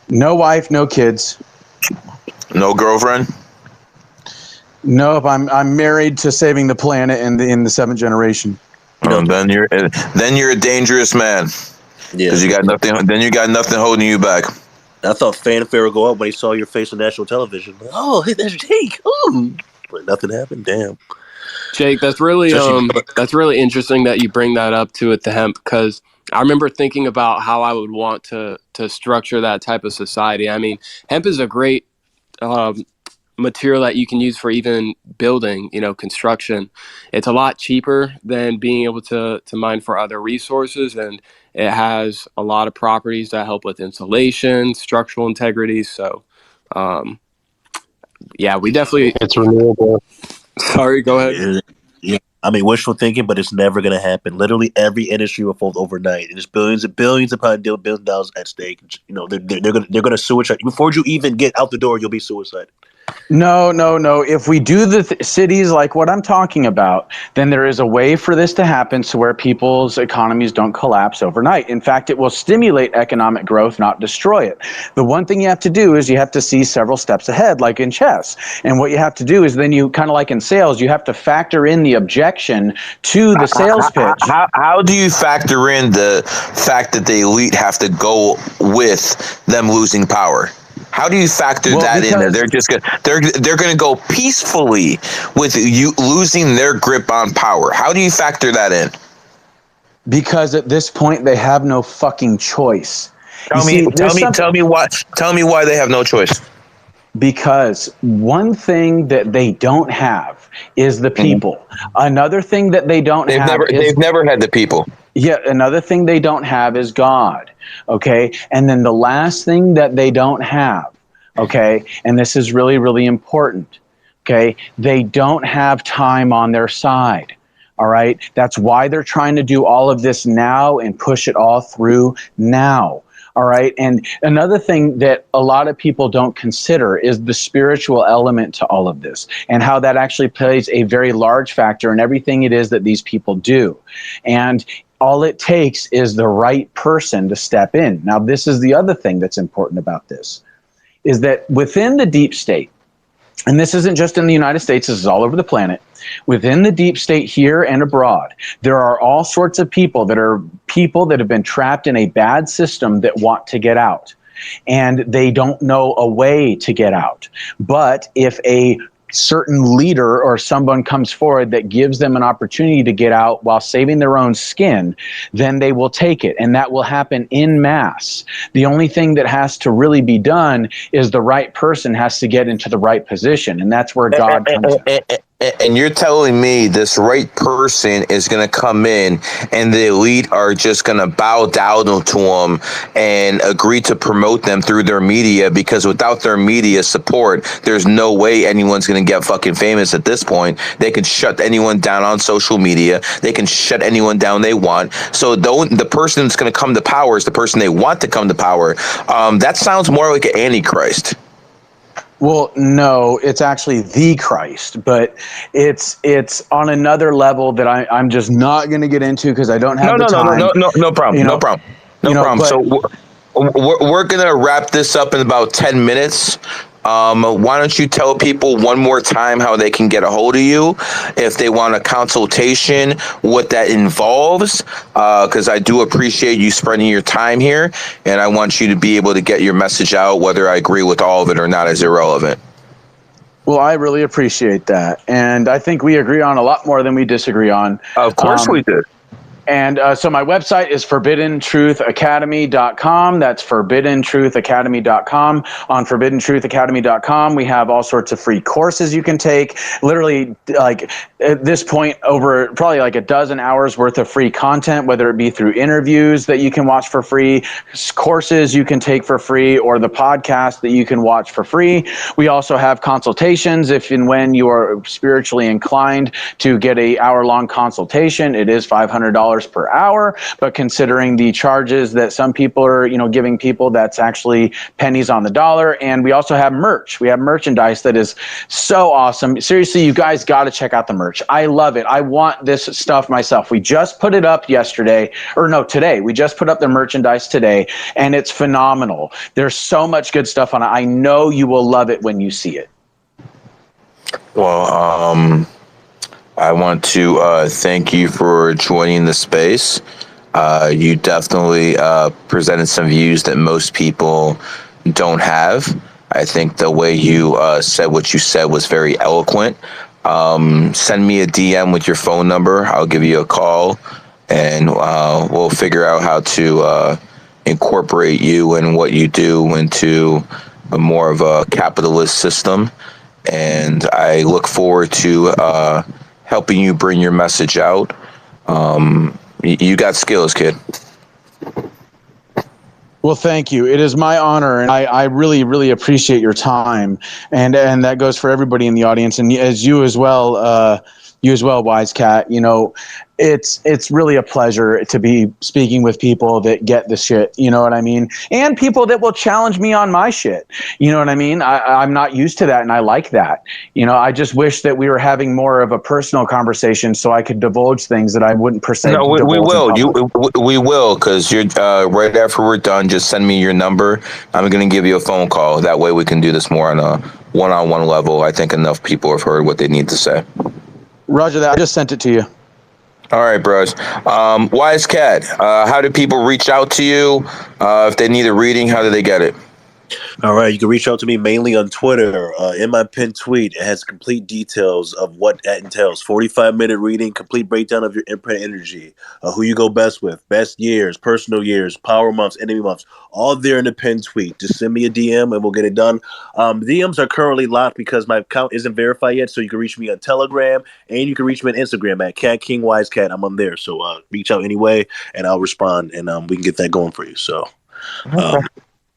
No wife, no kids. No girlfriend? Nope. I'm married to saving the planet in the seventh generation. Then you're a dangerous man. Yeah. Because you got nothing. Then you got nothing holding you back. I thought fanfare would go up when he saw your face on national television. Like, oh, hey, that's Jake. Ooh. But nothing happened. Damn. Jake, that's really interesting that you bring that up too with the hemp, because I remember thinking about how I would want to structure that type of society. I mean, hemp is a great material that you can use for even building, construction. It's a lot cheaper than being able to mine for other resources, and it has a lot of properties that help with insulation, structural integrity. So, yeah, we definitely. It's renewable. Sorry, go ahead. Yeah. I mean, wishful thinking, but it's never going to happen. Literally, every industry will fold overnight. There's billions and billions upon billions of dollars at stake. They're going to suicide before you even get out the door. You'll be suicided. No. If we do the cities like what I'm talking about, then there is a way for this to happen so where people's economies don't collapse overnight. In fact, it will stimulate economic growth, not destroy it. The one thing you have to do is you have to see several steps ahead, like in chess. And what you have to do is then you, kind of like in sales, you have to factor in the objection to the sales pitch. How do you factor in the fact that the elite have to go with them losing power? How do you factor that in there? They're just they're going to go peacefully with you losing their grip on power. How do you factor that in? Because at this point they have no fucking choice. Tell me why they have no choice. Because one thing that they don't have is the people. Another thing that they don't have is they've never had the people. Yeah, another thing they don't have is God. Okay, and then the last thing that they don't have, okay, and this is really, really important. Okay, they don't have time on their side. All right, that's why they're trying to do all of this now and push it all through now. All right. And another thing that a lot of people don't consider is the spiritual element to all of this and how that actually plays a very large factor in everything it is that these people do. And all it takes is the right person to step in. Now, this is the other thing that's important about this, is that within the deep state, and this isn't just in the United States, this is all over the planet. Within the deep state here and abroad, there are all sorts of people that have been trapped in a bad system that want to get out. And they don't know a way to get out. But if a certain leader or someone comes forward that gives them an opportunity to get out while saving their own skin, then they will take it. And that will happen en masse. The only thing that has to really be done is the right person has to get into the right position. And that's where God comes in. And you're telling me this right person is going to come in and the elite are just going to bow down to them and agree to promote them through their media, because without their media support, there's no way anyone's going to get fucking famous at this point. They can shut anyone down on social media. They can shut anyone down they want. So the person that's going to come to power is the person they want to come to power. That sounds more like an antichrist. Well, no, it's actually the Christ, but it's on another level that I'm just not going to get into because I don't have the time. No problem. No problem. So we're going to wrap this up in about 10 minutes. Why don't you tell people one more time how they can get a hold of you if they want a consultation, what that involves, because I do appreciate you spending your time here, and I want you to be able to get your message out. Whether I agree with all of it or not is irrelevant. Well, I really appreciate that, and I think we agree on a lot more than we disagree on. Of course we did. And so my website is ForbiddenTruthAcademy.com. That's ForbiddenTruthAcademy.com. On ForbiddenTruthAcademy.com, we have all sorts of free courses you can take. Literally, like at this point, over probably like a dozen hours worth of free content, whether it be through interviews that you can watch for free, courses you can take for free, or the podcast that you can watch for free. We also have consultations if and when you are spiritually inclined to get an hour-long consultation. It is $500 per hour, but considering the charges that some people are, giving people, that's actually pennies on the dollar. And we also have merch. We have merchandise that is so awesome. Seriously, you guys got to check out the merch. I love it. I want this stuff myself. We just put it up today. We just put up the merchandise today, and it's phenomenal. There's so much good stuff on it. I know you will love it when you see it. Well, I want to thank you for joining the space. You definitely presented some views that most people don't have. I think the way you said what you said was very eloquent. Send me a DM with your phone number. I'll give you a call, and we'll figure out how to incorporate you and what you do into a more of a capitalist system. And I look forward to helping you bring your message out. You got skills, kid. Well, thank you. It is my honor, and I really, really appreciate your time, and that goes for everybody in the audience, and as you as well, Wise Cat. You know, it's really a pleasure to be speaking with people that get the shit. You know what I mean? And people that will challenge me on my shit. You know what I mean? I'm not used to that, and I like that. You know, I just wish that we were having more of a personal conversation so I could divulge things that I wouldn't per se. No, we divulge in will. public. We will, because you're right after we're done. Just send me your number. I'm going to give you a phone call. That way we can do this more on a one-on-one level. I think enough people have heard what they need to say. Roger that. I just sent it to you. All right, bros. Wise Cat, how do people reach out to you? If they need a reading, how do they get it? All right, you can reach out to me mainly on Twitter. In my pinned tweet, it has complete details of what that entails. 45-minute reading, complete breakdown of your imprint energy, who you go best with, best years, personal years, power months, enemy months, all there in the pinned tweet. Just send me a DM and we'll get it done. DMs are currently locked because my account isn't verified yet, so you can reach me on Telegram and you can reach me on Instagram at Cat King Wise Cat. I'm on there, so reach out anyway and I'll respond and we can get that going for you. So.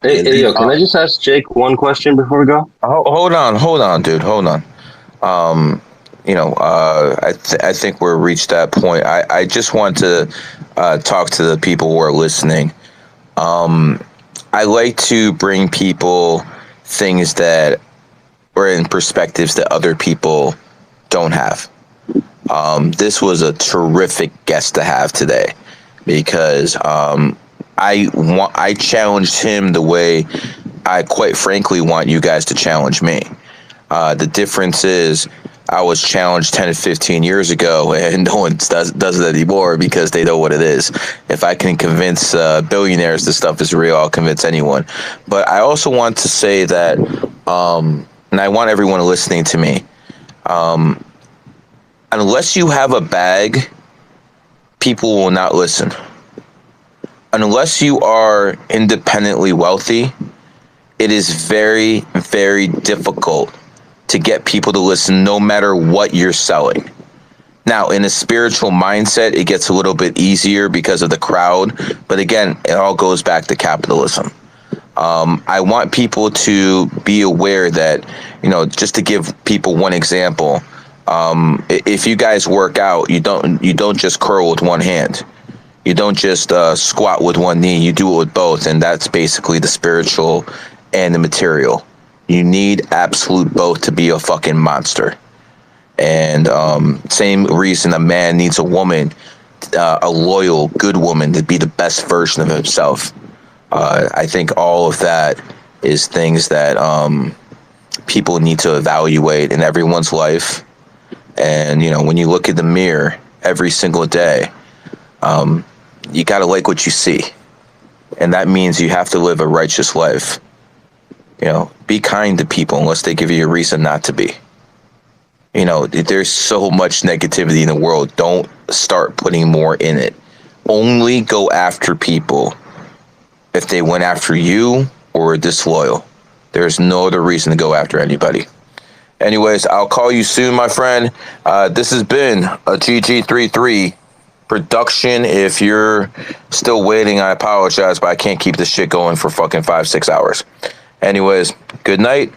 Hey, yo, can I just ask Jake one question before we go? Hold on, dude. Hold on. I think we're reached that point. I just want to talk to the people who are listening. I like to bring people things that or in perspectives that other people don't have. This was a terrific guest to have today because I challenged him the way I quite frankly want you guys to challenge me. The difference is I was challenged 10 to 15 years ago and no one does it anymore because they know what it is. If I can convince billionaires this stuff is real, I'll convince anyone. But I also want to say that, and I want everyone listening to me, unless you have a bag, people will not listen. Unless you are independently wealthy, it is very, very difficult to get people to listen no matter what you're selling. Now, in a spiritual mindset, it gets a little bit easier because of the crowd. But again, it all goes back to capitalism. I want people to be aware that, just to give people one example, if you guys work out, you don't just curl with one hand. You don't just squat with one knee. You do it with both, and that's basically the spiritual and the material. You need absolute both to be a fucking monster. And same reason a man needs a woman, a loyal, good woman to be the best version of himself. I think all of that is things that people need to evaluate in everyone's life. And, when you look in the mirror every single day, you got to like what you see. And that means you have to live a righteous life. Be kind to people unless they give you a reason not to be. There's so much negativity in the world. Don't start putting more in it. Only go after people if they went after you or were disloyal. There's no other reason to go after anybody. Anyways, I'll call you soon, my friend. This has been a GG33 production. If you're still waiting, I apologize, but I can't keep this shit going for fucking 5-6 hours. Anyways, good night.